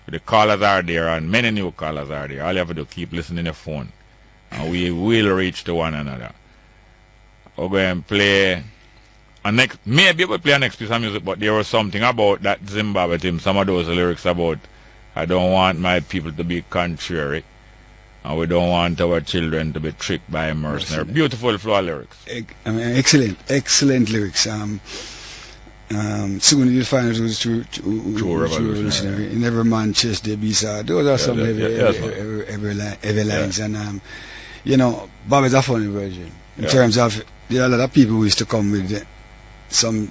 The callers are there and many new callers are there. All you have to do is keep listening to your phone. And we will reach to one another. We're going to play maybe we'll play a next piece of music, but there was something about that Zimbabwe team, some of those lyrics about I don't want my people to be contrary, and we don't want our children to be tricked by a mercenary. Beautiful flow lyrics. I mean, excellent lyrics. Soon you'll find it was true revolutionary. In every man chest there be side. Those are some every lines, and you know, Bob is a funny version in terms of there are a lot of people who used to come with some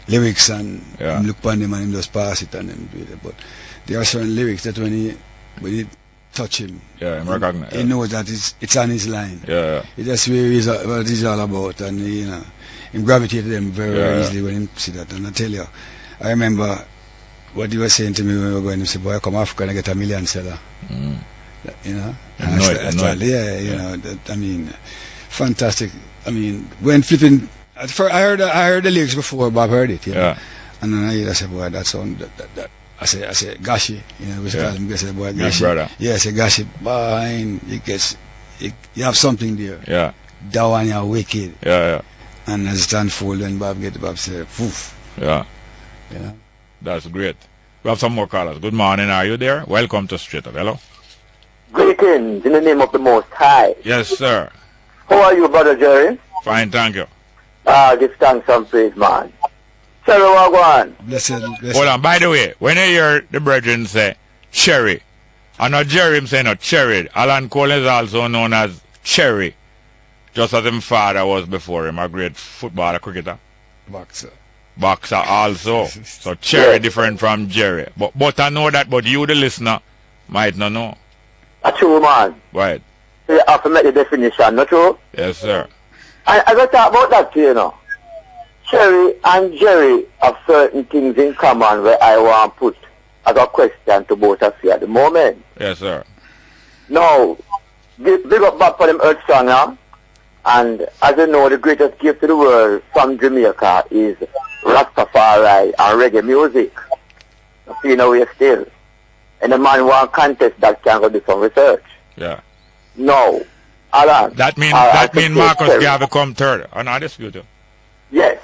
lyrics and look upon them and him just pass it and then do it, but there are certain lyrics that when you touch him, he knows that it's on his line. It just really what it's all about, and you know, he gravitated them very easily when he see that. And I tell you, I remember what he was saying to me when we were going to say, boy, come Africa and get a million seller. You know? You know, I mean, fantastic. I mean, when flipping, at first I heard the lyrics before Bob heard it, you know? And then I said, boy, that sound, that. I say, Gashi, you know, we call him, I say, boy, Gashi. Big brother. Yeah, I say, Gashi, boy, you have something there. Yeah. That one you're wicked. Yeah. And as it unfolds, when Bob say, poof. Yeah. Yeah. That's great. We have some more callers. Good morning, are you there? Welcome to Straight Up. Hello? Greetings in the name of the Most High. Yes, sir. How are you, Brother Jerry? Fine, thank you. Give thanks and praise, man. Cherry Wagwan. Blessed. Hold on, by the way, when you hear the brethren say Cherry, I know Jerry him say not Cherry. Alan Cole is also known as Cherry, just as his father was before him, a great footballer, cricketer. Boxer also. So Cherry different from Jerry. But I know that, but you the listener might not know. A true man. Right. You have to make the definition, not true? Yes, sir. I got to talk about that too, you know. Cherry and Jerry have certain things in common where I want to put as a question to both of you at the moment. Yes, sir. Now, big up back for them earth song now. And as you know, the greatest gift to the world from Jamaica is Rastafari and reggae music. You know, we're still. And the man want contest that can go do some research. Yeah. No. Alan. That mean Marcus Garvey come third. I'm not disputing. Yes.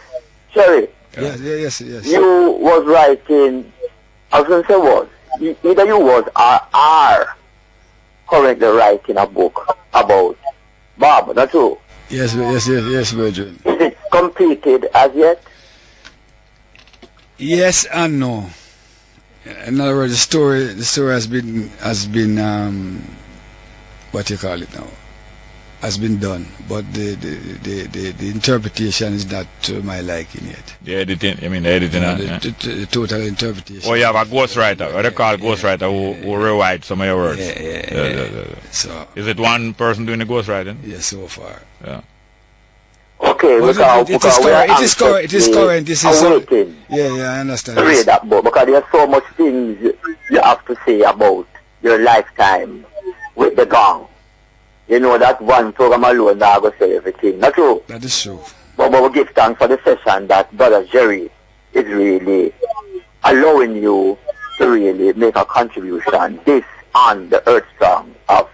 Cherry. Yes. You was writing, I was going to say was, either you was or are currently writing a book about Bob, not true? Yes, Virgin. Is it completed as yet? Yes and no. In other words, the story has been what you call it now, has been done, but the interpretation is not to my liking yet. The editing, I mean the editing. The total interpretation. Oh, you have a ghostwriter, what they call ghostwriter who rewrites some of your words. Yeah. So, is it one person doing the ghostwriting? Yes, so far. Yeah. Okay, well, it is current. This is waiting. Yeah, I understand. To read that book because there's so much things you have to say about your lifetime with the gang. You know that one program alone that will say everything. Not true? That is true. But we give thanks for the session that Brother Jerry is really allowing you to really make a contribution this on the earth song of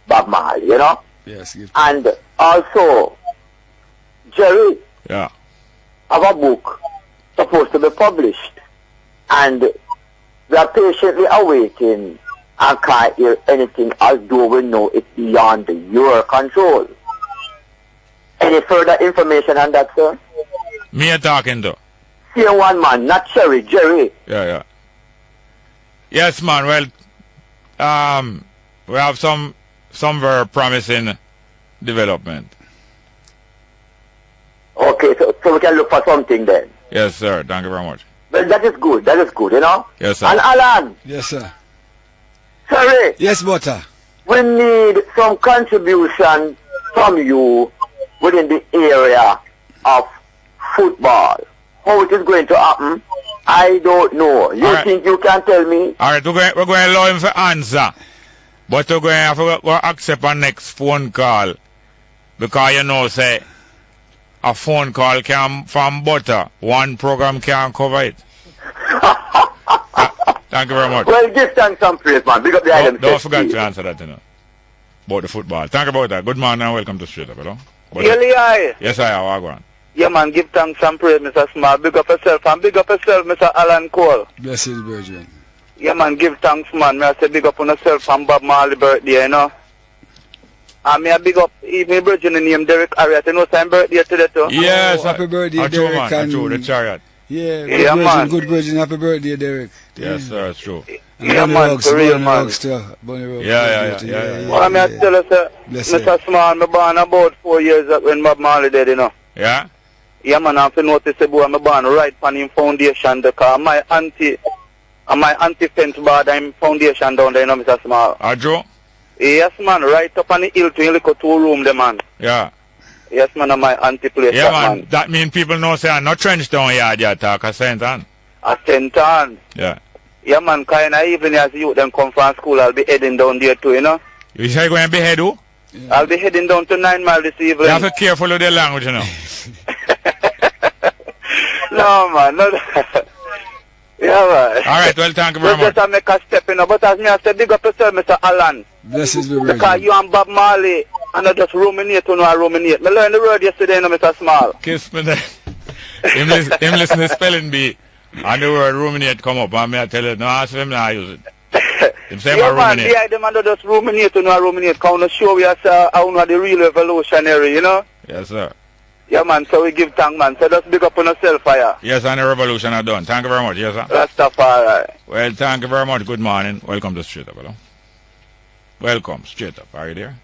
Bob Marley, you know? Yes. And also, Jerry, have a book supposed to be published, and we are patiently awaiting and can't hear anything, although we know it's beyond your control. Any further information on that, sir? Me talking to? Same one man, not Jerry. Yeah. Yes, man. Well, we have some very promising development. Okay, so we can look for something then. Yes, sir. Thank you very much. Well, that is good, you know? Yes, sir. And Alan. Yes, sir. Sorry. Yes, Butter. We need some contribution from you within the area of football. How it is going to happen, I don't know. You think you can tell me? All right, we're going to allow him to answer. But we're going to have to accept our next phone call. Because, you know, say, a phone call from Butter. One program can't cover it. Thank you very much. Well, give thanks and praise, man. Big up the island. Don't forget to answer that, you know. About the football. Thank you about that. Good morning and welcome to Straight Up, hello? Yes, I have. Go on. Yeah, man. Give thanks and praise, Mr. Small. Big up yourself and big up yourself, Mr. Alan Cole. Blessed Virgin. Yeah, man. Give thanks, man. May I say big up on yourself and Bob Marley birthday, you know? And may I big up even Virgin named Derek Harriet. You know, same birthday today, too. Yes. Happy birthday, Derek. True, the chariot. Yeah, man. Good Virgin, happy birthday, Derek. Yes, sir, it's true. Yeah, man, for real, man. Yeah. Well, I mean, I tell you, sir, Mr. Small, I born about 4 years when Bob Marley did, you know. Yeah? Yeah, man, I have to notice, boy, I'm born right on him foundation, because my auntie fence bar, I'm foundation down there, you know, Mr. Small. Joe? Yes, man, right up on the hill to look at 2 room there, man. Yeah. Yes, man, my auntie place. Yeah, man. That means people know say I'm not trench down yard yet, talk a St. Ann. A St. Ann? Yeah. Yeah, man, kind of even as you them come from school, I'll be heading down there too, you know. You say you're going to be head who? Yeah. I'll be heading down to 9 Mile this evening. You have to be careful with the language, you know. No, man, no. Yeah, man. All right, well, thank you very much. Just make a step, you know, but as me I said, big up yourself, Mr. Alan. Blessings be with you. Because you and Bob Marley, and not just ruminate, you know, I ruminate. I learned the word yesterday, you know, Mr. Small. Kiss me there. him listen to spelling bee, and the word ruminate come up, and me I tell you, no, ask him now, I use it. Him say yeah, man, ruminate. yeah, them and not just ruminate, you know, I ruminate, because I want to show you how you know the real evolutionary, you know? Yes, sir. Yeah, man, so we give thanks, man. So just big up on yourself, fire. Yes, and the revolution are done. Thank you very much, yes, sir. Rastafari. Well, thank you very much. Good morning. Welcome to Straight Up, hello? Welcome, Straight Up. Are you there?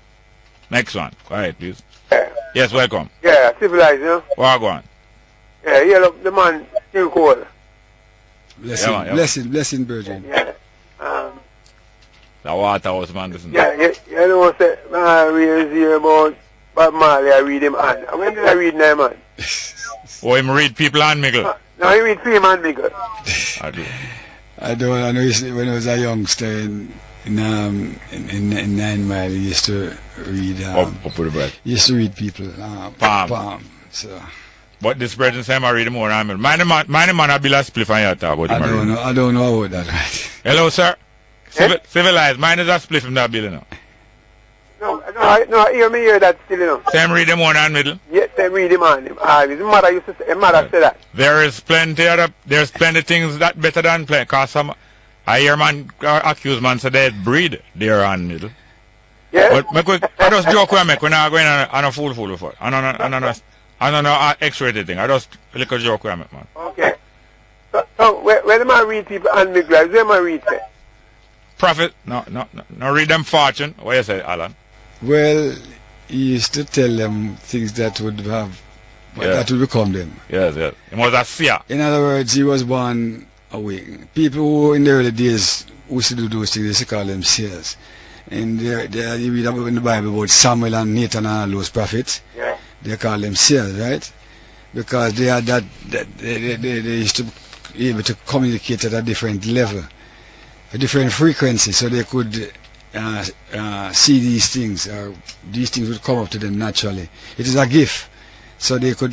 Next one. Go ahead, please. Yeah. Yes, welcome. Yeah, civilized, you know? Well, go on. Yeah, look, the man, SkillCole. Blessing, Virgin. Yeah. The Waterhouse man, listen. Yeah, you know, say, I read here about Bob Marley, I read him on. When did I read him, man? Oh, him read people on Miguel? No, he read Freeman on Miguel. I do. I know when I was a youngster in 9 Mile, he used to read up with the bread. He used to read people palm. So but this bread and Sam I read more than mine man a bill a spliff on your talk about him. I don't know about that, right? Hello, sir. Civilized. Mine is a spliff in that bill, you know. No, hear me hear that still, you know. Sam read him on and middle? Yes, Sam read him on him. His mother used to say, say that. There's plenty things that better than play, cause I hear man accuse man say they breed there on middle. Yeah. But I just joke with me when I go in on a fool before. I don't know X-rated thing. I just little joke with me, man. Okay. So Where the man read people and the glass? Where man read say? Prophet, no, read them fortune. What you say, Alan? Well, he used to tell them things that would have, that would become them. Yes. He was a seer. In other words, he was born awake. People who in the early days who used to do those things, they used to call them seers. And you read about in the Bible about Samuel and Nathan and all those prophets. Yeah. They call them seers, right? Because they had they used to be able to communicate at a different level, a different frequency, so they could see these things, or these things would come up to them naturally. It is a gift, so they could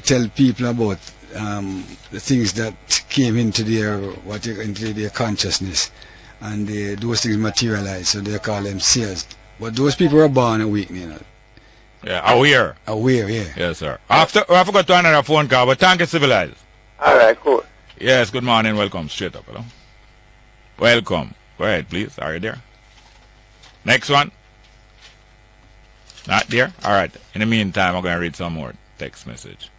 tell people about the things that came into their consciousness, and those things materialize. So they call them seers. But those people were born awake, you know. Yeah, aware. Aware, yeah. Yes, sir. After I forgot to another phone call, but thank you, Civilized. All right, cool. Yes, good morning. Welcome. Straight up, hello. Welcome. Go ahead, please. Are you there? Next one. Not there? All right. In the meantime, I'm going to read some more text message.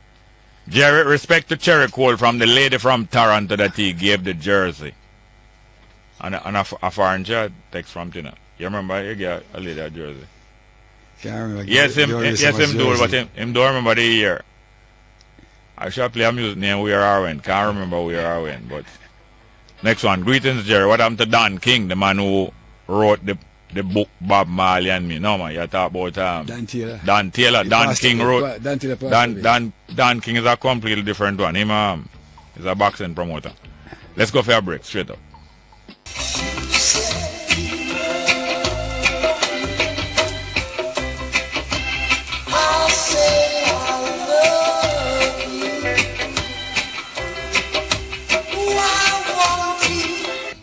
Jerry, respect to SkillCole from the lady from Toronto that he gave the jersey. And a foreign text from Tina. You remember you get a lady a jersey? Can't remember. Yes, him do, but him don't remember the year. I shall play a music name Where Are When. Can't remember Where Are When, but next one. Greetings, Jerry. What happened to Don King, the man who wrote the book Bob Marley and Me? No man, you talk about Dan Taylor. Don King wrote Dan Taylor. Dan King is a completely different one. Him is a boxing promoter. Let's go for a break, straight up.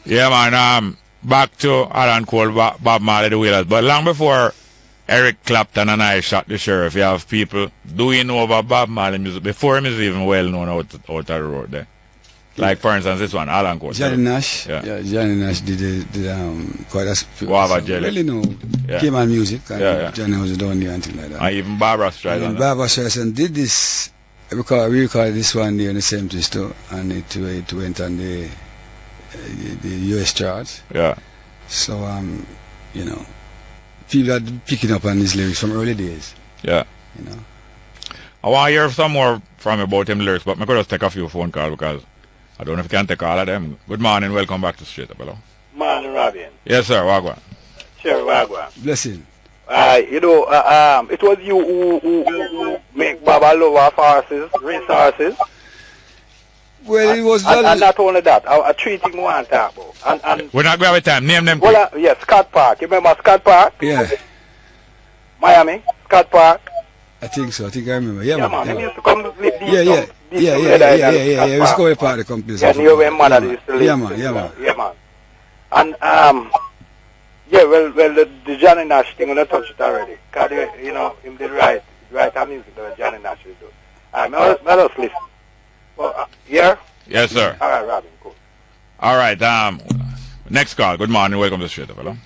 Yeah, man, back to Alan Cole, Bob Marley, the Wailers. But long before Eric Clapton and I shot the sheriff, you have people doing over Bob Marley music before him is even well known out of the road there. Like, for instance, this one, Alan Cole. Johnny Nash. Yeah, Johnny Nash did quite a Guava Jelly. Really know. Came on music. And Johnny was down there and things like that. And even Barbara Streisand. Barbara Streisand did this. We recorded this one there in the same twist too, and it went on the US charts. Yeah. So you know, people are picking up on his lyrics from early days. Yeah. You know. I want to hear some more from about him lyrics, but I could just take a few phone calls because I don't know if you can take all of them. Good morning, welcome back to Straight Up, hello. Morning, Robin. Yes, sir, Wagwan. Sure, Wagwan. Blessing. You know, it was you who make Baba love our horses, race horses. Well, it was and not only that, a three things we want to talk about. And we're not going to have time. Name them. Well, yes, Scott Park. You remember Scott Park? Yeah. Miami, Scott Park. I think so. I think I remember. Yeah, man. He used to come with these Yeah. We used to go to party companies. Yeah, near where mother used to live. Yeah, man. Yeah, man. And yeah, well, the Johnny Nash thing, I touched it already. Cause you know, him did write a music that Johnny Nash will do. I just listen. Well, yeah? Yes, sir. All right, Robin, cool. All right, next call. Good morning, welcome to Straight Up, hello.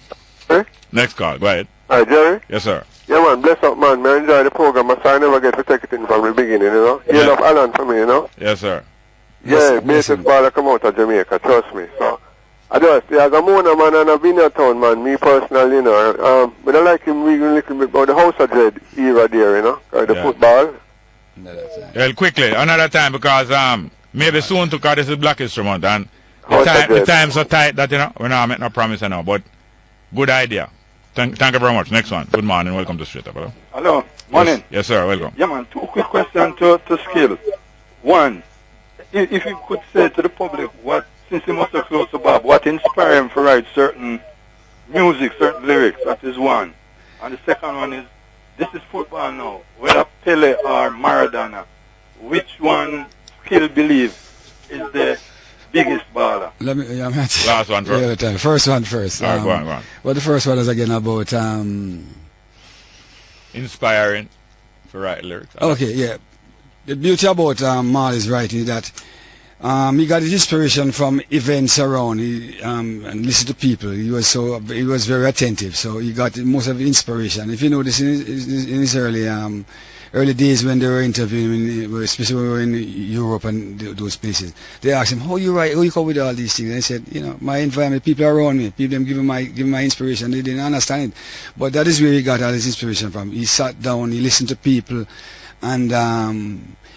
Hey? Next call, go ahead. Hi, Jerry? Yes, sir. Yeah, man, bless up, man. I enjoy the program. I never get to take it in from the beginning, you know? You love Alan for me, you know? Yes, sir. Yeah, basis baller come out of Jamaica, trust me. So, I just, as a Mona man and a Vineyard Town man, me personally, you know, but I like him reading a little bit about the House of Dread era there, you know? The football. Well, quickly, another time, because maybe soon because this is Black History Month, and the time's so tight that, you know, we're not making no promise now, but good idea. Thank you very much. Next one. Good morning. Welcome to Straight Up. Hello. Hello. Morning. Yes, sir. Welcome. Yeah, man. Two quick questions to Skill. One, if you could say to the public what, since he must have close to Bob, what inspired him to write certain music, certain lyrics? That is one. And the second one is, this is football now. Whether Pele or Maradona, which one Skill believe is the biggest baller? Last one first. Yeah, first one first. All right, go on. Well, the first one is again about inspiring for write lyrics. Okay, yeah. The beauty about Marley's writing is that he got his inspiration from events around and listen to people. He was very attentive, so he got most of the inspiration. If you notice in his early early days when they were interviewing, especially when we were in Europe and those places, they asked him, how you write, how you come with all these things? And I said, you know, my environment, people around me, people them giving my inspiration. They didn't understand it, but that is where he got all his inspiration from. He sat down, he listened to people, and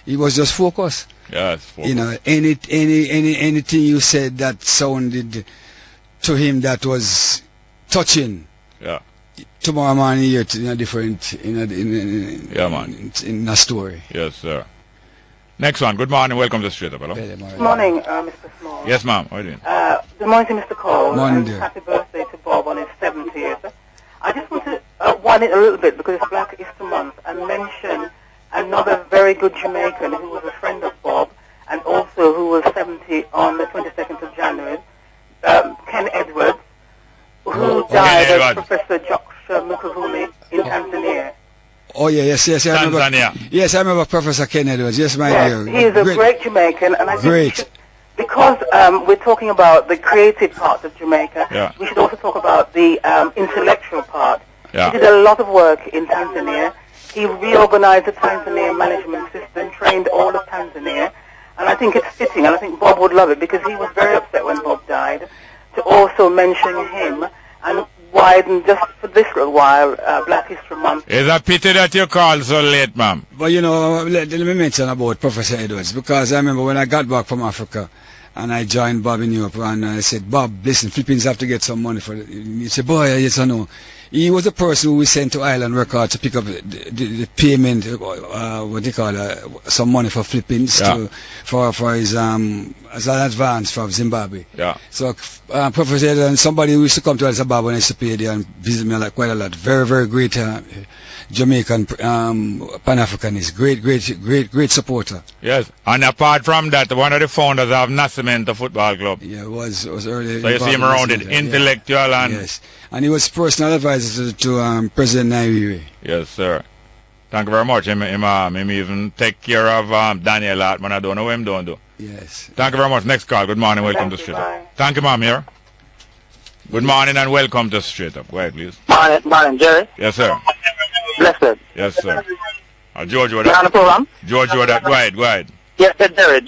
he was just focused. Yeah, it's focused. You know, anything you said that sounded to him that was touching. Yeah. Tomorrow morning, you hear it in a different, yeah, man. In a story. Yes, sir. Next one. Good morning. Welcome to Straight Up. Hello. Good morning, Mr. Small. Yes, ma'am. How are you doing? Good morning to Mr. Cole. Morning, and happy birthday to Bob on his 70th. I just want to wind it a little bit because it's Black History Month and mention another very good Jamaican who was a friend of Bob and also who was 70 on the 22nd of January, Ken Edwards, who died as Professor Joshua Mukavuli in Tanzania. Oh yeah, yes. I remember, yes, I remember Professor Ken Edwards. Yes, my dear. He is a great Jamaican, and I think because we're talking about the creative part of Jamaica, we should also talk about the intellectual part. He did a lot of work in Tanzania. He reorganized the Tanzania management system, trained all of Tanzania, and I think it's fitting, and I think Bob would love it because he was very upset when Bob died, to also mention him and widen just for this little while Black History Month. It's a pity that you called so late, ma'am. But you know, let me mention about Professor Edwards, because I remember when I got back from Africa and I joined Bob in Europe, and I said, Bob, listen, Philippines have to get some money for it. He said, boy, yes or no. He was the person who we sent to Island Records to pick up the payment, what they call some money for Philippines for his as an advance from Zimbabwe. Yeah. So Professor Edwards and somebody who used to come to Zimbabwe and used to pay there and visit me quite a lot. Very, very great Jamaican Pan-Africanist. Great supporter. Yes. And apart from that, one of the founders of Nascimento Football Club. Yeah, it was early. So you see him around it, intellectual and... Yes. And he was personal advisor to President Nyerere. Yes, sir. Thank you very much. Him even take care of Daniel Hartman. I don't know what him don't do. Yes. Thank you very much. Next call. Good morning. Welcome to Straight Up. Thank you, ma'am. Here. Good morning and welcome to Straight Up. Go ahead, please. Morning, Jerry. Yes, sir. Blessed. Yes, sir. George, what on the program? George, what Go ahead. Yes, Jerry.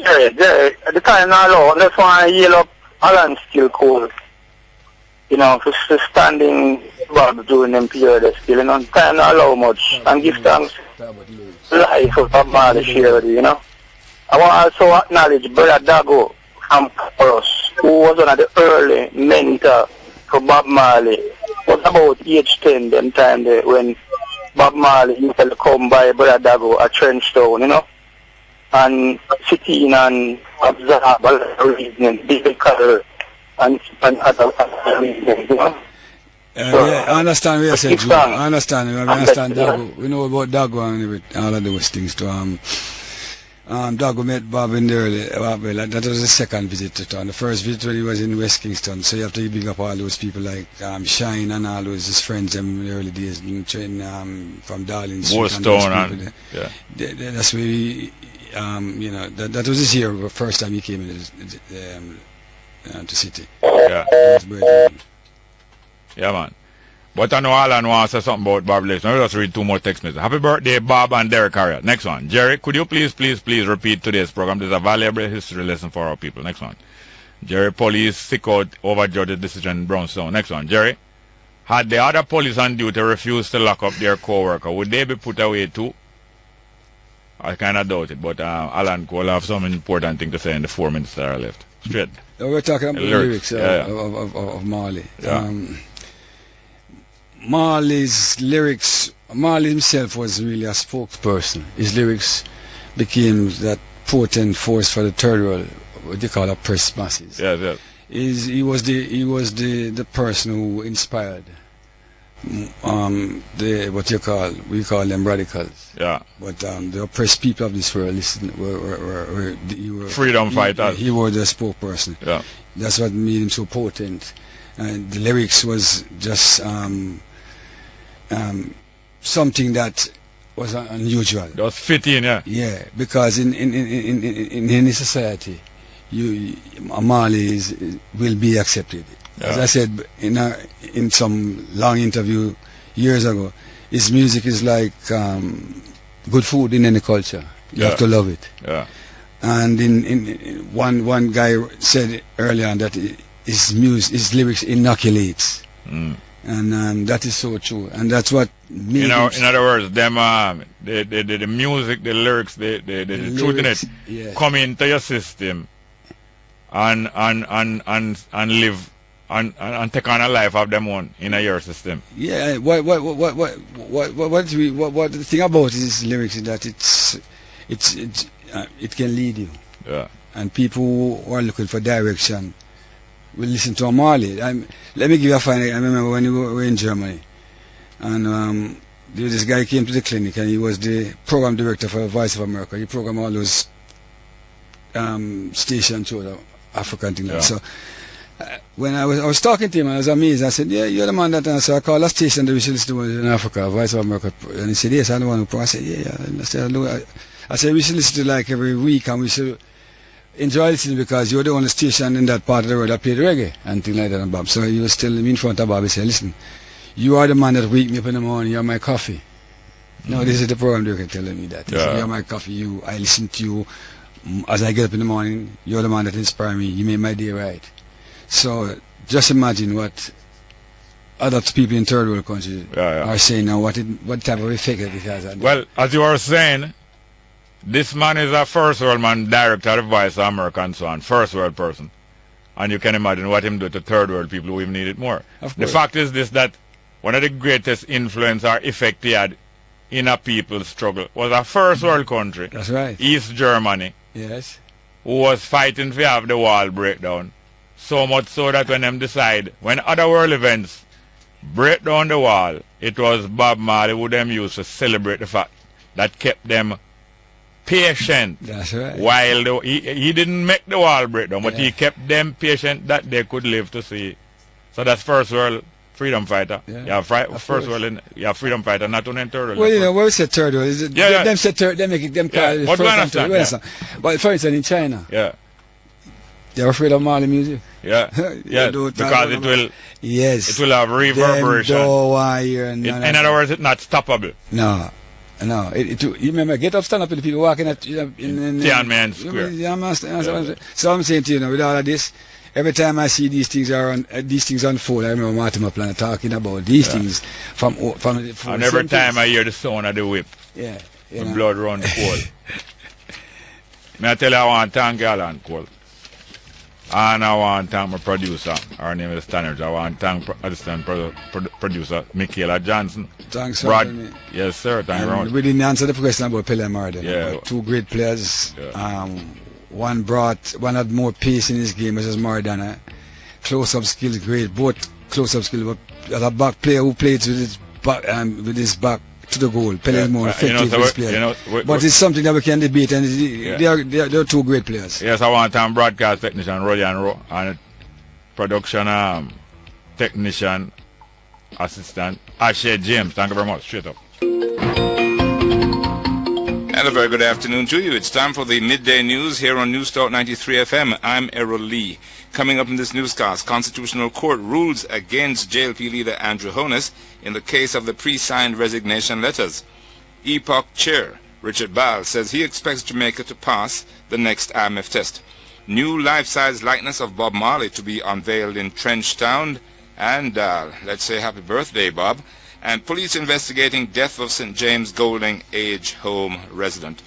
At the time now, Lord, I just want to yell up Alan SkillCole. You know, for standing Bob doing them period of skill, you know, time not allow much and give thanks life of Bob Marley shared, you know. I want to also acknowledge Brother Dago from Paros, who was one of the early mentor for Bob Marley. It was about age 10 them time there when Bob Marley used to come by Brother Dago at Trenchtown, you know, and sit in and observe all the reasoning, big color. And other reasons, you know. Yeah, I understand what you said, Joe. I understand Dago. We know about Dago and all of those things too. Dago met Bob in the early, that was the second visit to town. The first visit when he was in West Kingston, so you have to big up all those people like Shine and all those his friends in the early days, from Darling Street. Stone that's where he, you know, that was his year, the first time he came in to city. Yeah. Yeah, man. But I know Alan wants to say something about Bob Lewis. Let me just read two more text messages. Happy birthday, Bob and Derek Harriet. Next one. Jerry, could you please repeat today's program? There's a valuable history lesson for our people. Next one. Jerry, police sick out over Georgia's decision in Brownstone. Next one. Jerry, had the other police on duty refused to lock up their co-worker, would they be put away too? I kind of doubt it, but Alan will have some important thing to say in the 4 minutes that are left. Straight. We're talking about the lyrics of Marley. Yeah. Marley's lyrics, Marley himself was really a spokesperson. His lyrics became that potent force for the third world, what they call oppressed masses. Yes. He was the person who inspired we call them radicals. Yeah. But the oppressed people of this world were freedom fighters. He was the spokesperson. Yeah. That's what made him so potent. And the lyrics was just something that was unusual. That was fitting, yeah. Yeah, because in any society, Marley will be accepted. Yeah. As I said in some long interview years ago, his music is like good food in any culture. You have to love it. Yeah. And in one guy said earlier on that his lyrics inoculates. And that is so true. And that's what made in other words, them the music, the lyrics, the truth in it come into your system and live and take on a life of them own in your system. Yeah. What the thing about these lyrics is that it can lead you. Yeah. And people who are looking for direction will listen to Marley. Let me give you a fine. I remember when we were in Germany, and this guy came to the clinic, and he was the program director for Voice of America. He programmed all those stations through the African thing. Yeah. So when I was talking to him, I was amazed. I said, "Yeah, you're the man that." So I called a station that we should listen to in Africa, Voice of America, and he said, "Yes, I'm the one who programmed." I said, "Yeah." And I said, "We should listen to like every week, and we should enjoy listening because you're the only station in that part of the world that played reggae and things like that." And Bob, so he was still in front of Bob. He said, "Listen, you are the man that wake me up in the morning. You're my coffee." No, this is the program director telling me that. He said, "You're my coffee. I listen to you as I get up in the morning. You're the man that inspires me. You make my day right." So just imagine what other people in third world countries are saying now. What type of effect it has on them. Well, as you were saying, this man is a first world man, director of Voice of America and so on, first world person. And you can imagine what him do to third world people who even need it more. The fact is this, that one of the greatest influence or effect he had in a people's struggle was a first world country. That's right. East Germany. Yes. Who was fighting to have the wall break down. So much so that when them decide, when other world events break down the wall, it was Bob Marley who them used to celebrate the fact that kept them patient. That's right. While he didn't make the wall break down, but he kept them patient that they could live to see. So that's first world freedom fighter. You have first world, you have freedom fighter, not only in third world. Well, you know, when we say third world, them say third, they make it them call it But first and third. But for instance, in China, they're afraid of Marley music. Yeah, because it will. Yes. It will have reverberation. In other words, it's not stoppable. No. You remember, get up, stand up, and the people walking at in Tiananmen Square. So I'm saying to you, with all of this, every time I see these things unfold, I remember Martin Planet talking about these things from and every time I hear the sound of the whip, the blood run cold. May I tell you, I want to thank Alan Cole. And I want to thank my producer. Her name is Tanner. I want to thank assistant producer Michaela Johnson. Thanks for having me. Yes, sir. Thank you very much. We didn't answer the question about Pele Marden. Yeah. Two great players. One had more pace in his game, which is Maradona. Close-up skills, great. Both close-up skills. But as a back player who plays with his back to the goal, Pele is more effective player. But it's something that we can debate, and they are two great players. Yes, I want to thank broadcast technician Ryan and production technician assistant Ashley James. Thank you very much. Straight up. And a very good afternoon to you. It's time for the midday news here on News Talk 93 FM. I'm Errol Lee. Coming up in this newscast, Constitutional Court rules against JLP leader Andrew Honus in the case of the pre-signed resignation letters. EPOC chair Richard Ball says he expects Jamaica to pass the next IMF test. New life-size likeness of Bob Marley to be unveiled in Trenchtown. And let's say happy birthday, Bob. And police investigating death of St. James Golding Age Home resident.